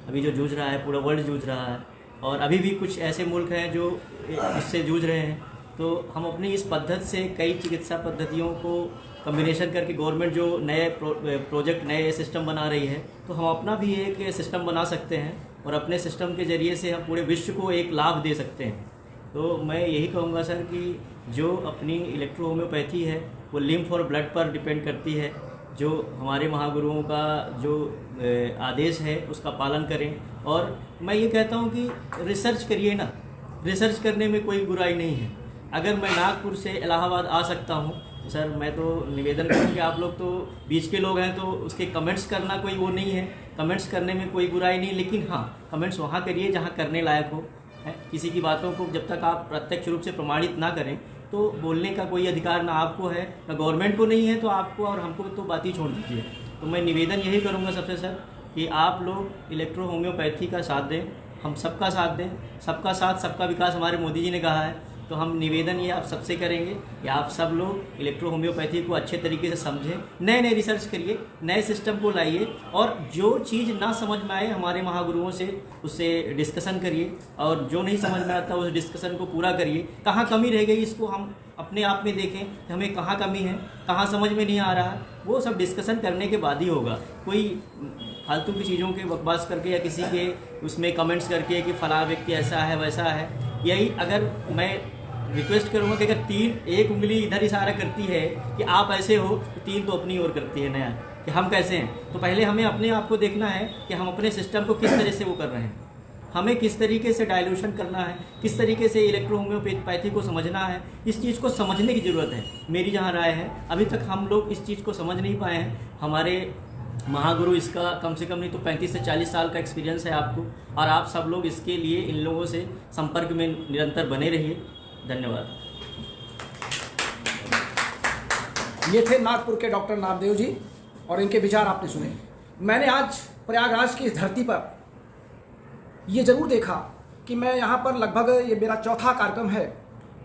अभी जो जूझ रहा है, पूरा वर्ल्ड जूझ रहा है, और अभी भी कुछ ऐसे मुल्क हैं जो इससे जूझ रहे हैं। तो हम अपनी इस पद्धति से कई चिकित्सा पद्धतियों को कम्बिनेशन करके गवर्नमेंट जो नए प्रोजेक्ट नए सिस्टम बना रही है, तो हम अपना भी एक सिस्टम बना सकते हैं और अपने सिस्टम के ज़रिए से हम पूरे विश्व को एक लाभ दे सकते हैं। तो मैं यही कहूँगा सर कि जो अपनी इलेक्ट्रो होम्योपैथी है वो लिम्फ और ब्लड पर डिपेंड करती है। जो हमारे महागुरुओं का जो आदेश है उसका पालन करें। और मैं ये कहता हूँ कि रिसर्च करिए ना, रिसर्च करने में कोई बुराई नहीं है। अगर मैं नागपुर से इलाहाबाद आ सकता हूँ सर, मैं तो निवेदन करूँ कि आप लोग तो बीच के लोग हैं, तो उसके कमेंट्स करना कोई वो नहीं है, कमेंट्स करने में कोई बुराई नहीं, लेकिन हाँ कमेंट्स वहाँ करिए जहाँ करने लायक हो। है किसी की बातों को जब तक आप प्रत्यक्ष रूप से प्रमाणित ना करें तो बोलने का कोई अधिकार ना आपको है ना गवर्नमेंट को नहीं है, तो आपको और हमको तो बात ही छोड़ दीजिए। तो मैं निवेदन यही करूँगा सबसे सर कि आप लोग इलेक्ट्रो होम्योपैथी का साथ दें, हम सबका साथ दें। सबका साथ सबका विकास हमारे मोदी जी ने कहा है, तो हम निवेदन ये आप सबसे करेंगे कि आप सब लोग इलेक्ट्रो होम्योपैथी को अच्छे तरीके से समझें, नए नए रिसर्च करिए, नए सिस्टम को लाइए, और जो चीज़ ना समझ में आए हमारे महागुरुओं से उससे डिस्कशन करिए, और जो नहीं समझ में आता उस डिस्कशन को पूरा करिए। कहाँ कमी रह गई इसको हम अपने आप में देखें कि हमें कहाँ कमी है, कहाँ समझ में नहीं आ रहा है, वो सब डिस्कशन करने के बाद ही होगा। कोई फालतू की चीज़ों के बकवास करके या किसी के उसमें कमेंट्स करके कि फलां व्यक्ति ऐसा है वैसा है, यही अगर मैं रिक्वेस्ट करूँगा कि अगर एक उंगली इधर इशारा करती है कि आप ऐसे हो, तो 3 तो अपनी ओर करती है नया कि हम कैसे हैं। तो पहले हमें अपने आप को देखना है कि हम अपने सिस्टम को किस तरह से वो कर रहे हैं, हमें किस तरीके से डाइल्यूशन करना है, किस तरीके से इलेक्ट्रो होम्योपैथी को समझना है। इस चीज़ को समझने की ज़रूरत है, मेरी जहाँ राय है। अभी तक हम लोग इस चीज़ को समझ नहीं पाए हैं। हमारे महागुरु इसका कम से कम नहीं तो 35 से 40 साल का एक्सपीरियंस है आपको, और आप सब लोग इसके लिए इन लोगों से संपर्क में निरंतर बने रहिए। धन्यवाद। ये थे नागपुर के डॉक्टर नामदेव जी और इनके विचार आपने सुने। मैंने आज प्रयागराज की इस धरती पर ये जरूर देखा कि मैं यहाँ पर लगभग ये मेरा चौथा कार्यक्रम है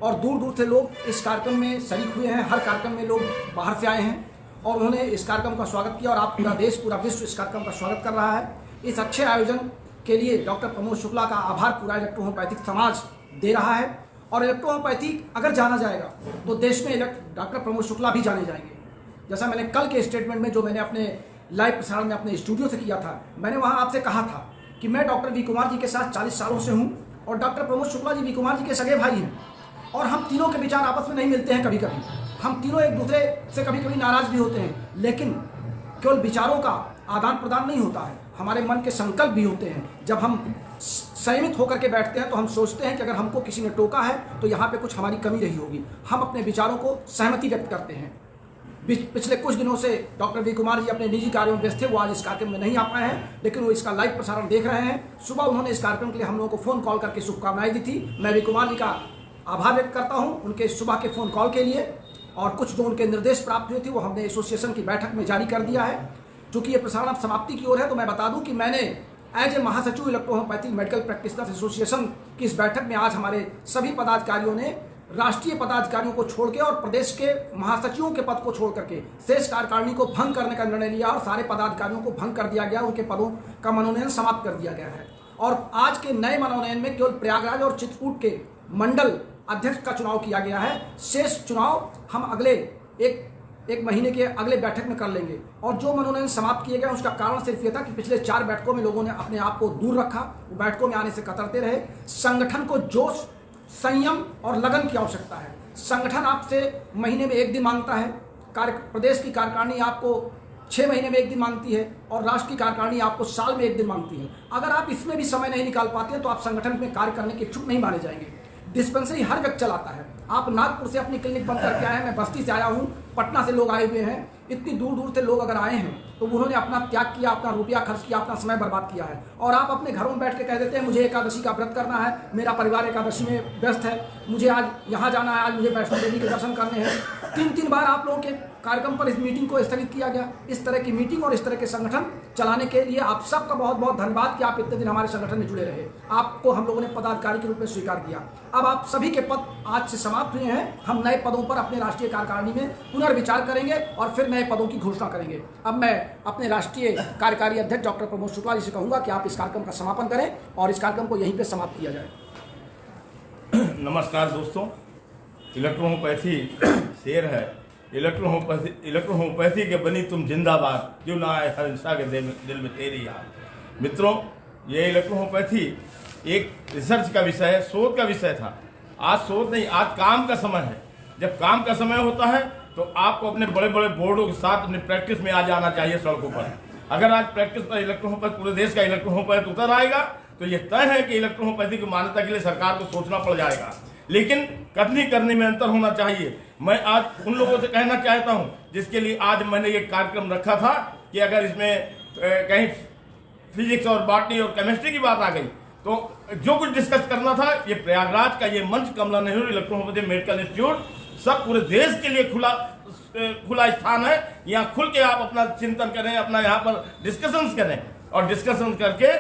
और दूर दूर से लोग इस कार्यक्रम में शरीक हुए हैं। हर कार्यक्रम में लोग बाहर से आए हैं और उन्होंने इस कार्यक्रम का स्वागत किया, और आप पूरा देश पूरा विश्व इस कार्यक्रम का स्वागत कर रहा है। इस अच्छे आयोजन के लिए डॉक्टर प्रमोद शुक्ला का आभार पूरा इलेक्ट्रो होम्योपैथिक समाज दे रहा है। और इलेक्ट्रो होम्योपैथी अगर जाना जाएगा तो देश में डॉक्टर प्रमोद शुक्ला भी जाने जाएंगे। जैसा मैंने कल के स्टेटमेंट में जो मैंने अपने लाइव प्रसारण में अपने स्टूडियो से किया था, मैंने वहाँ आपसे कहा था कि मैं डॉक्टर वी कुमार जी के साथ 40 सालों से हूँ और डॉक्टर प्रमोद शुक्ला जी वी कुमार जी के सगे भाई हैं, और हम तीनों के विचार आपस में नहीं मिलते हैं। कभी कभी हम तीनों एक दूसरे से कभी कभी नाराज भी होते हैं, लेकिन केवल विचारों का आदान प्रदान नहीं होता है, हमारे मन के संकल्प भी होते हैं। जब हम संयमित होकर के बैठते हैं तो हम सोचते हैं कि अगर हमको किसी ने टोका है तो यहाँ पे कुछ हमारी कमी रही होगी। हम अपने विचारों को सहमति व्यक्त करते हैं। पिछले कुछ दिनों से डॉक्टर वी कुमार जी अपने निजी कार्यों में व्यस्त थे, वो आज इस कार्यक्रम में नहीं आ पाए हैं, लेकिन वो इसका लाइव प्रसारण देख रहे हैं। सुबह उन्होंने इस कार्यक्रम के लिए हम लोगों को फ़ोन कॉल करके शुभकामनाएं दी थी। मैं वी कुमार जी का आभार व्यक्त करता हूँ उनके सुबह के फ़ोन कॉल के लिए, और कुछ जो उनके निर्देश प्राप्त हुए थे वो हमने एसोसिएशन की बैठक में जारी कर दिया है। चूँकि ये प्रसारण अब समाप्ति की ओर है तो मैं बता दूँ कि मैंने एज ए महासचिव electro homeopathic medical practitioners association की इस बैठक में आज हमारे सभी पदाधिकारियों ने राष्ट्रीय पदाधिकारियों को छोड़ के और प्रदेश के महासचिवों के पद को छोड़ करके शेष कार्यकारिणी को भंग करने का निर्णय लिया और सारे पदाधिकारियों को भंग कर दिया गया, उनके पदों का मनोनयन समाप्त कर दिया गया है। और आज के नए मनोनयन में केवल प्रयागराज और चित्रकूट के मंडल अध्यक्ष का चुनाव किया गया है। शेष चुनाव हम अगले एक महीने के अगले बैठक में कर लेंगे। और जो मनोनयन समाप्त किए गए उसका कारण सिर्फ ये था कि पिछले 4 बैठकों में लोगों ने अपने आप को दूर रखा, वो बैठकों में आने से कतरते रहे। संगठन को जोश, संयम और लगन की आवश्यकता है। संगठन आपसे महीने में 1 दिन मांगता है, प्रदेश की कार्यकारिणी आपको 6 महीने में 1 दिन मांगती है, और राष्ट्र की कार्यकारिणी आपको साल में 1 दिन मांगती है। अगर आप इसमें भी समय नहीं निकाल पाते हैं तो आप संगठन में कार्य करने के इच्छुक नहीं माने जाएंगे। डिस्पेंसरी हर व्यक्ति चलाता है। आप नागपुर से अपनी क्लिनिक बंद करके आए हैं, मैं बस्ती से आया हूँ, पटना से लोग आए हुए हैं। इतनी दूर दूर से लोग अगर आए हैं तो उन्होंने अपना त्याग किया, अपना रुपया खर्च किया, अपना समय बर्बाद किया है। और आप अपने घरों में बैठ के कह देते हैं मुझे एकादशी का व्रत करना है, मेरा परिवार एकादशी में व्यस्त है, मुझे आज यहाँ जाना है, आज मुझे वैष्णो देवी के दर्शन करने हैं। 3 बार आप लोगों के कार्यक्रम पर इस मीटिंग को स्थगित किया गया। इस तरह की मीटिंग और इस तरह के संगठन चलाने के लिए आप सबका बहुत बहुत धन्यवाद कि आप इतने दिन हमारे संगठन में जुड़े रहे। आपको हम लोगों ने पदाधिकारी के रूप में स्वीकार किया। अब आप सभी के पद आज से समाप्त हुए हैं। हम नए पदों पर अपने राष्ट्रीय कार्यकारिणी में पुनर्विचार करेंगे और फिर नए पदों की घोषणा करेंगे। अब मैं अपने राष्ट्रीय कार्यकारी अध्यक्ष डॉक्टर प्रमोद शुक्ला जी से कहूँगा कि आप इस कार्यक्रम का समापन करें और इस कार्यक्रम को यहीं पर समाप्त किया जाए। नमस्कार दोस्तों, इलेक्ट्रोहोम्योपैथी शेर है। इलेक्ट्रोहोम्योपैथी के बनी तुम जिंदाबाद, क्यों ना आए हर इंसान के दिल में तेरी याद। मित्रों, ये इलेक्ट्रोहोम्योपैथी एक रिसर्च का विषय है, शोध का विषय था। आज शोध नहीं, आज काम का समय है। जब काम का समय होता है तो आपको अपने बड़े बड़े बोर्डों के साथ अपनी प्रैक्टिस में आ जाना चाहिए सड़कों पर। अगर आज प्रैक्टिस पर इलेक्ट्रोहोम्योपैथी, पूरे देश का इलेक्ट्रोहोम्योपैथी उतर आएगा तो ये तय है कि इलेक्ट्रोहोम्योपैथी की मान्यता के लिए सरकार को सोचना पड़ जाएगा। लेकिन कथनी करने में अंतर होना चाहिए। मैं आज उन लोगों से कहना चाहता हूं जिसके लिए आज मैंने ये कार्यक्रम रखा था कि अगर इसमें कहीं फिजिक्स और बॉटनी और केमिस्ट्री की बात आ गई तो जो कुछ डिस्कस करना था, ये प्रयागराज का ये मंच, कमला नेहरू इलेक्ट्रोहोम्योपैथी मेडिकल इंस्टीट्यूट, सब पूरे देश के लिए खुला स्थान है। यहाँ खुल के आप अपना चिंतन करें, अपना यहाँ पर डिस्कशंस करें और डिस्कशन करके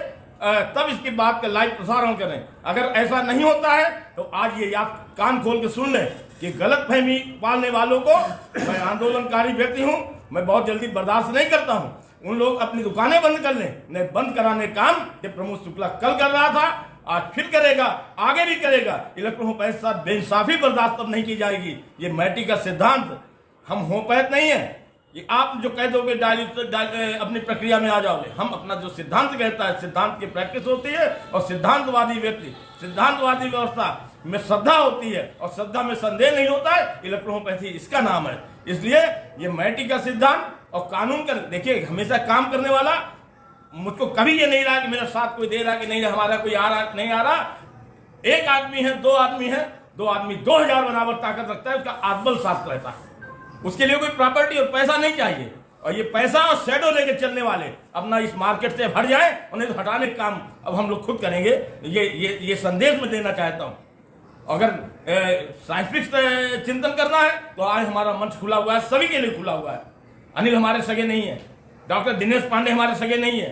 तब इसकी बात का लाइव प्रसारण करें। अगर ऐसा नहीं होता है तो आज ये याद कान खोल के सुन लें कि गलतफहमी पालने वालों को, मैं आंदोलनकारी व्यक्ति हूं, मैं बहुत जल्दी बर्दाश्त नहीं करता हूं। उन लोग अपनी दुकानें बंद कर लें, नहीं बंद कराने काम ये प्रमोद शुक्ला कल कर रहा था, आज फिर करेगा, आगे भी करेगा। इलेक्ट्रोहोम्योपैथी साथ बेइंसाफी बर्दाश्त तब नहीं की जाएगी। ये मैटी का सिद्धांत, हम होम्योपैथ नहीं है। ये आप जो कह दोगे अपनी प्रक्रिया में आ जाओगे, हम अपना जो सिद्धांत कहता है, सिद्धांत की प्रैक्टिस होती है। और सिद्धांतवादी व्यक्ति, सिद्धांतवादी व्यवस्था में श्रद्धा होती है और श्रद्धा में संदेह नहीं होता है। इलेक्ट्रोहोम्योपैथी इसका नाम है। इसलिए ये मैटी का सिद्धांत और कानून का, देखिए हमेशा काम करने वाला, मुझको कभी ये नहीं रहा कि मेरा साथ कोई दे रहा कि नहीं हमारा कोई आ रहा नहीं आ रहा। एक आदमी है, दो आदमी है, दो आदमी 2000 बराबर ताकत रखता है, उसका आत्मबल साथ रहता है। उसके लिए कोई प्रॉपर्टी और पैसा नहीं चाहिए। और ये पैसा और शैडो लेके चलने वाले अपना इस मार्केट से हट जाए, उन्हें तो हटाने का काम अब हम लोग खुद करेंगे। ये संदेश मैं देना चाहता हूँ। अगर साइंटिफिक चिंतन करना है तो आज हमारा मंच खुला हुआ है, सभी के लिए खुला हुआ है। अनिल हमारे सगे नहीं है, डॉक्टर दिनेश पांडे हमारे सगे नहीं है,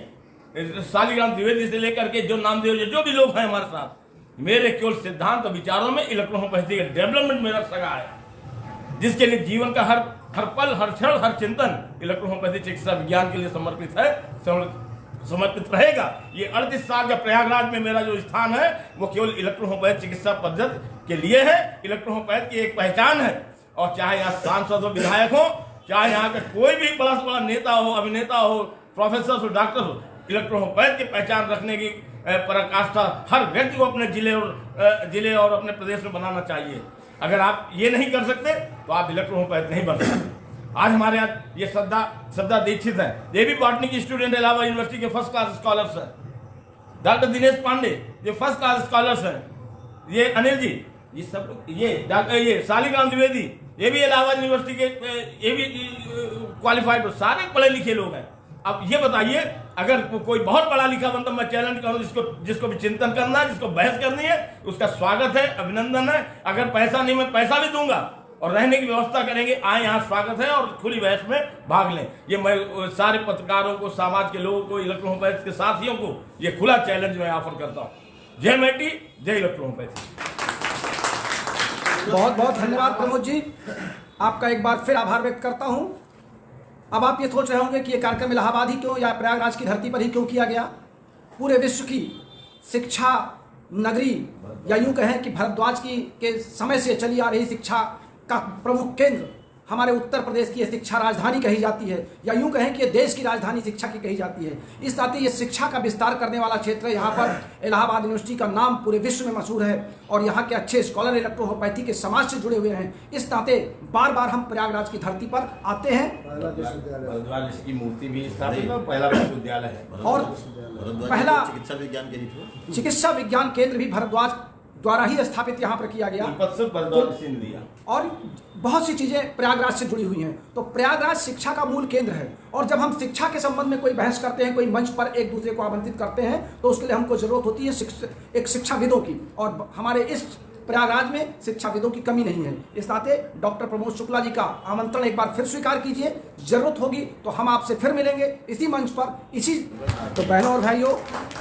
शालिग्राम द्विवेदी से लेकर के जो नामदेव जो भी लोग हैं हमारे साथ, मेरे केवल सिद्धांत और विचारों में इलेक्ट्रोहोम्योपैथी का डेवलपमेंट मेरा सगा है, जिसके लिए जीवन का हर पल, हर क्षण, हर चिंतन इलेक्ट्रोहोम्योपैथी चिकित्सा विज्ञान के लिए समर्पित है, समर्पित रहेगा। ये 38 साल का प्रयागराज में मेरा जो स्थान है वो केवल इलेक्ट्रोहोम्योपैथी चिकित्सा पद्धति के लिए है। इलेक्ट्रोहोम्योपैथी की एक पहचान है। और चाहे यहाँ सांसद हो, विधायक हो, चाहे यहाँ का कोई भी बड़ा से बड़ा नेता हो, अभिनेता हो, प्रोफेसर हो, डॉक्टर हो, इलेक्ट्रोहोम्योपैथी की पहचान रखने की पराकाष्ठा हर व्यक्ति को अपने जिले और अपने प्रदेश में बनाना चाहिए। अगर आप ये नहीं कर सकते तो आप इलेक्ट्रोहोम्योपैथ नहीं बन सकते। आज हमारे यहाँ ये श्रद्धा दीक्षित है, ये भी बॉटनी की स्टूडेंट, इलाहाबाद यूनिवर्सिटी के फर्स्ट क्लास स्कॉलर्स हैं। डॉक्टर दिनेश पांडे ये फर्स्ट क्लास स्कॉलर्स हैं। ये अनिल जी, ये सब, ये शालिग्राम द्विवेदी, ये भी इलाहाबाद यूनिवर्सिटी के, ये भी क्वालिफाइड, सारे पढ़े लिखे लोग हैं। अब ये बताइए, अगर कोई बहुत पढ़ा लिखा बनता, मैं चैलेंज करूँ, जिसको भी चिंतन करना है, जिसको बहस करनी है, उसका स्वागत है, अभिनंदन है। अगर पैसा नहीं, मैं पैसा भी दूंगा और रहने की व्यवस्था करेंगे, आए यहाँ स्वागत है और खुली बहस में भाग लें। ये मैं सारे पत्रकारों को, समाज के लोगों को, इलेक्ट्रोहोम्योपैथी के साथियों को ये खुला चैलेंज मैं ऑफर करता हूँ। जय मैटी, जय इलेक्ट्रोहोम्योपैथी। बहुत बहुत धन्यवाद प्रमोद जी, आपका एक बार फिर आभार व्यक्त करता हूँ। अब आप ये सोच रहे होंगे कि ये कार्यक्रम इलाहाबाद ही क्यों या प्रयागराज की धरती पर ही क्यों किया गया। पूरे विश्व की शिक्षा नगरी, या यूँ कहें कि भारद्वाज के समय से चली आ रही शिक्षा का प्रमुख केंद्र हमारे उत्तर प्रदेश की शिक्षा राजधानी कही जाती है, या यूँ कहें कि देश की राजधानी शिक्षा की कही जाती है। इस नाते ये शिक्षा का विस्तार करने वाला क्षेत्र है। यहाँ पर इलाहाबाद यूनिवर्सिटी का नाम पूरे विश्व में मशहूर है और यहाँ के अच्छे स्कॉलर इलेक्ट्रोहोम्योपैथी के समाज से जुड़े हुए हैं। इस नाते बार बार हम प्रयागराज की धरती पर आते हैं। भारद्वाज की मूर्ति भी स्थापित है, पहला विश्वविद्यालय है और पहला चिकित्सा विज्ञान केंद्र भी भारद्वाज द्वारा ही स्थापित यहाँ पर किया गया और बहुत सी चीजें प्रयागराज से जुड़ी हुई हैं। तो प्रयागराज शिक्षा का मूल केंद्र है और जब हम शिक्षा के संबंध में कोई बहस करते हैं, कोई मंच पर एक दूसरे को आमंत्रित करते हैं, तो उसके लिए हमको जरूरत होती है एक शिक्षाविदों की। और हमारे इस प्रयागराज में शिक्षाविदों की कमी नहीं है। इस नाते डॉक्टर प्रमोद शुक्ला जी का आमंत्रण एक बार फिर स्वीकार कीजिए। जरूरत होगी तो हम आपसे फिर मिलेंगे इसी मंच पर, इसी। तो बहनों और भाइयों,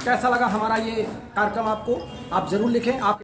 कैसा लगा हमारा ये कार्यक्रम आपको? आप जरूर लिखें। आप